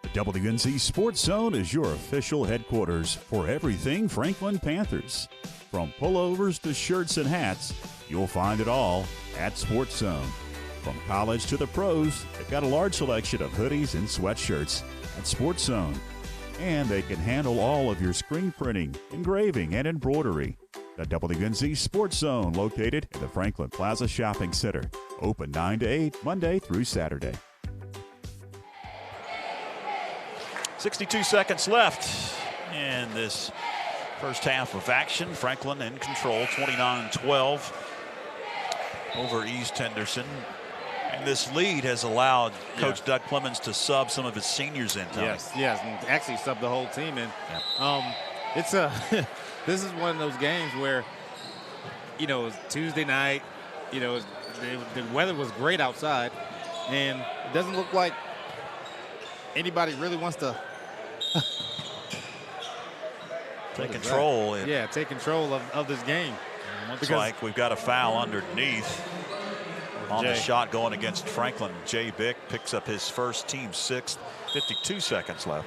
The WNC Sports Zone is your official headquarters for everything Franklin Panthers. From pullovers to shirts and hats, you'll find it all at Sports Zone. From college to the pros, they've got a large selection of hoodies and sweatshirts at Sports Zone. And they can handle all of your screen printing, engraving, and embroidery. The WNC Sports Zone, located in the Franklin Plaza Shopping Center. Open 9 to 8, Monday through Saturday. 62 seconds left in this first half of action. Franklin in control, 29-12 over East Henderson. And this lead has allowed Coach Doug Clemens to sub some of his seniors in. Yes, and actually sub the whole team in. It's a this is one of those games where, you know, it's Tuesday night, you know, the weather was great outside, and it doesn't look like anybody really wants to take control. Take control of this game. Looks like we've got a foul underneath on the shot going against Franklin. Jay Bick picks up his first, team sixth. 52 seconds left.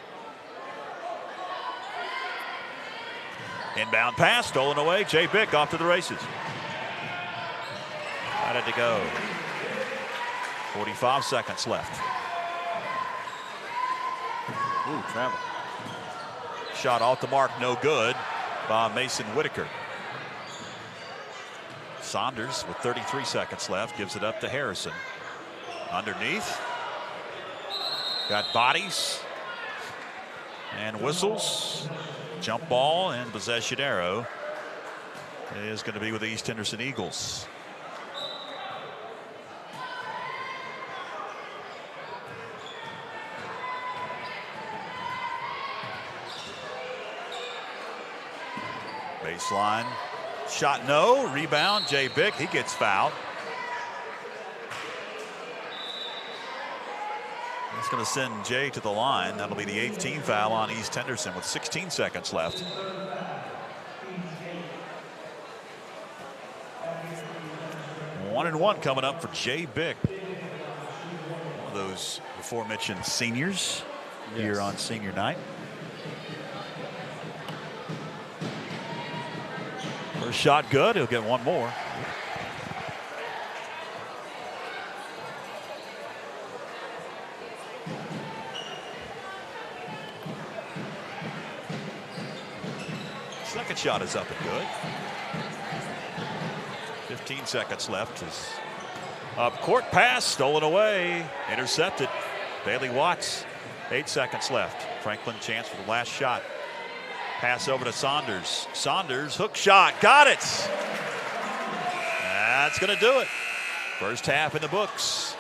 Inbound pass stolen away. Jay Bick off to the races. Got it to go. 45 seconds left. Ooh, travel. Shot off the mark, no good by Mason Whitaker. Saunders with 33 seconds left gives it up to Harrison. Underneath. Got bodies and whistles. Jump ball and possession arrow is going to be with the East Henderson Eagles. Baseline shot, no. Rebound, Jay Bick. He gets fouled. That's going to send Jay to the line. That'll be the 8th team foul on East Henderson with 16 seconds left. One and one coming up for Jay Bick. One of those before mentioned seniors here on senior night. First shot good. He'll get one more. Second shot is up and good. 15 seconds left. His up court pass stolen away. Intercepted. Bailey Watts. 8 seconds left. Franklin chance for the last shot. Pass over to Saunders. Saunders, hook shot, got it. That's going to do it. First half in the books.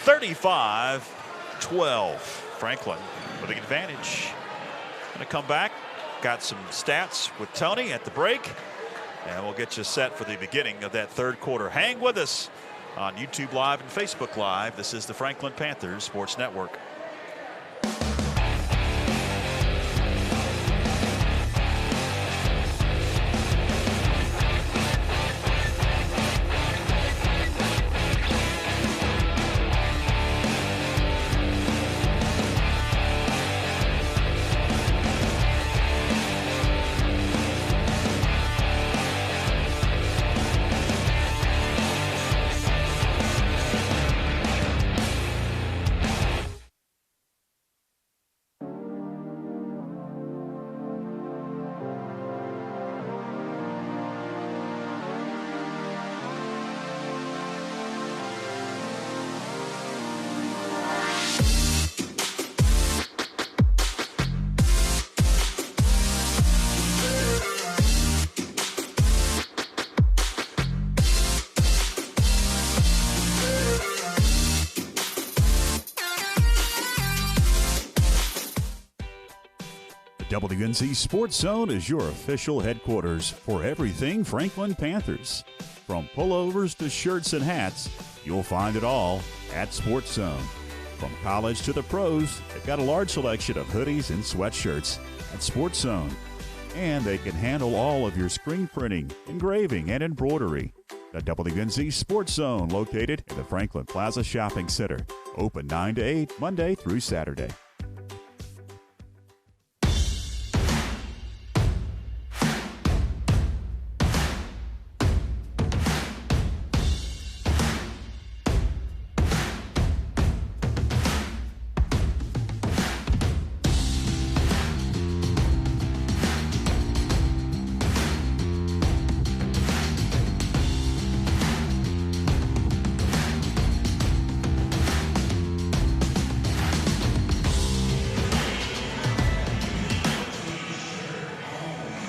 35-12. Franklin with the advantage. Going to come back. Got some stats with Tony at the break. And we'll get you set for the beginning of that third quarter. Hang with us on YouTube Live and Facebook Live. This is the Franklin Panthers Sports Network. WNC Sports Zone is your official headquarters for everything Franklin Panthers. From pullovers to shirts and hats, you'll find it all at Sports Zone. From college to the pros, they've got a large selection of hoodies and sweatshirts at Sports Zone. And they can handle all of your screen printing, engraving, and embroidery. The WNC Sports Zone, located in the Franklin Plaza Shopping Center. Open 9 to 8, Monday through Saturday.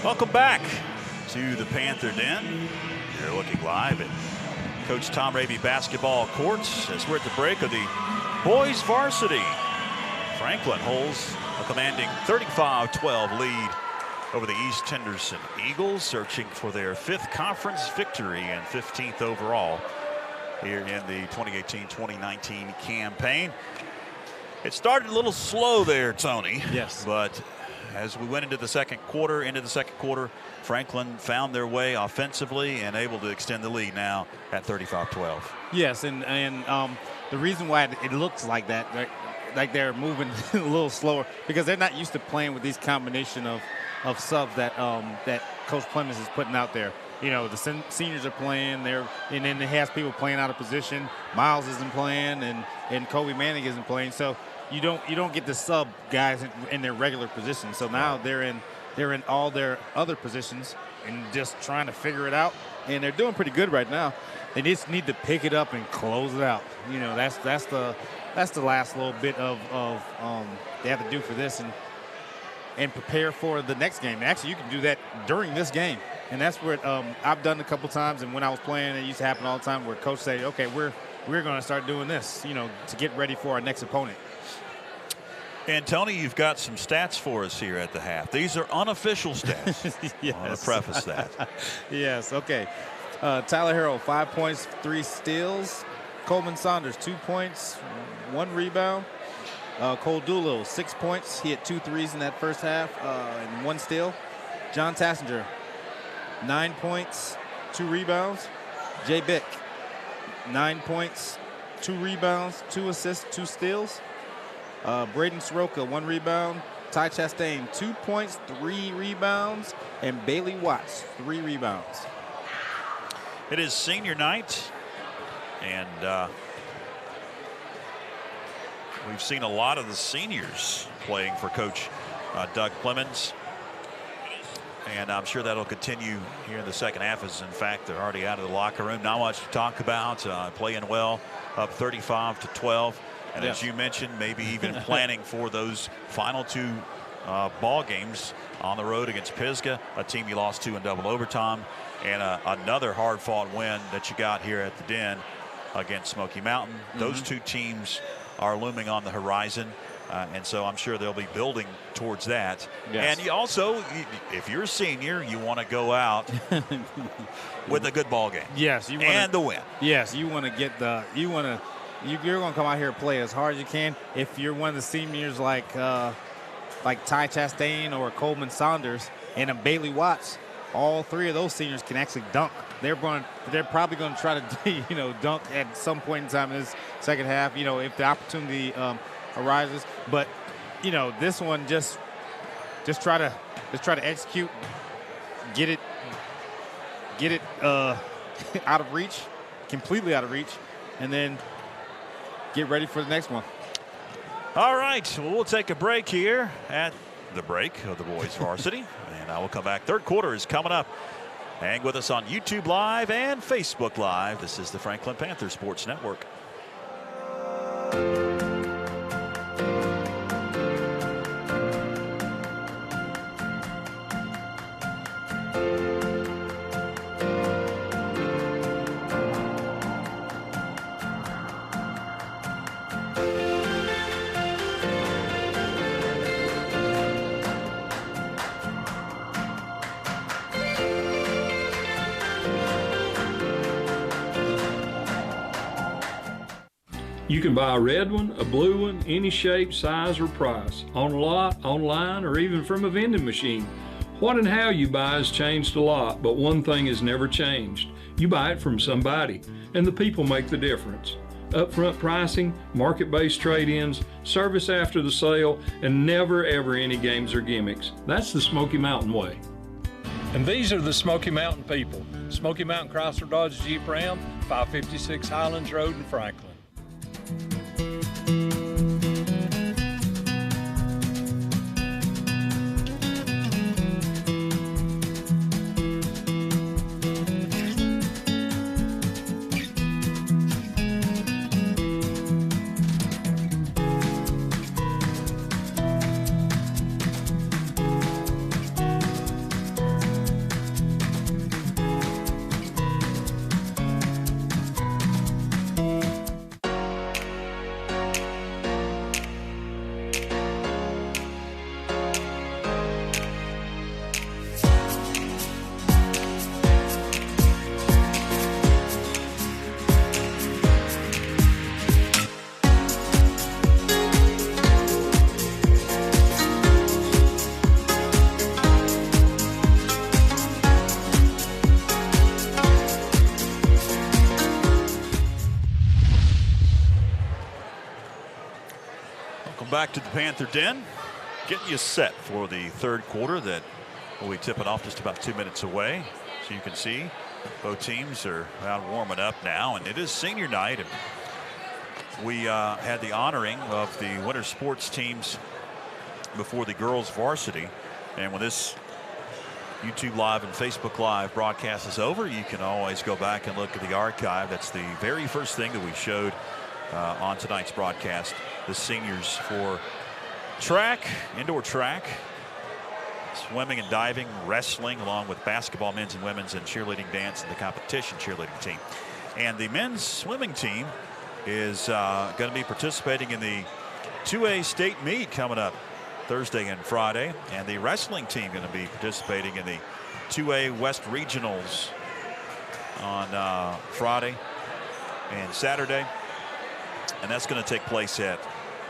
Welcome back to the Panther Den. You're looking live at Coach Tom Ravy basketball courts as we're at the break of the boys varsity. Franklin holds a commanding 35-12 lead over the East Henderson Eagles, searching for their 5th conference victory and 15th overall here in the 2018-2019 campaign. It started a little slow there, Tony. Yes. But as we went into the second quarter, Franklin found their way offensively and able to extend the lead now at 35-12. Yes, and the reason why it looks like that, like they're moving a little slower, because they're not used to playing with these combination of subs that that Coach Clemens is putting out there. You know, the seniors are playing there, and then it has people playing out of position. Miles isn't playing, and Kobe Manning isn't playing. So you don't get the sub guys in their regular position. So now they're in all their other positions and just trying to figure it out. And they're doing pretty good right now. They just need to pick it up and close it out. You know, that's the last little bit of they have to do for this. And and prepare for the next game. And actually, you can do that during this game. And that's what I've done a couple times. And when I was playing, it used to happen all the time where coach say, okay, we're going to start doing this, you know, to get ready for our next opponent. And, Tony, you've got some stats for us here at the half. These are unofficial stats. Yes. I want to preface that. Yes, okay. Tyler Harrell, 5 points, 3 steals. Coleman Saunders, 2 points, 1 rebound. Cole Doolittle, 6 points. He had 2 threes in that first half and 1 steal. John Tassinger, 9 points, 2 rebounds. Jay Bick, 9 points, 2 rebounds, 2 assists, 2 steals. Braden Soroka, 1 rebound. Ty Chastain, 2 points, 3 rebounds. And Bailey Watts, 3 rebounds. It is senior night, and we've seen a lot of the seniors playing for Coach Doug Clemens. And I'm sure that'll continue here in the second half, as in fact they're already out of the locker room. Not much to talk about. Playing well, up 35-12. And yes, as you mentioned, maybe even planning for those final 2 ball games on the road against Pisgah, a team you lost to in double overtime, and another hard-fought win that you got here at the Den against Smoky Mountain. Those 2 teams are looming on the horizon. And so I'm sure they'll be building towards that. Yes. And you also, if you're a senior, you want to go out with a good ball game. Yes, you want and the win. Yes, you want to get the. You're going to come out here and play as hard as you can. If you're one of the seniors like Ty Chastain or Coleman Saunders and a Bailey Watts, all 3 of those seniors can actually dunk. They're probably going to try to dunk at some point in time in this second half. If the opportunity arises, but this one just try to execute, get it out of reach, completely out of reach, and then get ready for the next one. All right, well, we'll take a break here at the break of the boys varsity, and I will come back. Third quarter is coming up. Hang with us on YouTube Live and Facebook Live. This is the Franklin Panther Sports Network. You can buy a red one, a blue one, any shape, size, or price, on lot, online, or even from a vending machine. What and how you buy has changed a lot, but one thing has never changed. You buy it from somebody, and the people make the difference. Upfront pricing, market-based trade-ins, service after the sale, and never ever any games or gimmicks. That's the Smoky Mountain way. And these are the Smoky Mountain people. Smoky Mountain Chrysler Dodge Jeep Ram, 556 Highlands Road in Franklin. Back to the Panther Den, getting you set for the third quarter that will be tipping off just about 2 minutes away. So you can see both teams are out warming up now, and it is senior night. And we had the honoring of the winter sports teams before the girls varsity, and when this YouTube Live and Facebook Live broadcast is over, you can always go back and look at the archive. That's the very first thing that we showed on tonight's broadcast. The seniors for track, indoor track, swimming and diving, wrestling, along with basketball, men's and women's, and cheerleading, dance, and the competition cheerleading team. And the men's swimming team is going to be participating in the 2A state meet coming up Thursday and Friday. And the wrestling team going to be participating in the 2A West Regionals on Friday and Saturday. And that's going to take place at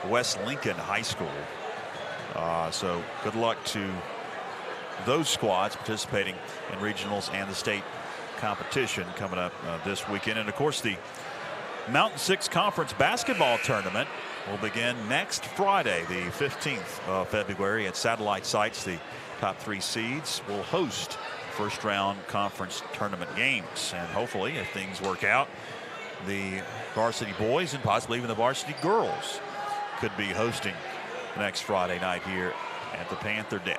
West Lincoln High School. So good luck to those squads participating in regionals and the state competition coming up this weekend. And of course, the Mountain 6 Conference basketball tournament will begin next Friday, the 15th of February, at satellite sites. The top 3 seeds will host first round conference tournament games. And hopefully, if things work out, the varsity boys and possibly even the varsity girls could be hosting next Friday night here at the Panther Den.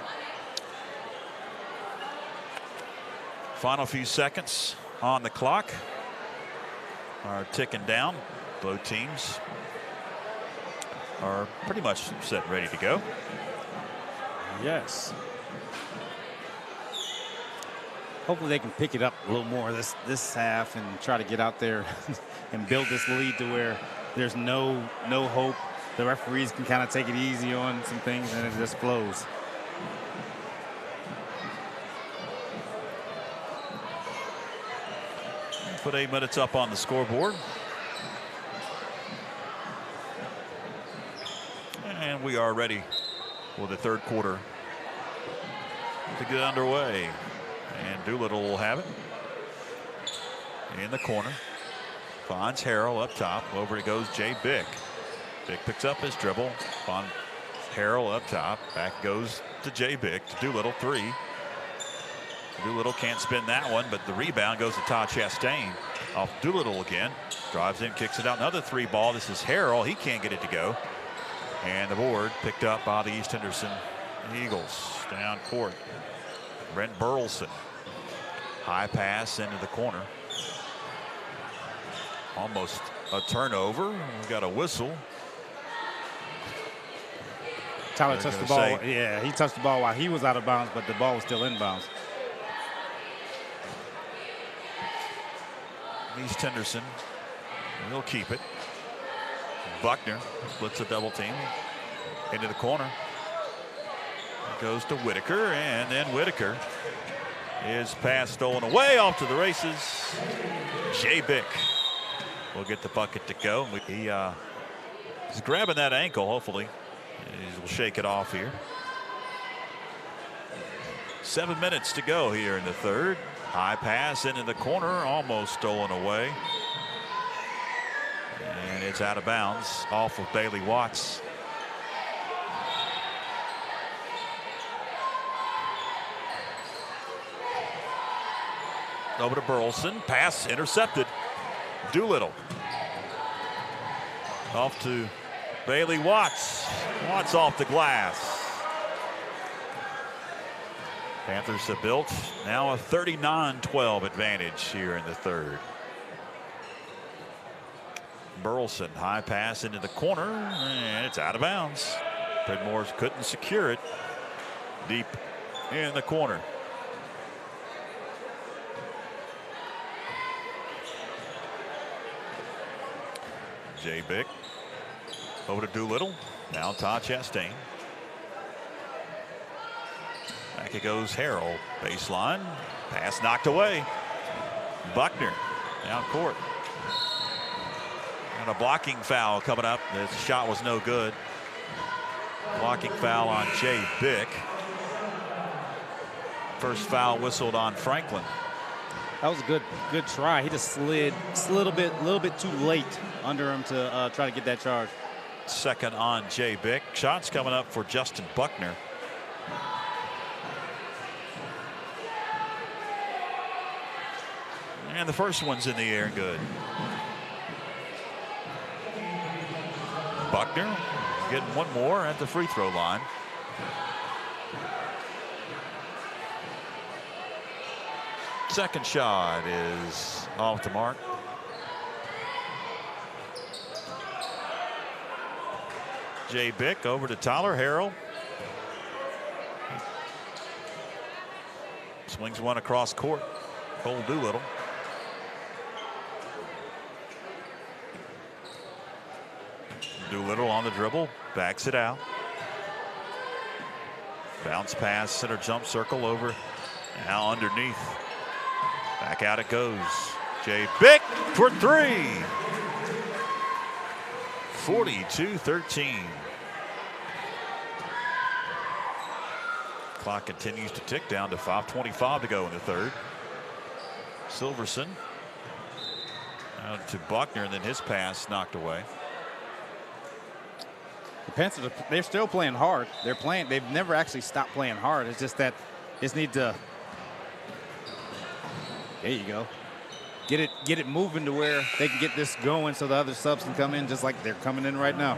Final few seconds on the clock are ticking down. Both teams are pretty much set and ready to go. Yes. Hopefully they can pick it up a little more this half and try to get out there and build this lead to where there's no hope. The referees can kind of take it easy on some things and it just flows. Put 8 minutes up on the scoreboard. And we are ready for the third quarter to get underway. And Doolittle will have it in the corner. Finds Harrell up top. Over it goes Jay Bick. Bick picks up his dribble. On Harrell up top. Back goes to Jay Bick to Doolittle. 3. Doolittle can't spin that one, but the rebound goes to Todd Chastain. Off Doolittle again. Drives in, kicks it out. Another 3 ball. This is Harrell. He can't get it to go. And the board picked up by the East Henderson Eagles. Down court. Brent Burleson. High pass into the corner. Almost a turnover. We've got a whistle. Tyler touched the ball. Yeah, he touched the ball while he was out of bounds, but the ball was still in bounds. East Henderson will keep it. Buckner splits a double team into the corner. It goes to Whitaker, and then Whitaker is pass stolen away off to the races. Jay Bick will get the bucket to go. He's grabbing that ankle. Hopefully he will shake it off here. 7 minutes to go here in the third. High pass into the corner, almost stolen away. And it's out of bounds off of Bailey Watts. Over to Burleson. Pass intercepted. Doolittle. Off to Bailey Watts. Watts off the glass. Panthers have built now a 39-12 advantage here in the third. Burleson, high pass into the corner, and it's out of bounds. Pridmore couldn't secure it. Deep in the corner. Jay Bick over to Doolittle. Now Todd Chastain. Back it goes Harrell. Baseline. Pass knocked away. Buckner down court. And a blocking foul coming up. The shot was no good. Blocking foul on Jay Bick. First foul whistled on Franklin. That was a good try. He just slid a little bit too late under him to try to get that charge. Second on Jay Bick. Shots coming up for Justin Buckner. And the first one's in the air and good. Buckner getting one more at the free throw line. Second shot is off the mark. Jay Bick over to Tyler Harrell. Swings one across court. Cole Doolittle. Doolittle on the dribble, backs it out. Bounce pass, center jump circle over. Now underneath. Back out it goes. Jay Bick for three. 42-13. Clock continues to tick down to 5:25 to go in the third. Silverson out to Buckner, and then his pass knocked away. The Panthers, they're still playing hard. They've never actually stopped playing hard. It's just that just need to, there you go, get it moving to where they can get this going so the other subs can come in just like they're coming in right now.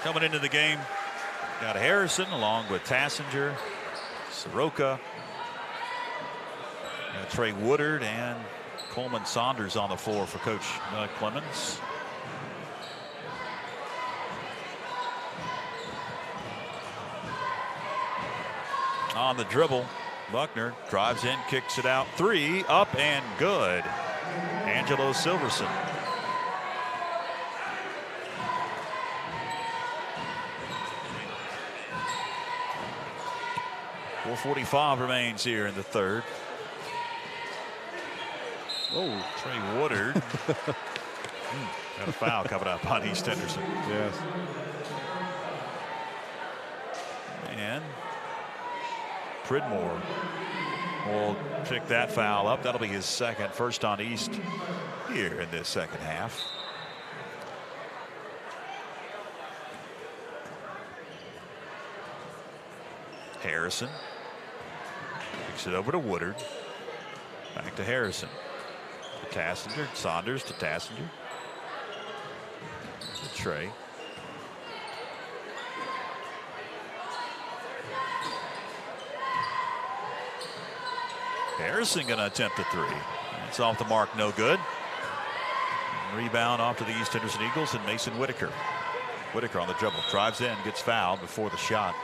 Coming into the game, got Harrison along with Tassinger, Soroka, Trey Woodard, and Coleman Saunders on the floor for Coach Clemens. On the dribble, Buckner drives in, kicks it out. Three, up and good. Angelo Silverson. .445 remains here in the third. Oh, Trey Woodard. Got a foul coming up on East Henderson. Yes. And Pridmore will pick that foul up. That'll be his second, first on East here in this second half. Harrison kicks it over to Woodard. Back to Harrison. To Tassinger. Saunders to Tassinger. To Trey. Harrison going to attempt a three. It's off the mark, no good. Rebound off to the East Henderson Eagles and Mason Whitaker. Whitaker on the dribble. Drives in, gets fouled before the shot.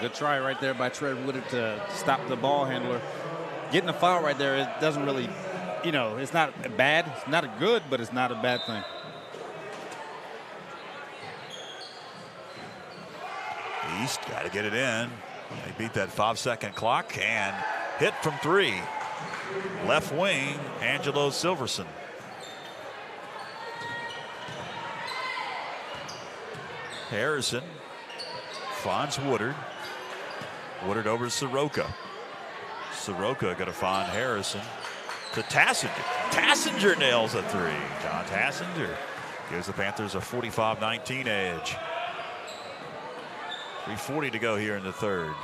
Good try right there by Trey Woodard to stop the ball handler. Getting a foul right there, it doesn't really, it's not bad. It's not a good, but it's not a bad thing. East got to get it in. They beat that 5-second clock and hit from three. Left wing, Angelo Silverson. Harrison finds Woodard. Woodard over to Soroka. Soroka going to find Harrison to Tassinger. Tassinger nails a three. John Tassinger gives the Panthers a 45-19 edge. 3:40 to go here in the third.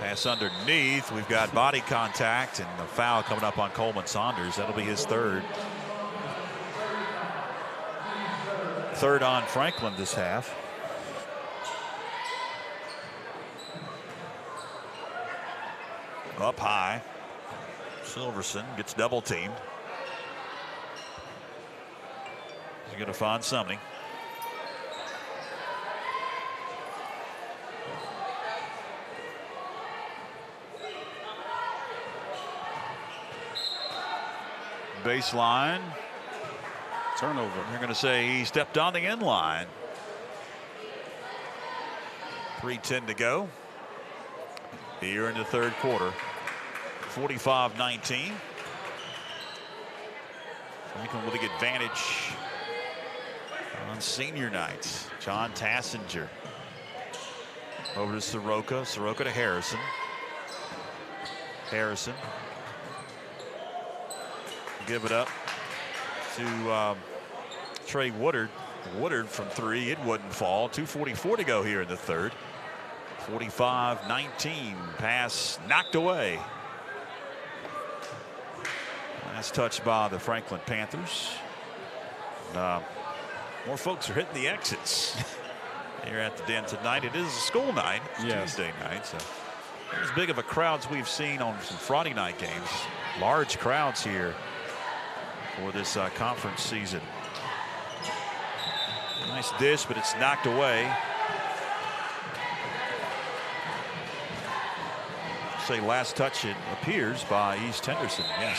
Pass underneath. We've got body contact and the foul coming up on Coleman Saunders. That'll be his third. Third on Franklin this half. Up high. Silverson gets double teamed. He's going to find something. Baseline. Turnover. They're going to say he stepped on the end line. 3:10 to go here in the third quarter. 45-19. Franklin with the advantage on senior night. John Tassinger over to Soroka. Soroka to Harrison. Harrison. Give it up to Trey Woodard. Woodard from three. It wouldn't fall. 2:44 to go here in the third. 45-19. Pass knocked away. Last touch by the Franklin Panthers. More folks are hitting the exits here at the Den tonight. It is a school night. It's yes. Tuesday night. So as big of a crowd as we've seen on some Friday night games. Large crowds here for this conference season. Nice dish, but it's knocked away. Say last touch, it appears, by East Henderson. Yes.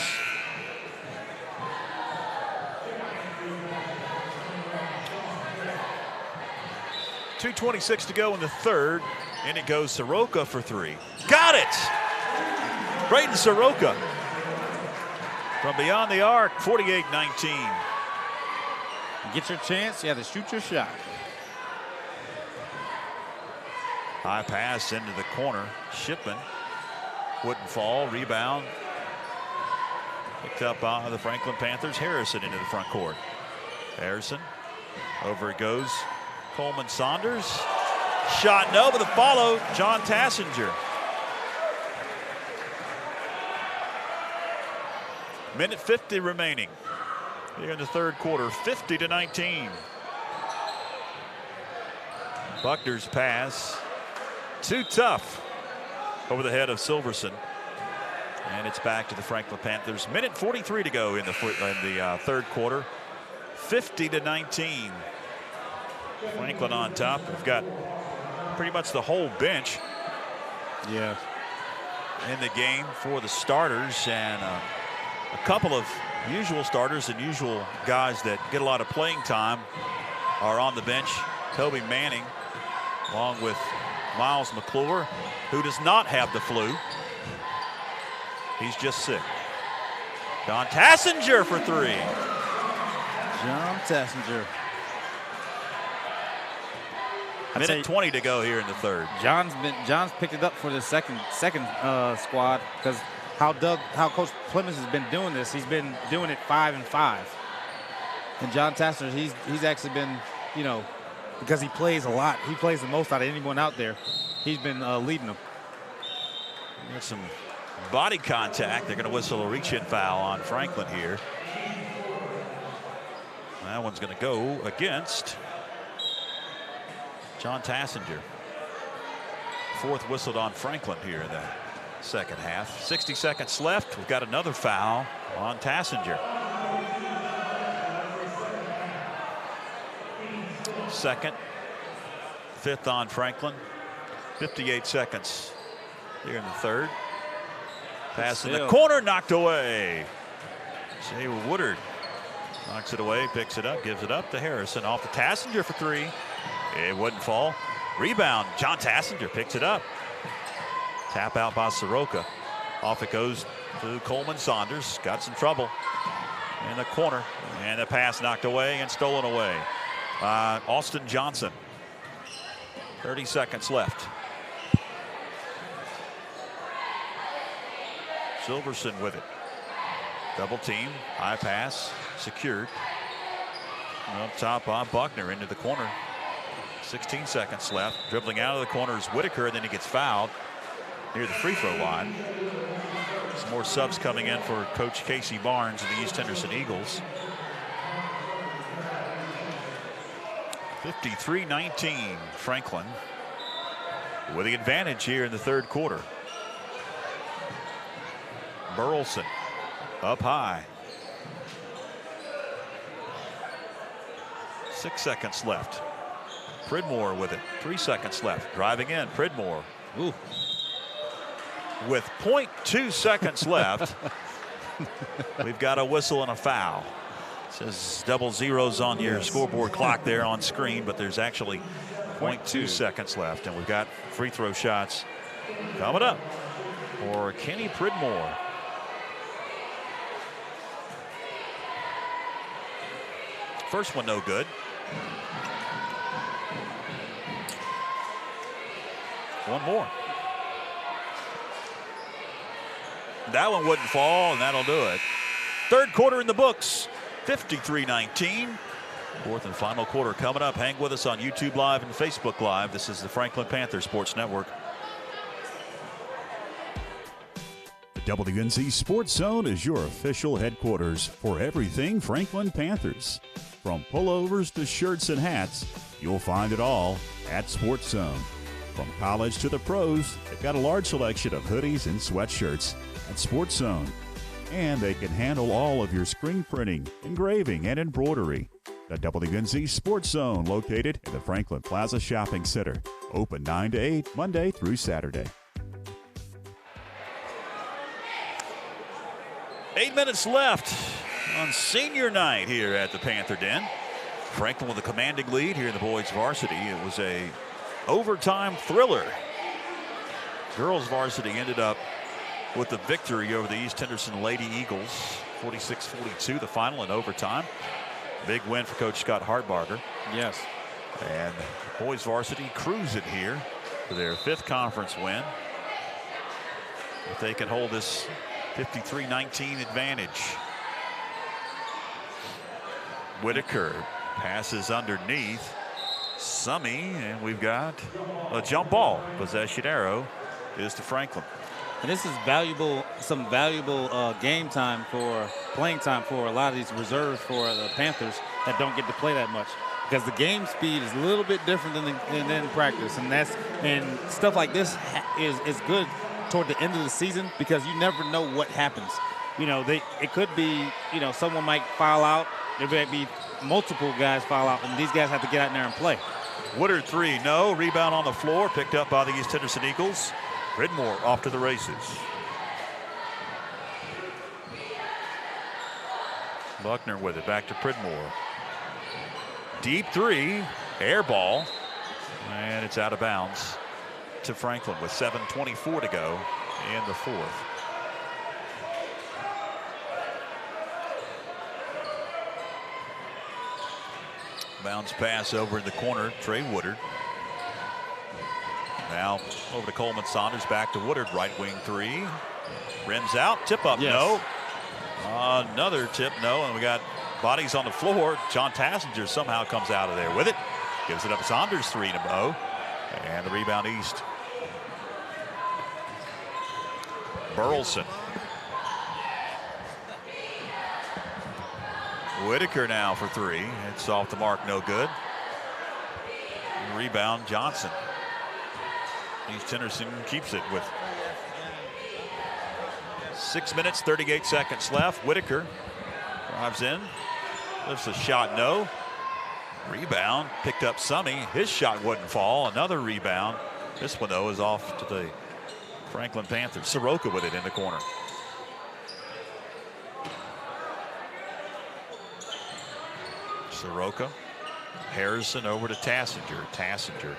.226 to go in the third, and it goes Soroka for three. Got it! Braden Soroka from beyond the arc, 48-19. Get your chance, you have to shoot your shot. High pass into the corner. Shipman wouldn't fall. Rebound picked up by the Franklin Panthers. Harrison into the front court. Harrison, over it goes. Coleman Saunders. Shot no, but the follow, John Tassinger. Minute 50 remaining here in the third quarter, 50-19. Buckner's pass, too tough over the head of Silverson. And it's back to the Franklin Panthers. Minute 43 to go in the third quarter, 50-19. Franklin on top. We've got pretty much the whole bench Yeah. in the game for the starters, and a couple of usual starters and usual guys that get a lot of playing time are on the bench. Kobe Manning along with Miles McClure, who does not have the flu. He's just sick. John Tassinger for three. John Tassinger. Minute 20 to go here in the third. John's picked it up for the second squad, because how Coach Clemens has been doing this. He's been doing it 5 and 5. And John Tassinger, he's actually been, you know, because he plays a lot. He plays the most out of anyone out there. He's been leading them. There's some body contact. They're going to whistle a reach-in foul on Franklin here. That one's going to go against John Tassinger. Fourth whistled on Franklin here in the second half. 60 seconds left. We've got another foul on Tassinger. Second, fifth on Franklin. 58 seconds here in the third. Pass in the corner, knocked away. Jay Woodard knocks it away, picks it up, gives it up to Harrison. Off to Tassinger for three. It wouldn't fall. Rebound, John Tassinger picks it up. Tap out by Soroka. Off it goes to Coleman Saunders. Got some trouble in the corner. And the pass knocked away and stolen away by Austin Johnson. 30 seconds left. Silverson with it. Double team, high pass, secured. Up top on Buckner into the corner. 16 seconds left. Dribbling out of the corner is Whitaker, and then he gets fouled near the free throw line. Some more subs coming in for Coach Casey Barnes and the East Henderson Eagles. 53-19 Franklin with the advantage here in the third quarter. Burleson up high. 6 seconds left. Pridmore with it. 3 seconds left. Driving in. Pridmore. Ooh. With 0.2 seconds left, we've got a whistle and a foul. It says double zeros on your scoreboard clock there on screen, but there's actually 0.2 seconds left, and we've got free throw shots coming up for Kenny Pridmore. First one no good. One more. That one wouldn't fall, and that'll do it. Third quarter in the books, 53-19. Fourth and final quarter coming up. Hang with us on YouTube Live and Facebook Live. This is the Franklin Panther Sports Network. The WNC Sports Zone is your official headquarters for everything Franklin Panthers. From pullovers to shirts and hats, you'll find it all at Sports Zone. From college to the pros, they've got a large selection of hoodies and sweatshirts at Sports Zone. And they can handle all of your screen printing, engraving, and embroidery. The WNZ Sports Zone, located in the Franklin Plaza Shopping Center. Open 9 to 8, Monday through Saturday. 8 minutes left on senior night here at the Panther Den. Franklin with a commanding lead here in the boys varsity. It was a overtime thriller. Girls varsity ended up with the victory over the East Henderson Lady Eagles, 46-42, the final in overtime. Big win for Coach Scott Hartbarger. Yes. And boys varsity cruising here for their 5th conference win. If they can hold this 53-19 advantage. Whitaker passes underneath. Summy, and we've got a jump ball. Possession arrow is to Franklin. And this is valuable, some valuable game time for playing time for a lot of these reserves for the Panthers that don't get to play that much, because the game speed is a little bit different than practice, and stuff like this is good toward the end of the season, because you never know what happens. You know, it could be, you know, someone might foul out. There might be multiple guys foul out, and these guys have to get out there and play. Woodard 3, no. Rebound on the floor, picked up by the East Henderson Eagles. Pridmore off to the races. Buckner with it, back to Pridmore. Deep 3, air ball, and it's out of bounds to Franklin with 7:24 to go in the 4th. Bounce pass over in the corner, Trey Woodard. Now over to Coleman Saunders, back to Woodard, right wing 3. Rims out, tip up, yes. No. Another tip, no, and we got bodies on the floor. John Tassinger somehow comes out of there with it. Gives it up, Saunders 3-0. And the rebound East. Burleson. Whitaker now for 3. It's off the mark, no good. Rebound Johnson. East Henderson keeps it with 6 minutes, 38 seconds left. Whitaker drives in, lifts a shot, no. Rebound, picked up Summy. His shot wouldn't fall. Another rebound. This one, though, is off to the Franklin Panthers. Soroka with it in the corner. Soroka. Harrison over to Tassinger. Tassinger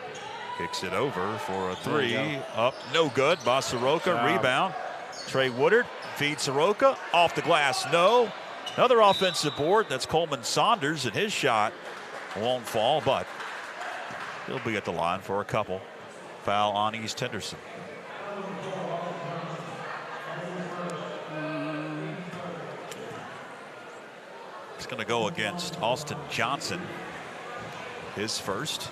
kicks it over for a 3. Up, no good by Soroka. Rebound. Trey Woodard feeds Soroka. Off the glass, no. Another offensive board. That's Coleman Saunders, and his shot won't fall, but he'll be at the line for a couple. Foul on East Henderson. It's going to go against Austin Johnson. His first.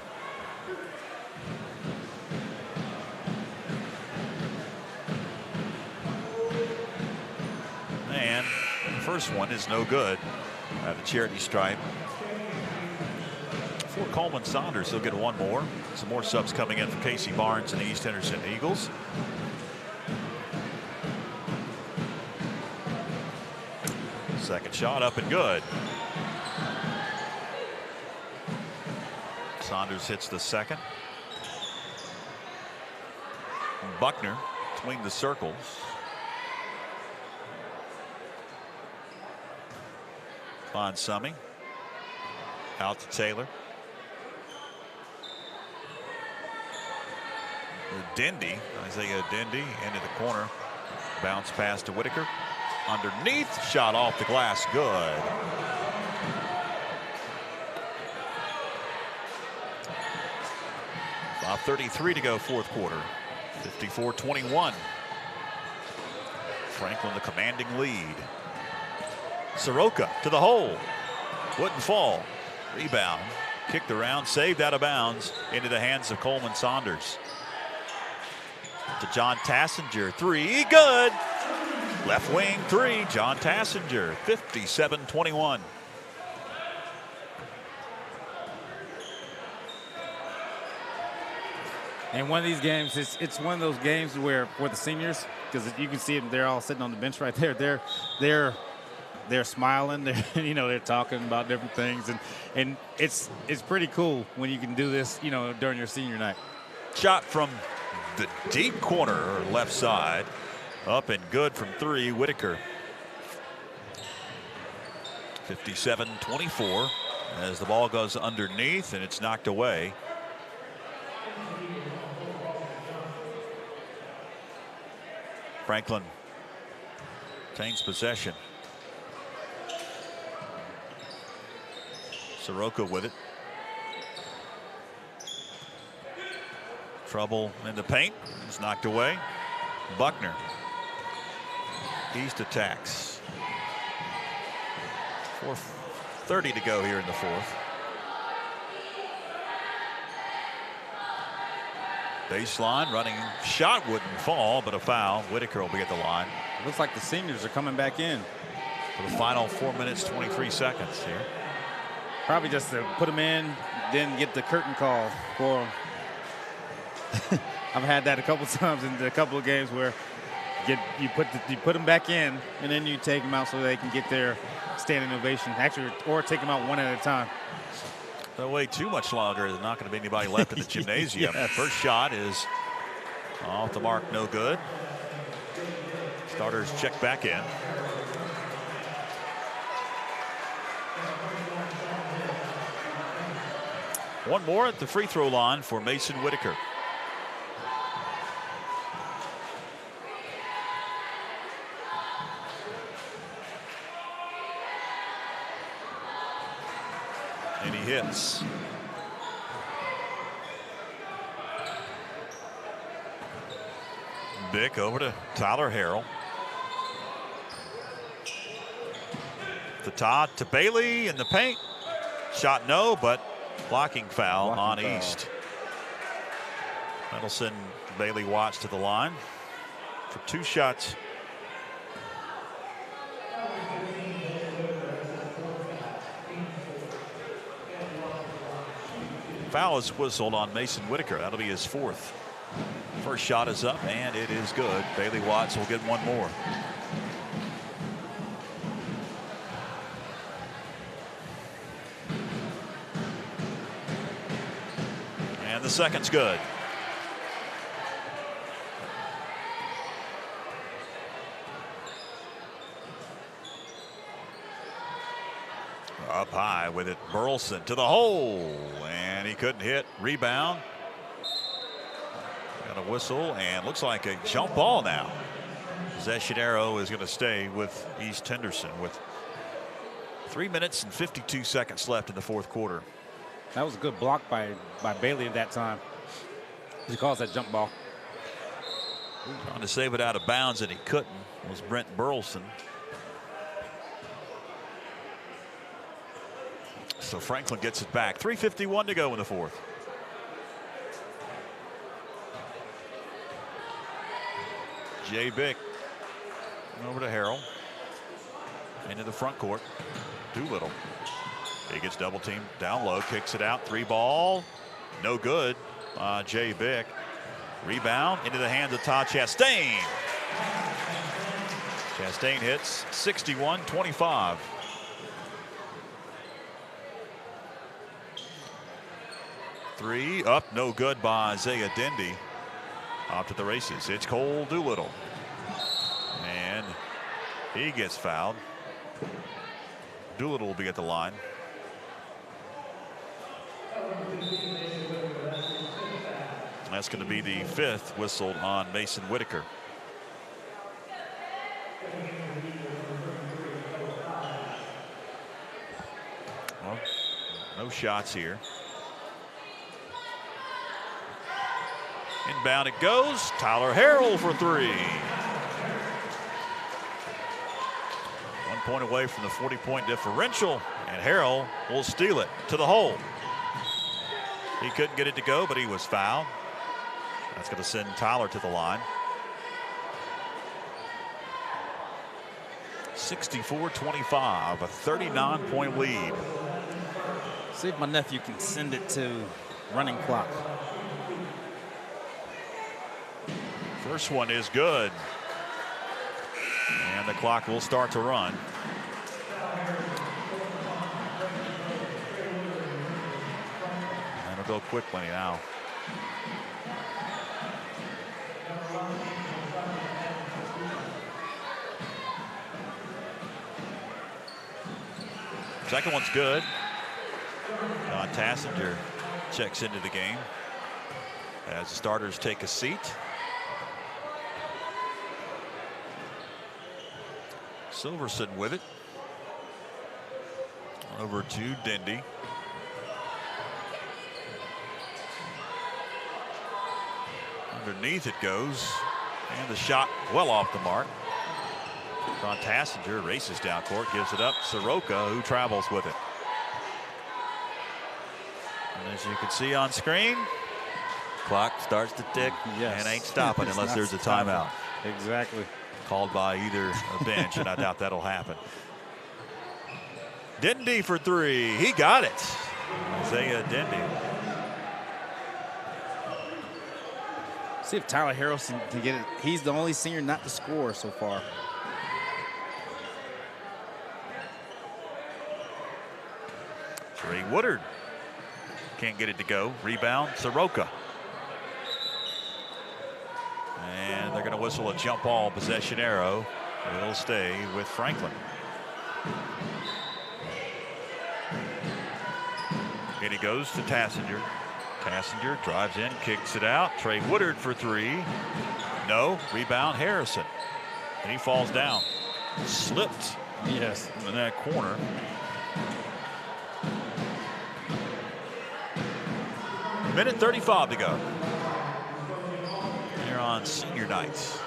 And the first one is no good at the charity stripe. For Coleman Saunders, he'll get one more. Some more subs coming in for Casey Barnes and the East Henderson Eagles. Second shot up and good. Saunders hits the second. Buckner between the circles. Finds Summy. Out to Taylor. Dendy, Isaiah Dendy, into the corner. Bounce pass to Whitaker. Underneath, shot off the glass, good. About 33 to go, fourth quarter. 54-21. Franklin the commanding lead. Soroka to the hole. Wouldn't fall. Rebound. Kicked around, saved out of bounds into the hands of Coleman Saunders. To John Tassinger, 3, good. Left wing 3, John Tassinger, 57-21. And one of these games, it's one of those games where for the seniors, because you can see them, they're all sitting on the bench right there. They're smiling. They're talking about different things, and it's pretty cool when you can do this, during your senior night. Shot from the deep corner or left side, up and good from 3. Whitaker. 57-24 as the ball goes underneath and it's knocked away. Franklin retains possession. Soroka with it. Trouble in the paint. It's knocked away. Buckner. East attacks. 4:30 to go here in the fourth. Baseline running shot wouldn't fall, but a foul. Whitaker will be at the line. Looks like the seniors are coming back in For the final 4 minutes, 23 seconds here. probably just to put them in, then get the curtain call for them. I've had that a couple times in a couple of games where you put them back in and then you take them out so they can get their standing ovation, actually, or take them out one at a time. They'll wait too much longer. There's not going to be anybody left in the gymnasium. Yes. First shot is off the mark, no good. Starters check back in. One more at the free throw line for Mason Whitaker. And he hits. Bick over to Tyler Harrell. The Todd to Bailey in the paint. Shot no, but blocking foul on East. That'll send Bailey Watts to the line for 2 shots. Foul is whistled on Mason Whitaker. That'll be his 4th. First shot is up and it is good. Bailey Watts will get one more. And the second's good. Up high with it, Burleson to the hole, and he couldn't hit. Rebound. Got a whistle, and looks like a jump ball now. Possession arrow is going to stay with East Henderson with 3 minutes and 52 seconds left in the fourth quarter. That was a good block by Bailey at that time. He calls that jump ball. Trying to save it out of bounds, and he couldn't. It was Brent Burleson. So Franklin gets it back. 3:51 to go in the fourth. Jay Bick over to Harrell. Into the front court. Doolittle. He gets double teamed down low, kicks it out. 3 ball. No good. Jay Bick. Rebound into the hands of Todd Chastain. Chastain hits 61-25. Three up, no good by Isaiah Dendy. Off to the races. It's Cole Doolittle. And he gets fouled. Doolittle will be at the line. That's going to be the 5th whistled on Mason Whitaker. Well, no shots here. Inbound it goes. Tyler Harrell for 3. 1 point away from the 40-point differential, and Harrell will steal it to the hole. He couldn't get it to go, but he was fouled. That's going to send Tyler to the line. 64-25, a 39-point lead. See if my nephew can send it to running clock. First one is good. And the clock will start to run. And it'll go quickly now. Second one's good. John Tassinger checks into the game as the starters take a seat. Silverson with it. Over to Dendy. Underneath it goes. And the shot well off the mark. John Tassinger races down court, gives it up. Soroka, who travels with it. And as you can see on screen, clock starts to tick and ain't stopping unless there's a timeout. Exactly. Called by either a bench, and I doubt that'll happen. Dendy for three. He got it. Isaiah Dendy. See if Tyler Harrelson can get it. He's the only senior not to score so far. Trey Woodard can't get it to go. Rebound, Soroka. And they're going to whistle a jump ball possession arrow. It'll stay with Franklin. And he goes to Tassinger. Tassinger drives in, kicks it out. Trey Woodard for three. No. Rebound, Harrison. And he falls down. Slipped. Yes. In that corner. Minute 35 to go. Here on senior night.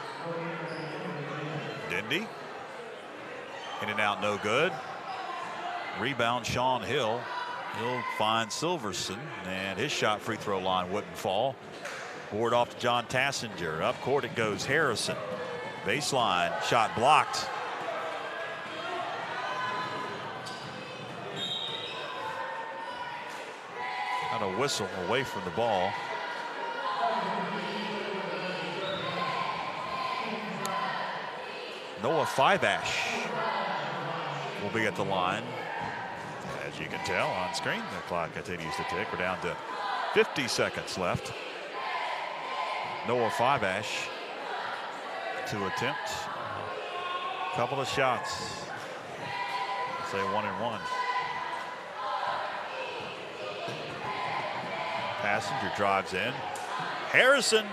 Dendy. In and out, no good. Rebound, Sean Hill. He'll find Silverson, and his shot free throw line wouldn't fall. Board off to John Tassinger. Up court it goes, Harrison. Baseline, shot blocked. Got a whistle away from the ball. Noah Fibash will be at the line. As you can tell on screen, the clock continues to tick. We're down to 50 seconds left. Noah Fibash to attempt a couple of shots. Say 1-1. Passenger drives in. Harrison.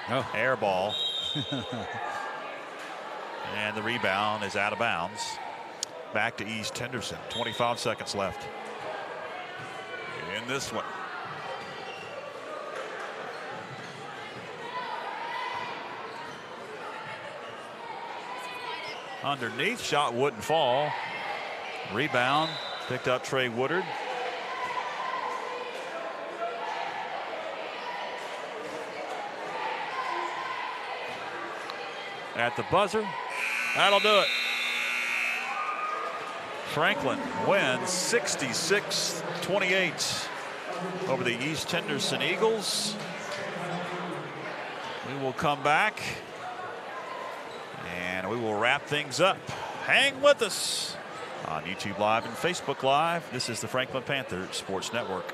Oh. Air ball. And the rebound is out of bounds. Back to East Henderson. 25 seconds left in this one. Underneath, shot wouldn't fall. Rebound picked up Trey Woodard. At the buzzer, that'll do it. Franklin wins 66-28 over the East Henderson Eagles. We will come back and we will wrap things up. Hang with us on YouTube Live and Facebook Live. This is the Franklin Panther Sports Network.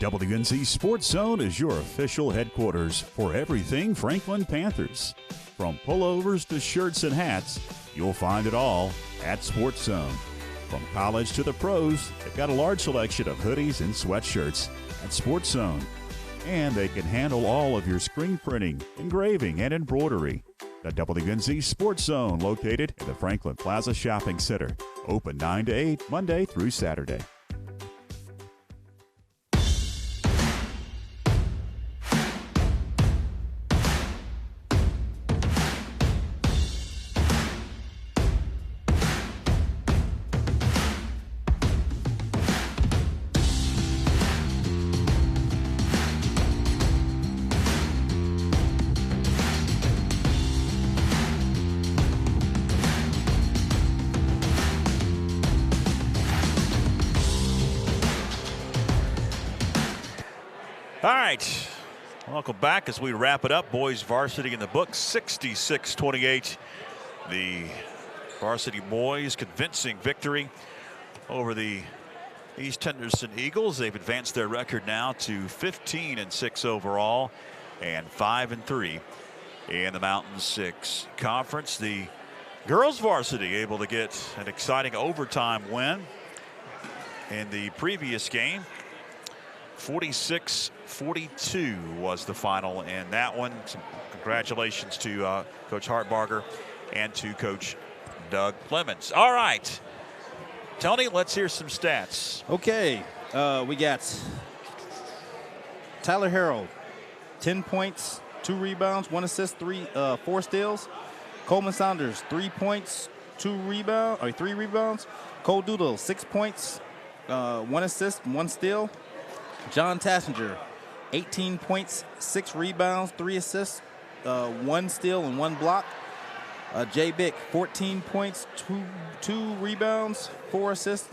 WNC Sports Zone is your official headquarters for everything Franklin Panthers. From pullovers to shirts and hats, you'll find it all at Sports Zone. From college to the pros, they've got a large selection of hoodies and sweatshirts at Sports Zone. And they can handle all of your screen printing, engraving, and embroidery. The WNC Sports Zone, located in the Franklin Plaza Shopping Center. Open 9 to 8, Monday through Saturday. All right, welcome back as we wrap it up. Boys varsity in the books, 66-28. The varsity boys convincing victory over the East Henderson Eagles. They've advanced their record now to 15-6 overall and 5-3 in the Mountain 6 Conference. The girls varsity able to get an exciting overtime win in the previous game. 46-42 was the final in that one. Congratulations to Coach Hartbarger and to Coach Doug Clemens. All right, Tony, let's hear some stats. Okay, we got Tyler Harrell, 10 points, 2 rebounds, 1 assist, 4 steals. Coleman Saunders, 3 points, 3 rebounds. Cole Doodle, 6 points, 1 assist, 1 steal. John Tassinger, 18 points, 6 rebounds, 3 assists, 1 steal and 1 block. Jay Bick, 14 points, 2 rebounds, 4 assists,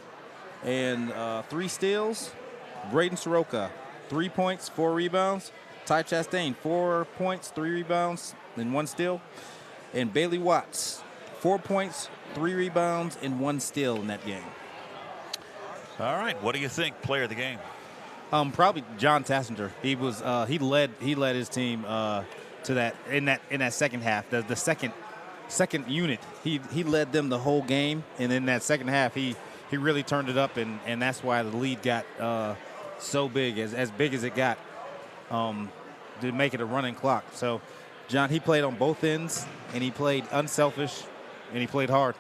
and 3 steals. Braden Soroka, 3 points, 4 rebounds. Ty Chastain, 4 points, 3 rebounds, and 1 steal. And Bailey Watts, 4 points, 3 rebounds, and 1 steal in that game. All right, what do you think, player of the game? Probably John Tassinger. He was he led his team to that in that second half. The second unit. He led them the whole game, and in that second half he really turned it up, and that's why the lead got so big, as big as it got, to make it a running clock. So John, he played on both ends, and he played unselfish, and he played hard.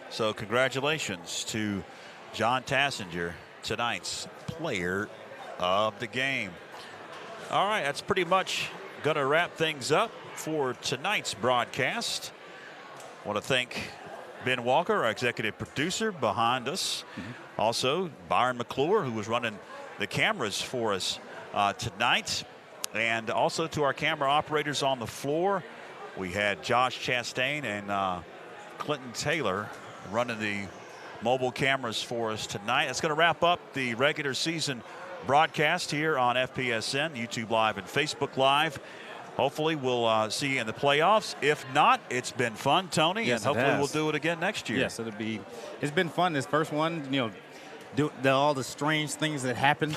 So congratulations to John Tassinger, tonight's player of the game. All right, that's pretty much going to wrap things up for tonight's broadcast. I want to thank Ben Walker, our executive producer behind us. Also, Byron McClure, who was running the cameras for us tonight. And also to our camera operators on the floor. We had Josh Chastain and Clinton Taylor running the mobile cameras for us tonight. That's going to wrap up the regular season broadcast here on FPSN, YouTube Live and Facebook Live. Hopefully we'll see you in the playoffs. If not, it's been fun, Tony, yes, and hopefully we'll do it again next year. Yes, it's been fun. This first one, do all the strange things that happen,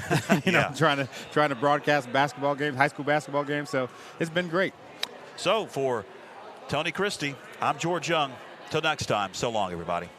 trying to broadcast basketball games, high school basketball games. So it's been great. So for Tony Christie, I'm George Young. Till next time, so long, everybody.